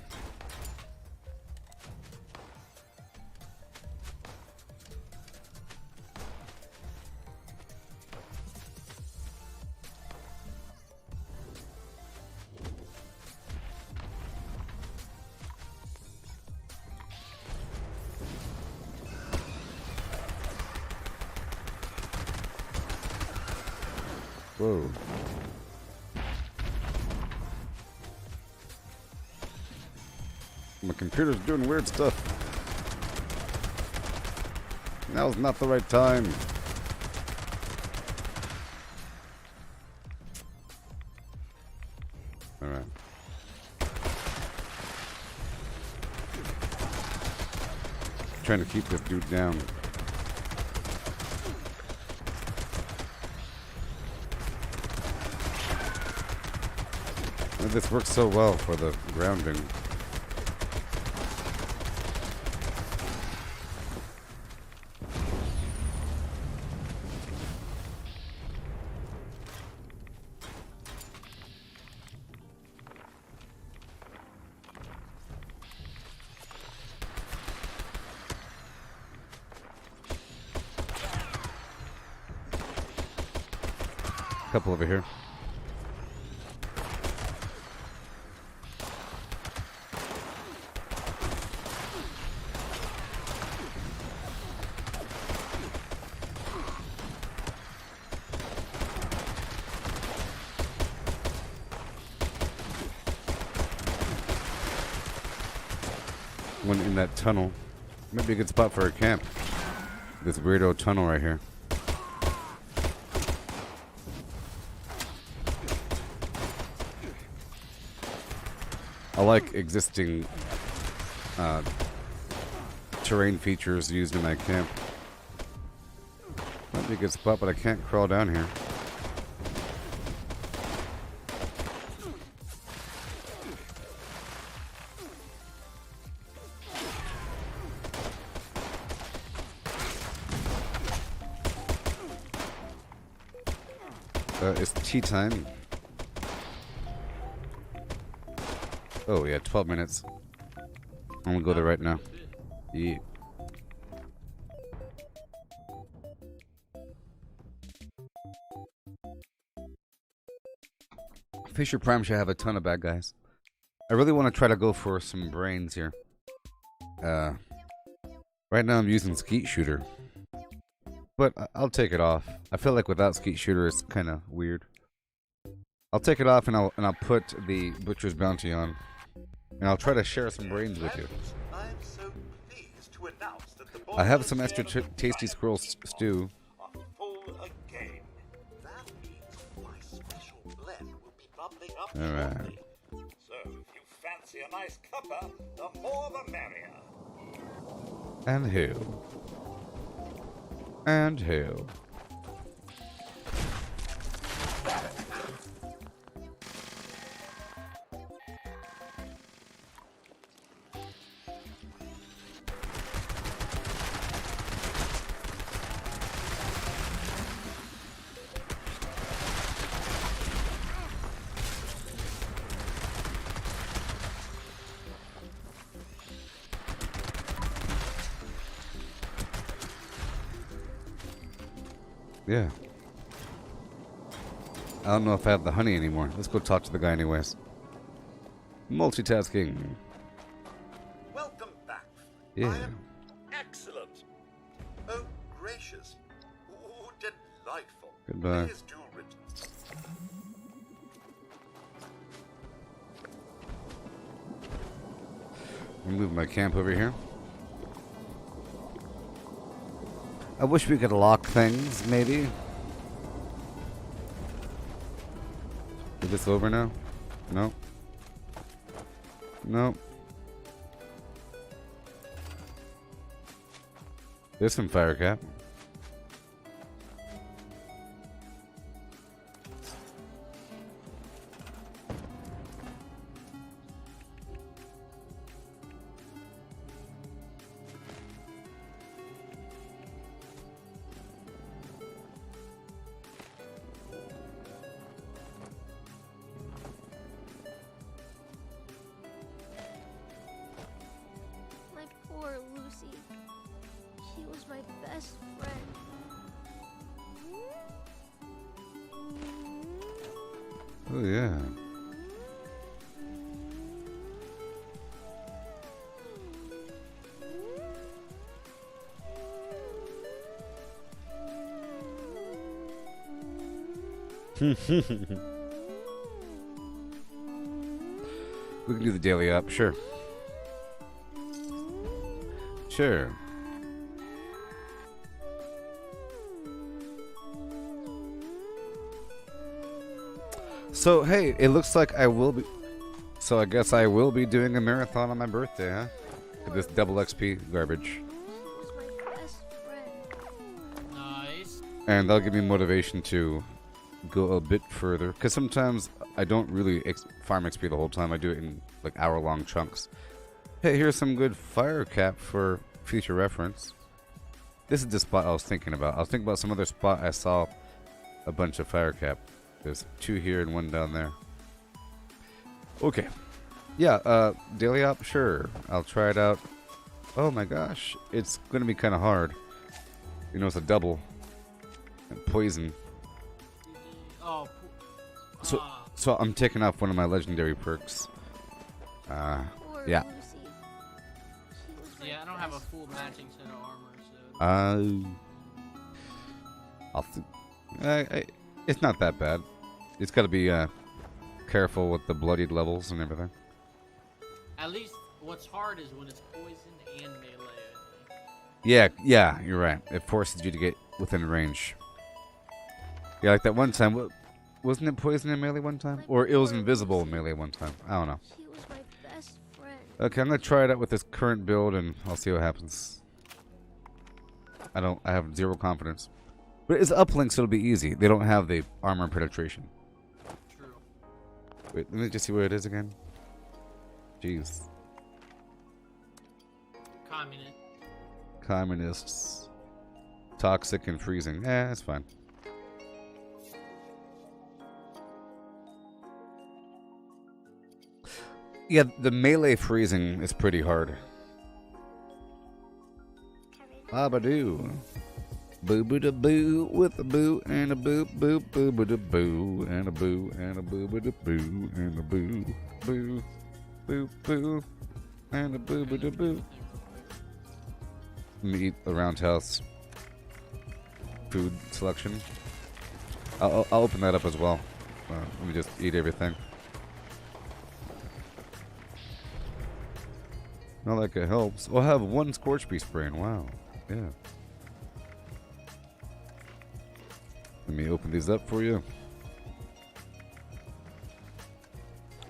Whoa. My computer's doing weird stuff. Now's not the right time. Alright. Trying to keep this dude down. And this works so well for the grounding. Couple over here. One in that tunnel. Might be a good spot for a camp. This weirdo tunnel right here. I like existing terrain features used in my camp. Might be a good spot, but I can't crawl down here. It's tea time. Oh yeah, 12 minutes. I'm gonna go there right now. Yeah. Fisher Prime should have a ton of bad guys. I really want to try to go for some brains here. Right now I'm using Skeet Shooter. But I'll take it off. I feel like without Skeet Shooter it's kind of weird. I'll take it off and I'll put the Butcher's Bounty on. And I'll try to share some brains with you. I have some extra tasty squirrel stew. Alright. So, if you fancy a nice cuppa, the more the merrier. And who? And who? Yeah. I don't know if I have the honey anymore. Let's go talk to the guy anyways. Multitasking. Welcome back. Yeah. I am excellent. Oh, gracious. Oh, delightful. Goodbye. Please do return. Move my camp over here. I wish we could lock things, maybe. Is this over now? No. No. There's some fire cap. Poor Lucy. She was my best friend. Oh yeah. We can do the daily up, sure. Sure. So, hey, it looks like I will be... So I guess I will be doing a marathon on my birthday, huh? With this double XP garbage. She was my best friend. Nice. And that'll give me motivation to go a bit further. Because sometimes I don't really farm XP the whole time. I do it in like hour-long chunks. Hey, here's some good fire cap for future reference. This is the spot I was thinking about. I was thinking about some other spot I saw a bunch of fire cap. There's 2 here and 1 down there. Okay. Yeah, daily op, sure. I'll try it out. Oh my gosh. It's going to be kind of hard. You know, it's a double. And poison. Oh. So I'm taking off one of my legendary perks. Poor Yeah. Lucy. She was my Yeah, I don't have a best full friend. matching set of armor, so. It's not that bad. It's got to be careful with the bloodied levels and everything. At least what's hard is when it's poison and melee, I think. Yeah, you're right. It forces you to get within range. Yeah, like that one time. Wasn't it poison in melee one time? Or it was invisible in melee one time. I don't know. She was my Okay, I'm gonna try it out with this current build, and I'll see what happens. I have zero confidence. But it's uplink, so it'll be easy. They don't have the armor penetration. True. Wait, let me just see where it is again. Jeez. Communist. Communists. Toxic and freezing. That's fine. Yeah, the melee freezing is pretty hard. Abadoo. Boo boo da boo with a boo and a boo boo boo boo da boo and a boo and a boo boo da boo and a boo boo boo boo and a boo boo da boo. Let me eat the roundhouse food selection. I'll open that up as well. Let me just eat everything. Not like it helps. I'll have one scorch beast brain. Wow. Yeah. Let me open these up for you.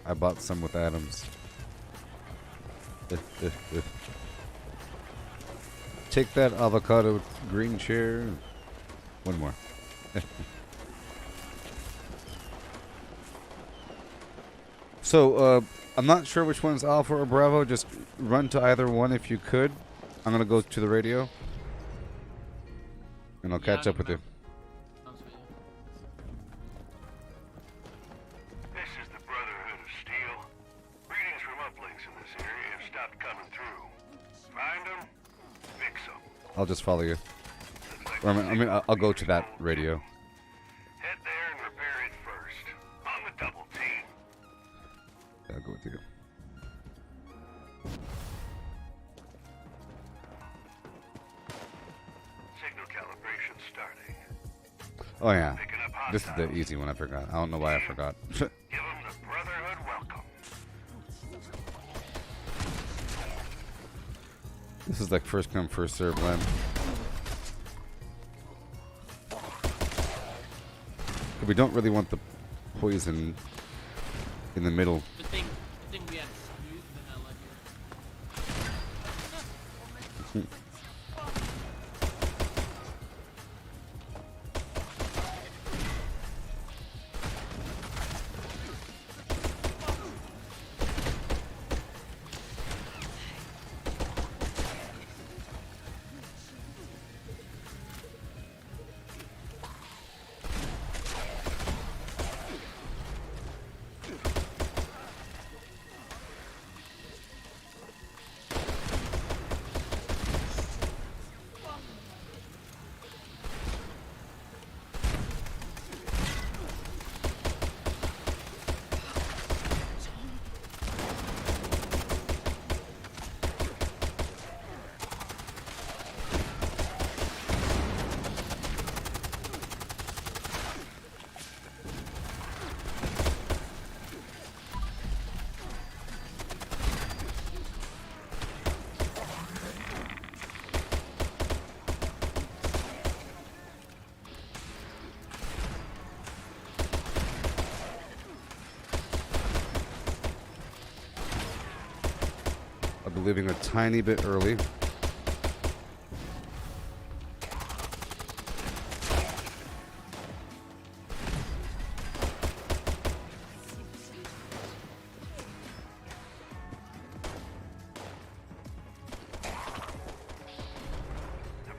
I bought some with Adams. Take that avocado green chair. One more. So, I'm not sure which one's Alpha or Bravo. Just run to either one if you could. I'm gonna go to the radio. And I'll catch up with you. This is the Brotherhood of Steel. Readings from uplinks in this area have stopped coming through. Find them, fix them. I'll just follow you. Or, I'll go to that radio. Head there and repair it first. On the double team. I'll go with you. Signal calibration starting. Oh yeah, Picking up this is the hostiles. easy one. I forgot. I don't know why I forgot. Give them the Brotherhood welcome. This is like first come first serve land. We don't really want the poison in the middle. The thing we had smooth vanilla here. I'll be leaving a tiny bit early. The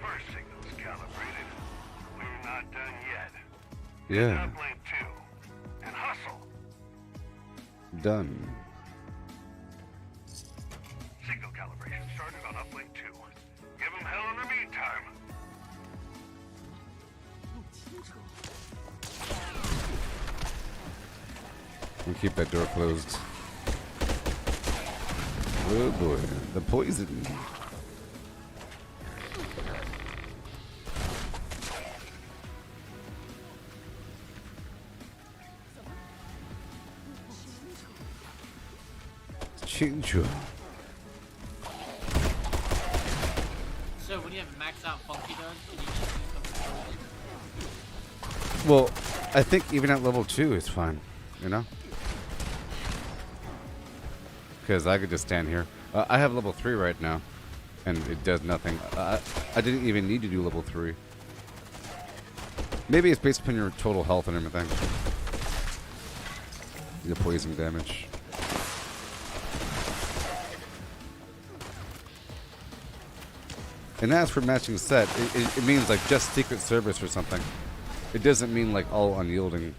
first signal's calibrated. We're not done yet. Yeah, Uplink 2. And hustle. done. Signal calibration started on uplink 2. Give them hell in the meantime. We'll keep that door closed. Oh boy, the poison. Chincho. So when you have maxed out funky dogs, can you just use some poison? Well, I think even at level 2 it's fine, you know? Because I could just stand here. I have level 3 right now, and it does nothing. I didn't even need to do level 3. Maybe it's based upon your total health and everything. The poison damage. And as for matching set, it means like just secret service or something. It doesn't mean like all unyielding.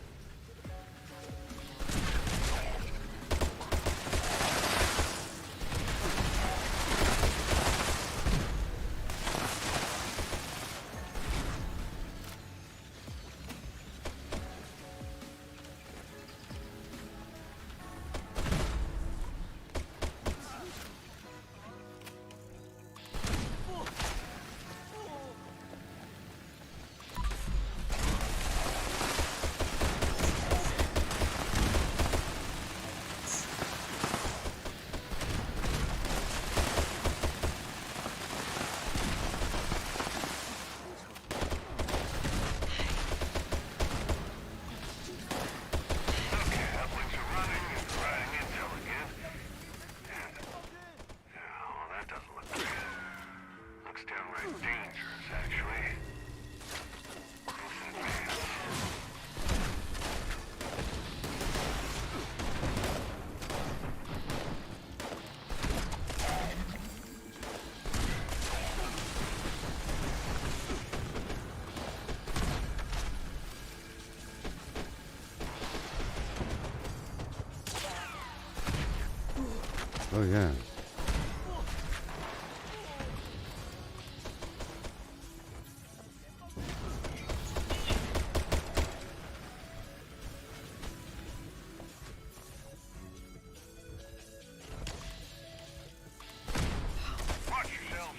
Oh yeah. Watch yourself.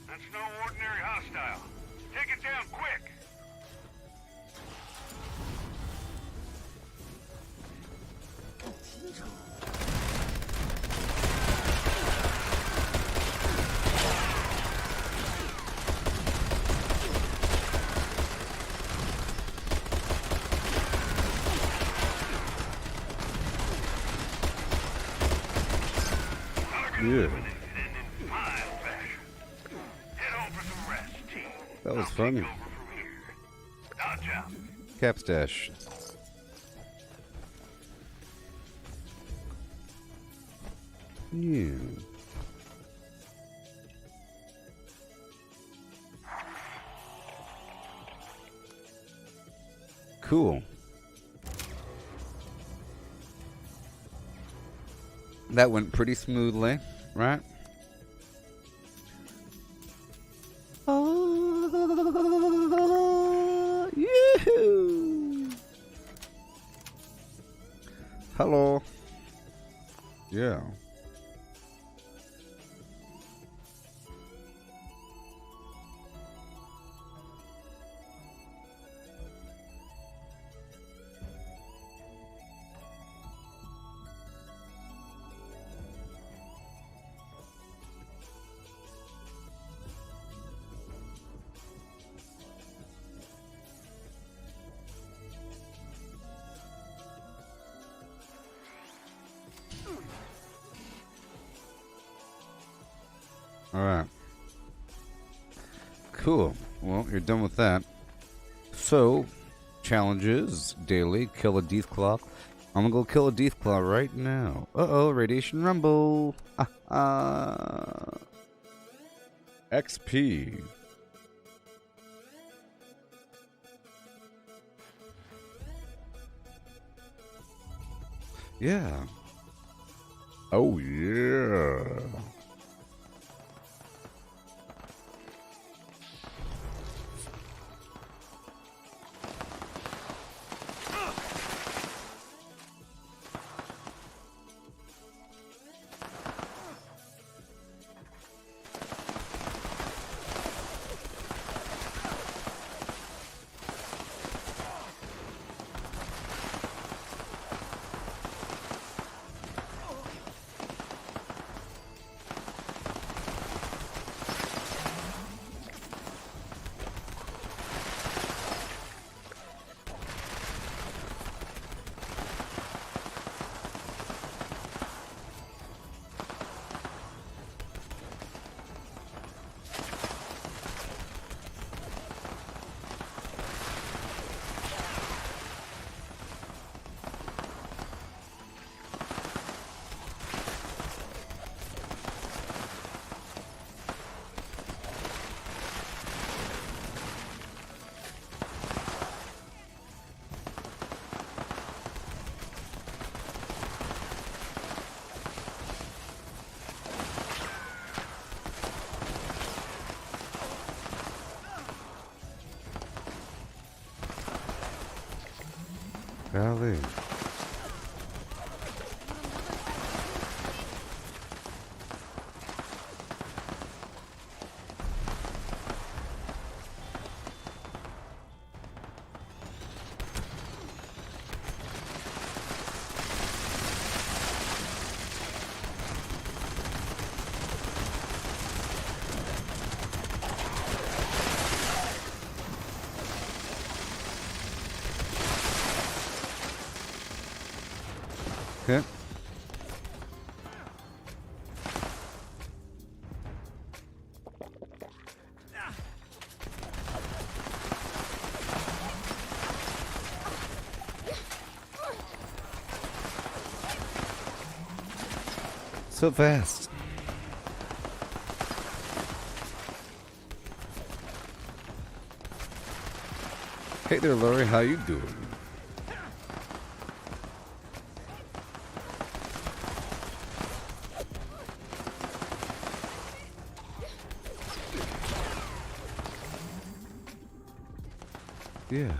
That's no ordinary hostile. Take it down quick. Yeah. That was funny. Capstash. Yeah. Cool. That went pretty smoothly, right? Oh, yoo-hoo. Hello. Yeah. Alright. Cool. Well, you're done with that. So, challenges, daily, kill a Deathclaw. I'm gonna go kill a Deathclaw right now. Uh-oh, Radiation Rumble. XP. Yeah. Oh, yeah. Golly. Okay. So fast. Hey there, Lori. How you doing? Yeah.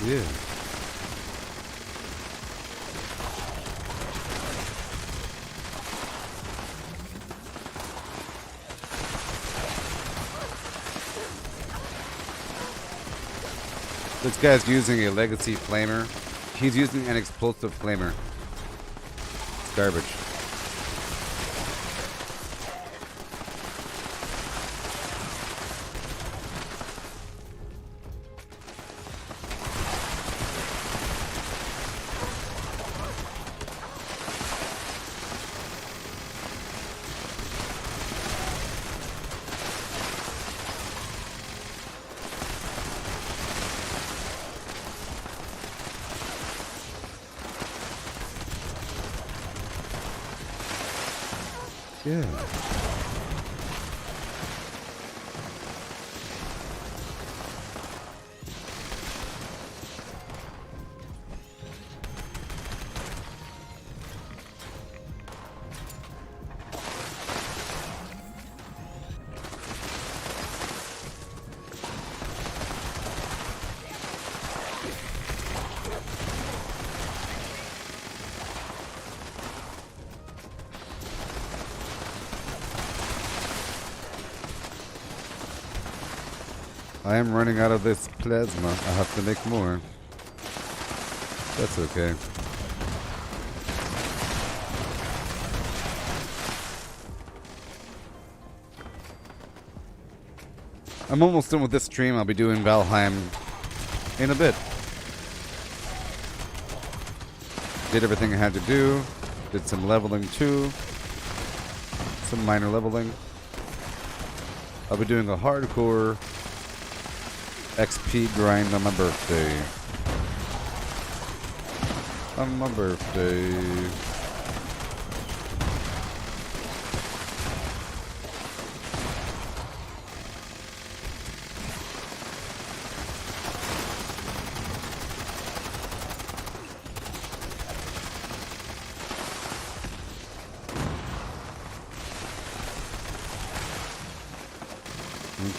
Yeah. This guy's using a legacy flamer. He's using an explosive flamer. It's garbage. Yeah. I am running out of this plasma. I have to make more. That's okay. I'm almost done with this stream. I'll be doing Valheim in a bit. Did everything I had to do. Did some leveling too. Some minor leveling. I'll be doing a hardcore XP grind on my birthday. On my birthday.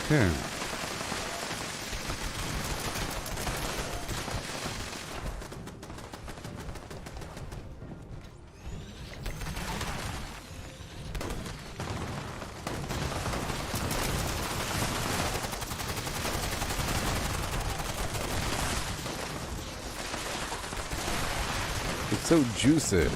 Okay. It's so juicy.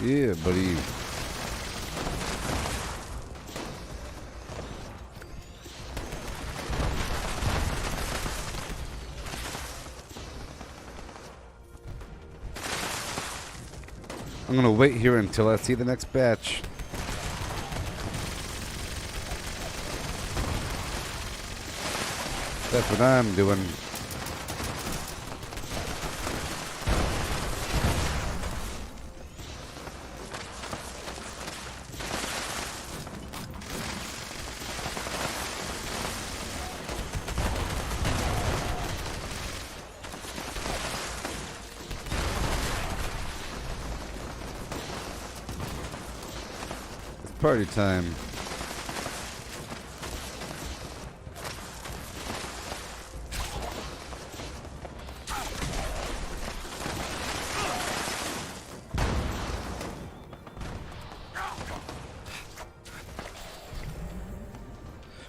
Yeah, buddy. I'm gonna wait here until I see the next batch. That's what I'm doing. It's party time.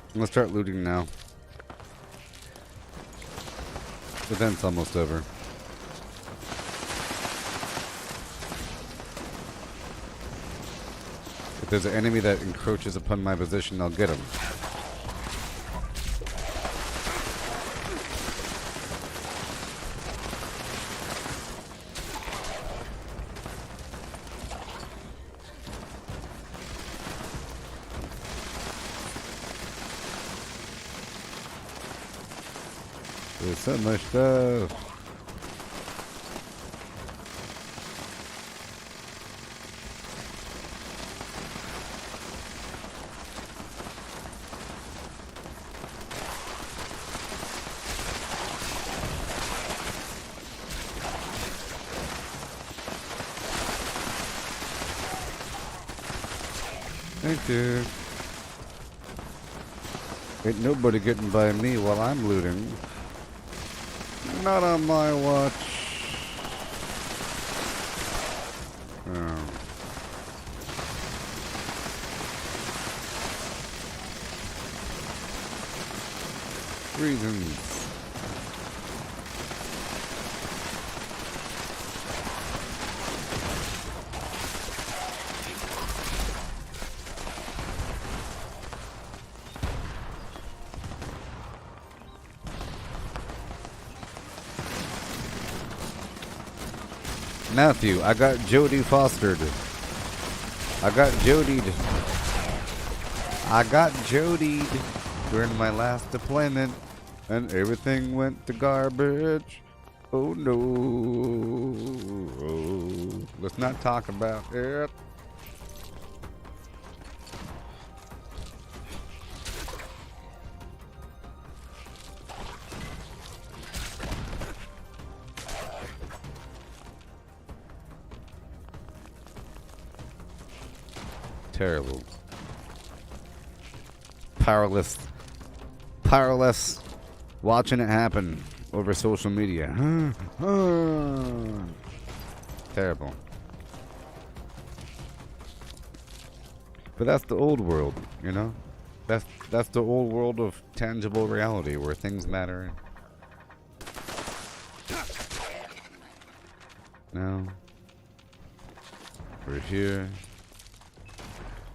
I'm gonna start looting now. The event's almost over. If there's an enemy that encroaches upon my position, I'll get him. There's so much stuff. Thank you. Ain't nobody getting by me while I'm looting. Not on my watch. Oh. Reasons. Matthew, I got Jody fostered. I got Jodied. I got Jodied during my last deployment, and everything went to garbage. Oh no. Let's not talk about it. Terrible. Powerless watching it happen over social media. Terrible. But that's the old world, you know? That's the old world of tangible reality where things matter. No. We're here.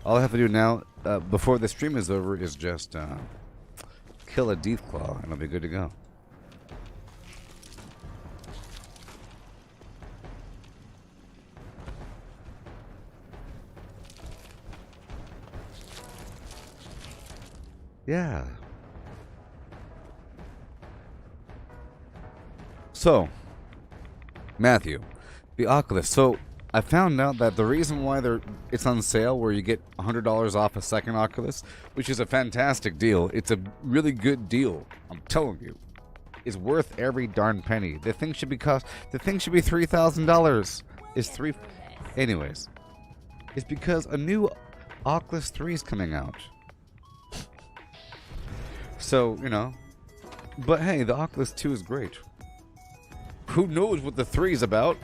All I have to do now, before the stream is over, is just kill a Deathclaw, and I'll be good to go. Yeah. So, Matthew, the Oculus. So, I found out that the reason why it's on sale, where you get $100 off a second Oculus, which is a fantastic deal. It's a really good deal. I'm telling you, it's worth every darn penny. The thing should be $3,000. Anyways, it's because a new Oculus 3 is coming out. So, you know, but hey, the Oculus 2 is great. Who knows what the 3 is about?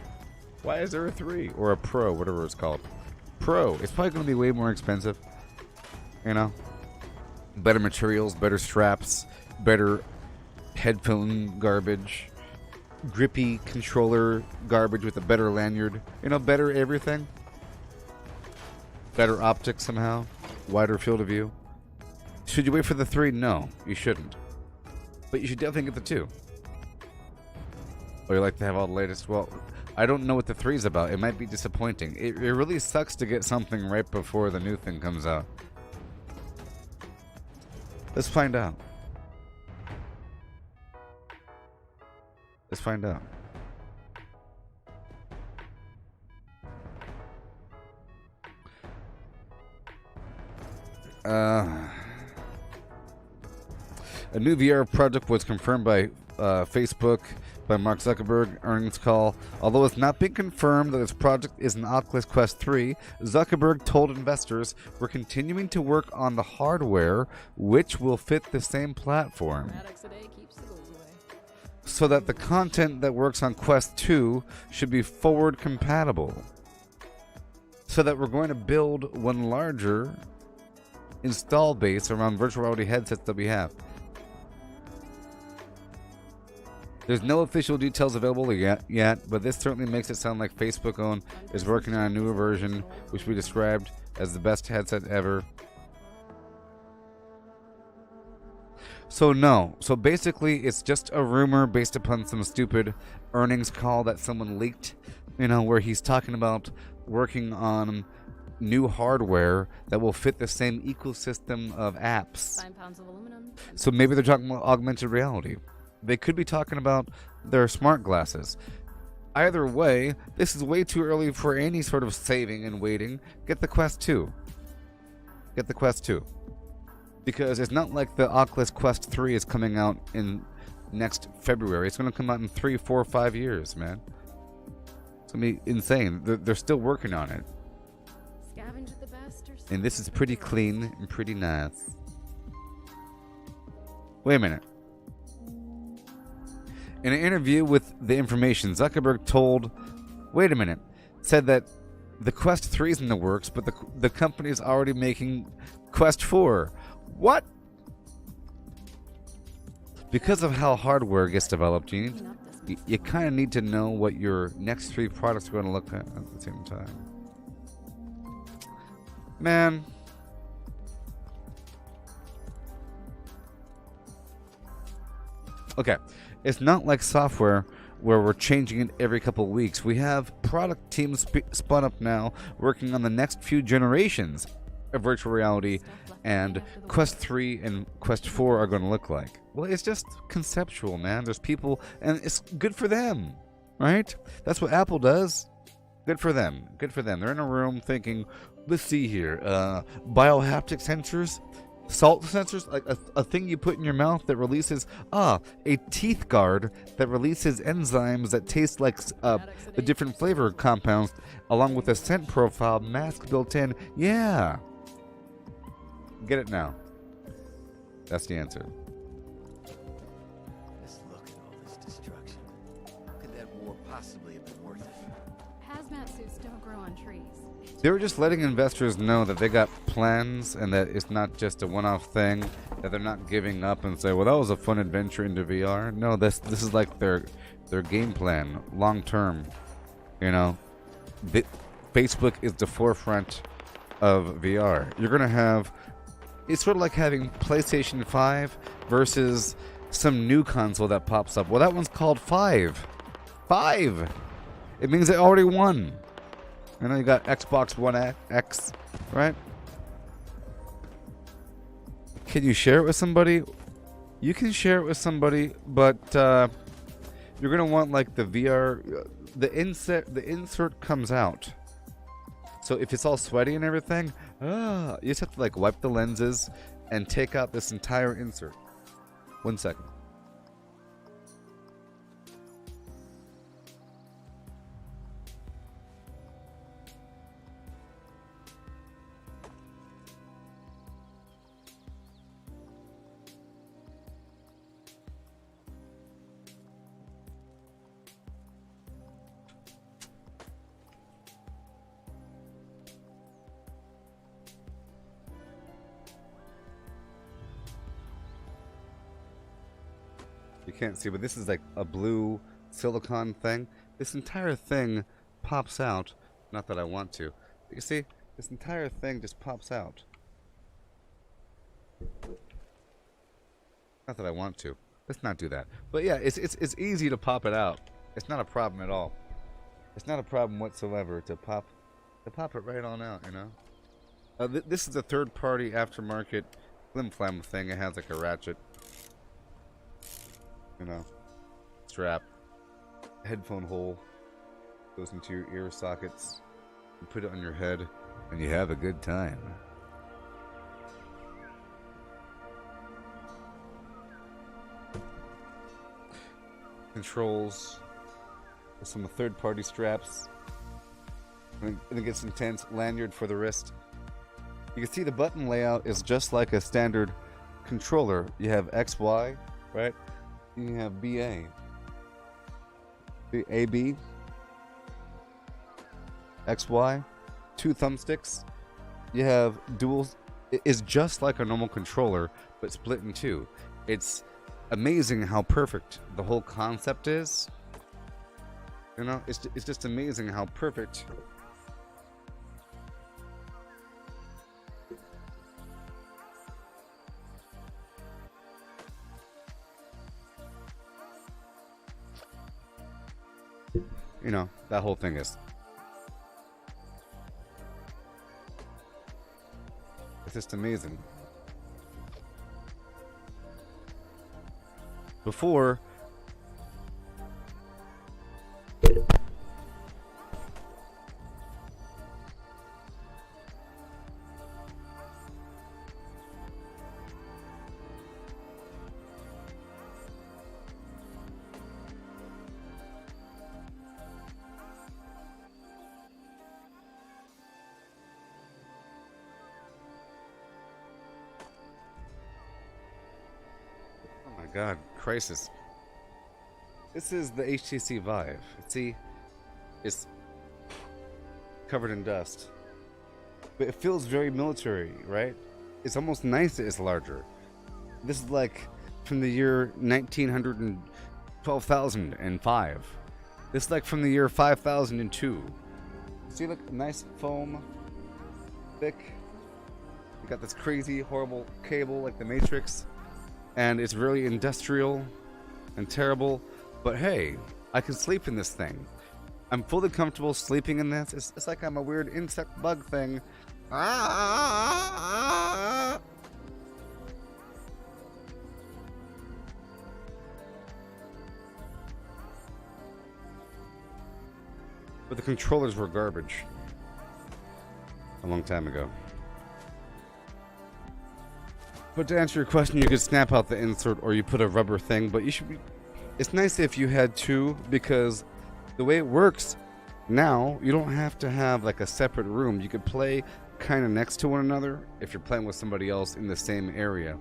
Why is there a 3? Or a Pro, whatever it's called. Pro. It's probably going to be way more expensive. You know? Better materials, better straps, better headphone garbage, grippy controller garbage with a better lanyard. You know, better everything. Better optics somehow? Wider field of view? Should you wait for the 3? No, you shouldn't. But you should definitely get the 2. Or you like to have all the latest? Well, I don't know what the 3 is about. It might be disappointing. It really sucks to get something right before the new thing comes out. Let's find out. Let's find out. A new VR project was confirmed by Facebook by Mark Zuckerberg earnings call. Although it's not been confirmed that this project is an Oculus Quest 3, Zuckerberg told investors, "We're continuing to work on the hardware, which will fit the same platform, so that the content that works on Quest 2 should be forward compatible. So that we're going to build one larger install base around virtual reality headsets that we have." There's no official details available yet, but this certainly makes it sound like Facebook is working on a newer version, which we described as the best headset ever. So no. So basically, it's just a rumor based upon some stupid earnings call that someone leaked, where he's talking about working on new hardware that will fit the same ecosystem of apps. 9 pounds of aluminum. So maybe they're talking about augmented reality. They could be talking about their smart glasses. Either way, this is way too early for any sort of saving and waiting. Get the Quest 2. Get the Quest 2. Because it's not like the Oculus Quest 3 is coming out in next February. It's going to come out in 3, 4, 5 years, man. It's going to be insane. They're still working on it. Scavenge the best or And this is pretty clean and pretty nice. Wait a minute. In an interview with The Information, Zuckerberg said that the Quest 3 is in the works, but the company is already making Quest 4. What? Because of how hardware gets developed, you kind of need to know what your next 3 products are going to look at the same time. Man. Okay. It's not like software where we're changing it every couple of weeks. We have product teams spun up now working on the next few generations of virtual reality, and Quest 3 and Quest 4 are going to look like. Well, it's just conceptual, man. There's people, and it's good for them, right? That's what Apple does. Good for them. Good for them. They're in a room thinking, let's see here, biohaptic sensors, salt sensors, like a thing you put in your mouth that releases a teeth guard that releases enzymes that taste like the different flavor compounds, along with a scent profile mask built in. Yeah, get it now. That's the answer. Just look at all this destruction. How could that war possibly have been worth it? hazmat suits don't grow on trees. They were just letting investors know that they got plans and that it's not just a one-off thing, that they're not giving up and say, well, that was a fun adventure into VR. No, this is like their game plan, long term. Facebook is the forefront of VR. You're going to have, it's sort of like having PlayStation 5 versus some new console that pops up. Well, that one's called 5. 5! It means they already won. You got Xbox One X, right? Can you share it with somebody? You can share it with somebody, but you're gonna want like the VR. The insert comes out. So if it's all sweaty and everything, you just have to like wipe the lenses and take out this entire insert. 1 second. You can't see, but this is like a blue silicone thing. This entire thing pops out. Not that I want to. You see, This entire thing just pops out. Not that I want to. Let's not do that. But yeah, it's easy to pop it out. It's not a problem at all. It's not a problem whatsoever to pop it right on out, you know? This is a third-party aftermarket flim-flam thing. It has like a ratchet, you know, strap, headphone hole, goes into your ear sockets. You put it on your head, and you have a good time. Controls with some third-party straps. And it gets intense. Lanyard for the wrist. You can see the button layout is just like a standard controller. You have XY, right? You have BA. The AB. XY. 2 thumbsticks. You have dual. It is just like a normal controller, but split in 2. It's amazing how perfect the whole concept is. You know, it's just amazing how perfect. You know, that whole thing is. It's just amazing. Before, oh my God, crisis. This is the HTC Vive. See, it's covered in dust, but it feels very military, right? It's almost nice that it's larger. This is like from the year 1912,005. This is like from the year 5002. See, look, nice foam, thick. You got this crazy, horrible cable like the Matrix, and it's really industrial and terrible. But hey, I can sleep in this thing. I'm fully comfortable sleeping in this. It's like I'm a weird insect bug thing. Ah! But the controllers were garbage a long time ago. But to answer your question, you could snap out the insert or you put a rubber thing, but you should be. It's nice if you had 2, because the way it works now, you don't have to have like a separate room. You could play kind of next to one another if you're playing with somebody else in the same area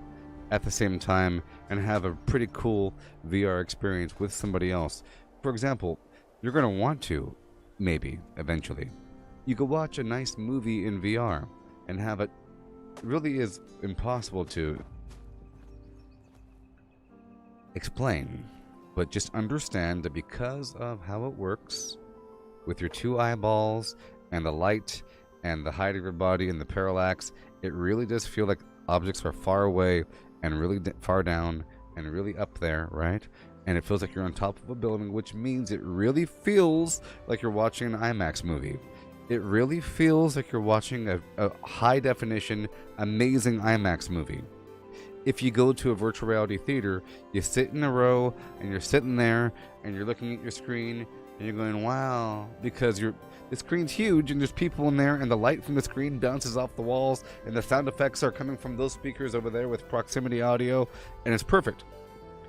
at the same time and have a pretty cool VR experience with somebody else. For example, you're going to want to, maybe, eventually. You could watch a nice movie in VR and have it. It really is impossible to explain. But just understand that because of how it works with your 2 eyeballs and the light and the height of your body and the parallax, it really does feel like objects are far away and really far down and really up there, right? And it feels like you're on top of a building, which means it really feels like you're watching an IMAX movie. It really feels like you're watching a high definition, amazing IMAX movie. If you go to a virtual reality theater, you sit in a row and you're sitting there and you're looking at your screen and you're going, wow, because the screen's huge and there's people in there and the light from the screen bounces off the walls and the sound effects are coming from those speakers over there with proximity audio, and it's perfect.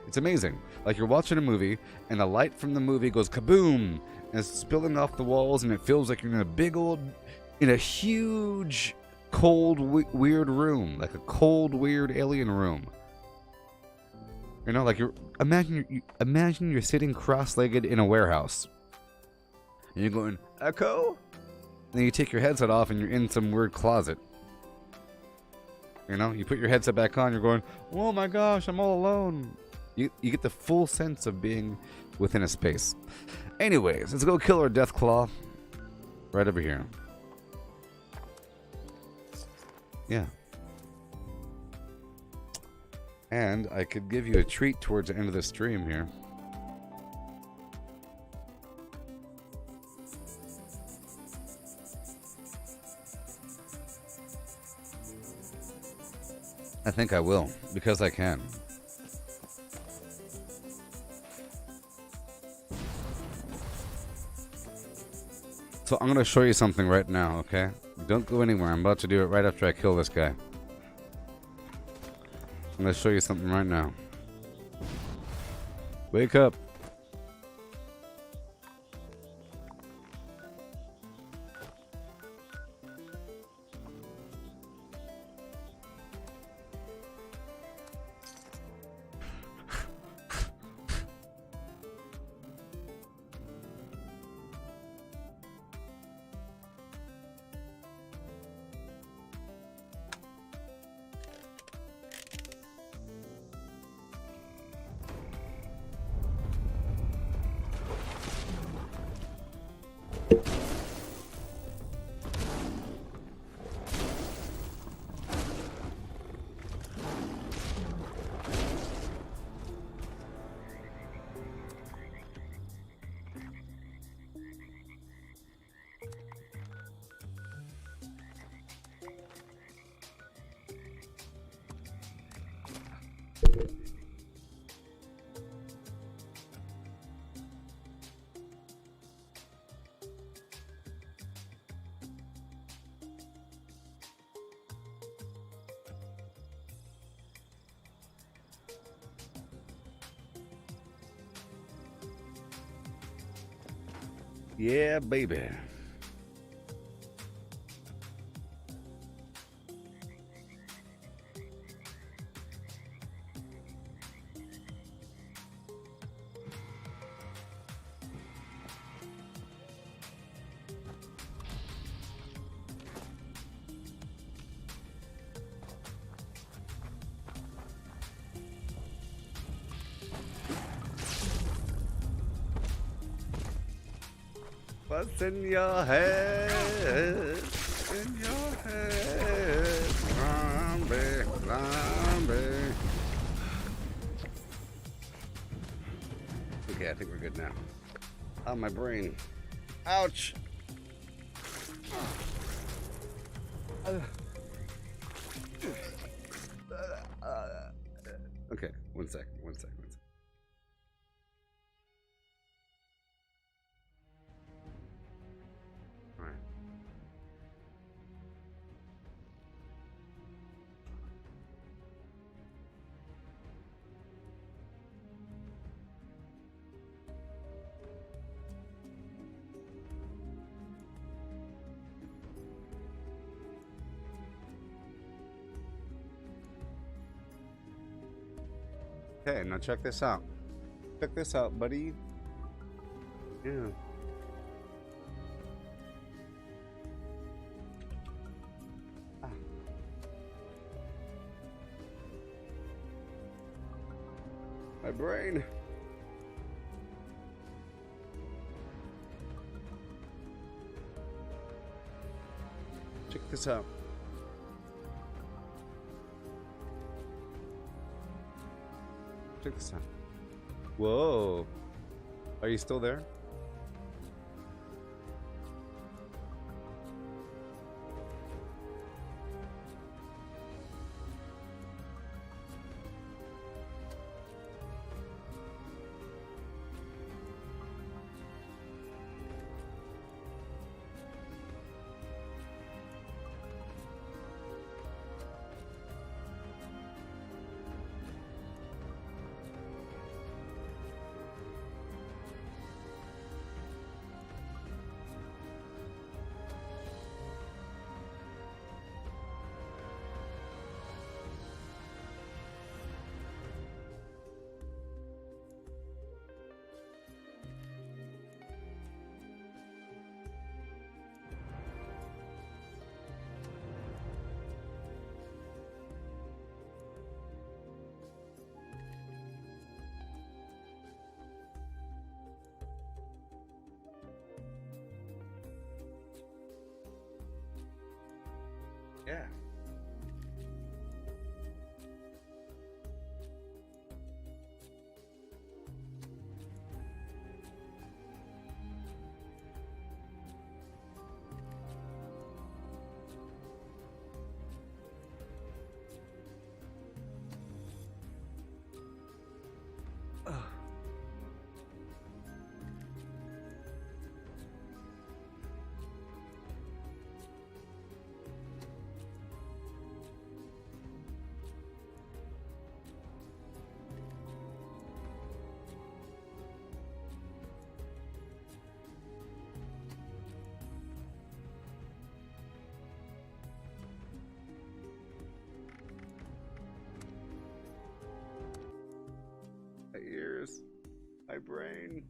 It's amazing. Like you're watching a movie and the light from the movie goes kaboom and it's spilling off the walls and it feels like you're in a huge cold, weird room, like a cold, weird alien room. You know, like imagine you're sitting cross-legged in a warehouse, and you're going echo. And then you take your headset off, and you're in some weird closet. You know, you put your headset back on, you're going, oh my gosh, I'm all alone. You get the full sense of being within a space. Anyways, let's go kill our Deathclaw right over here. Yeah. And I could give you a treat towards the end of the stream here. I think I will, because I can. So I'm going to show you something right now, okay? Don't go anywhere. I'm about to do it right after I kill this guy. I'm going to show you something right now. Wake up. Yeah, baby. What's in your head? In your head. Zombie, zombie. Okay, I think we're good now. Oh, my brain. Ouch. Okay, one sec. All right. Okay, now check this out. Check this out, buddy. Yeah. Ah. My brain. Check this out. Check this out. Whoa. Are you still there? Yeah. brain.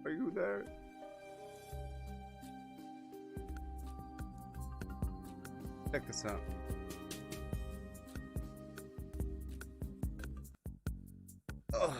Are you there? Check this out. Ugh.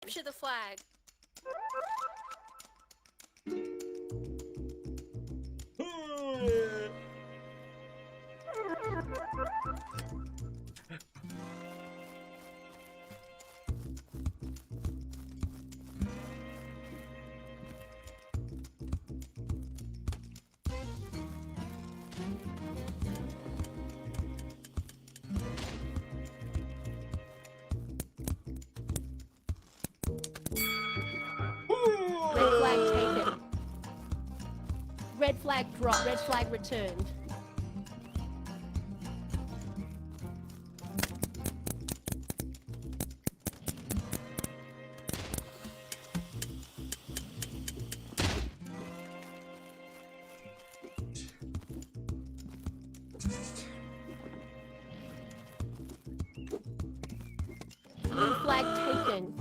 Capture the flag. Red flag taken. Red flag dropped. Red flag returned. Blue flag taken.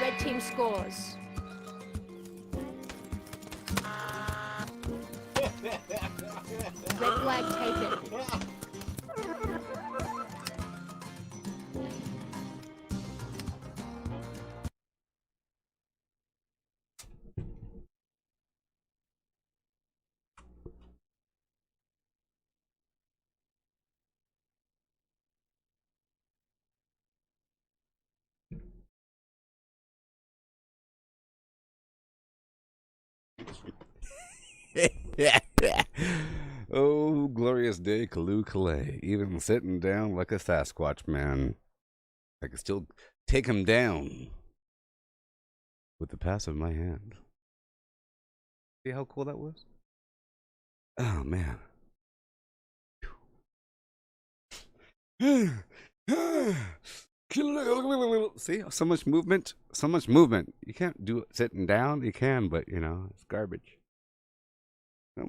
Red team scores. Red flag taken. Oh, glorious day, Kalu Kalay. Even sitting down like a Sasquatch man, I can still take him down with the pass of my hand. See how cool that was? Oh, man. See, so much movement. So much movement. You can't do it sitting down. You can, but, you know, it's garbage.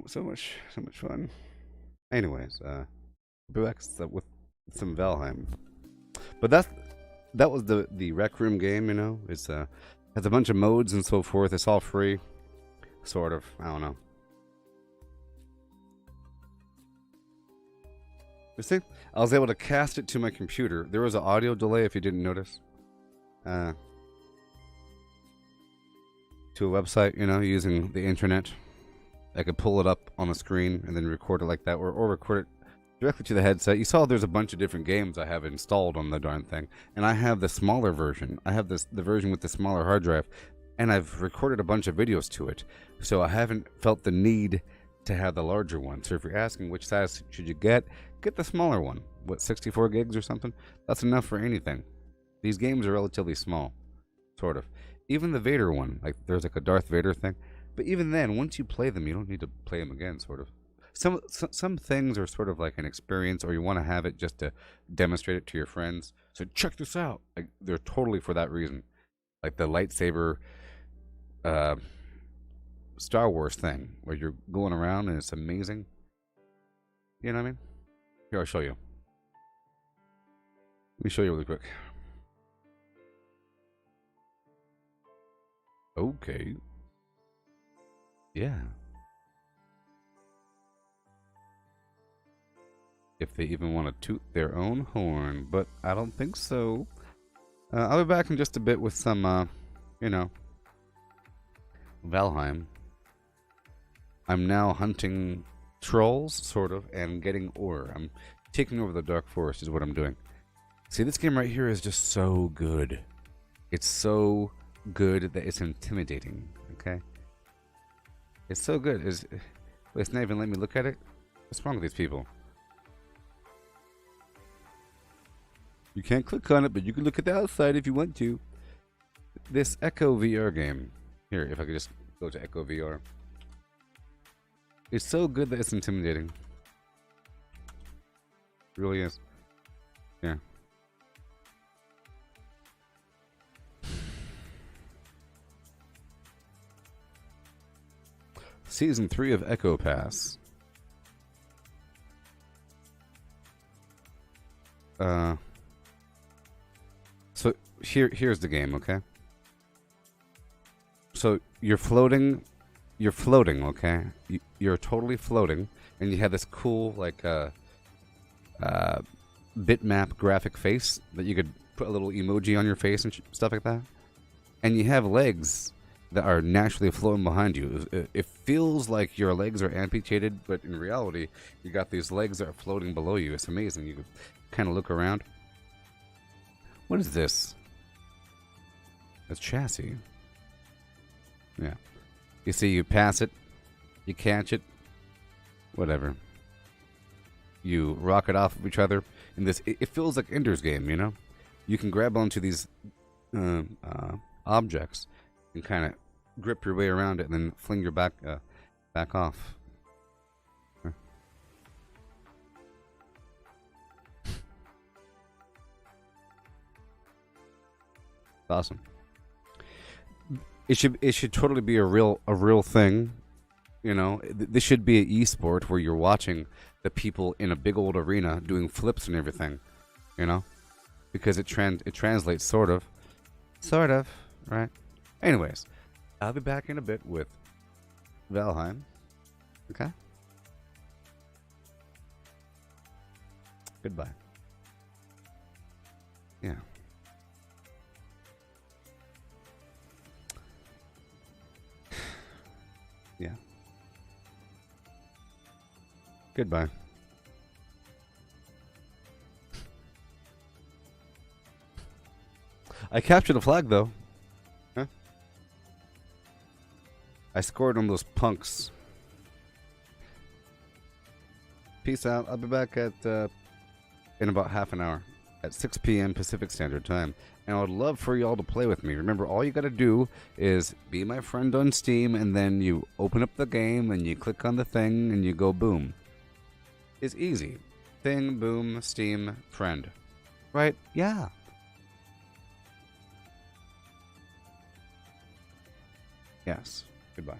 So much fun. Anyways, back with some Valheim. But that was the Rec Room game, you know. It's has a bunch of modes and so forth. It's all free, sort of. I don't know. You see, I was able to cast it to my computer. There was an audio delay, if you didn't notice. To a website, you know, using the internet. I could pull it up on the screen and then record it like that, or record it directly to the headset. You saw there's a bunch of different games I have installed on the darn thing, and I have the smaller version. I have the version with the smaller hard drive, and I've recorded a bunch of videos to it, so I haven't felt the need to have the larger one. So if you're asking which size should you get the smaller one. What, 64 gigs or something? That's enough for anything. These games are relatively small, sort of. Even the Vader one, like there's like a Darth Vader thing, but even then, once you play them, you don't need to play them again, sort of. Some things are sort of like an experience, or you want to have it just to demonstrate it to your friends. So check this out. Like, they're totally for that reason. Like the lightsaber Star Wars thing, where you're going around and it's amazing. You know what I mean? Here, I'll show you. Let me show you really quick. Okay. Yeah. If they even want to toot their own horn, but I don't think so. I'll be back in just a bit with some, you know, Valheim. I'm now hunting trolls, sort of, and getting ore. I'm taking over the Dark Forest is what I'm doing. See, this game right here is just so good. It's so good that it's intimidating, okay? It's so good. It's not even letting me look at it. What's wrong with these people? You can't click on it, but you can look at the outside if you want to. This Echo VR game. Here, if I could just go to Echo VR. It's so good that it's intimidating. It really is. Yeah. Season 3 of Echo Pass. So here's the game, okay? So you're floating, okay? You're totally floating, and you have this cool like bitmap graphic face that you could put a little emoji on your face and stuff like that. And you have legs that are naturally floating behind you. It feels like your legs are amputated, but in reality, you got these legs that are floating below you. It's amazing. You can kind of look around. What is this? That's chassis. Yeah. You see, you pass it, you catch it, whatever. You rocket off of each other. In this, it feels like Ender's Game, you know? You can grab onto these objects and kind of grip your way around it and then fling your back off. Awesome. It should totally be a real thing, you know. This should be an e-sport where you're watching the people in a big old arena doing flips and everything, you know, because it translates sort of, right? Anyways, I'll be back in a bit with Valheim. Okay. Goodbye. Yeah. Yeah. Goodbye. I captured a flag, though. Huh? I scored on those punks. Peace out. I'll be back at in about half an hour at 6 p.m. Pacific Standard Time. And I would love for y'all to play with me. Remember, all you got to do is be my friend on Steam, and then you open up the game, and you click on the thing, and you go boom. It's easy. Thing, boom, Steam, friend. Right? Yeah. Yes. Goodbye.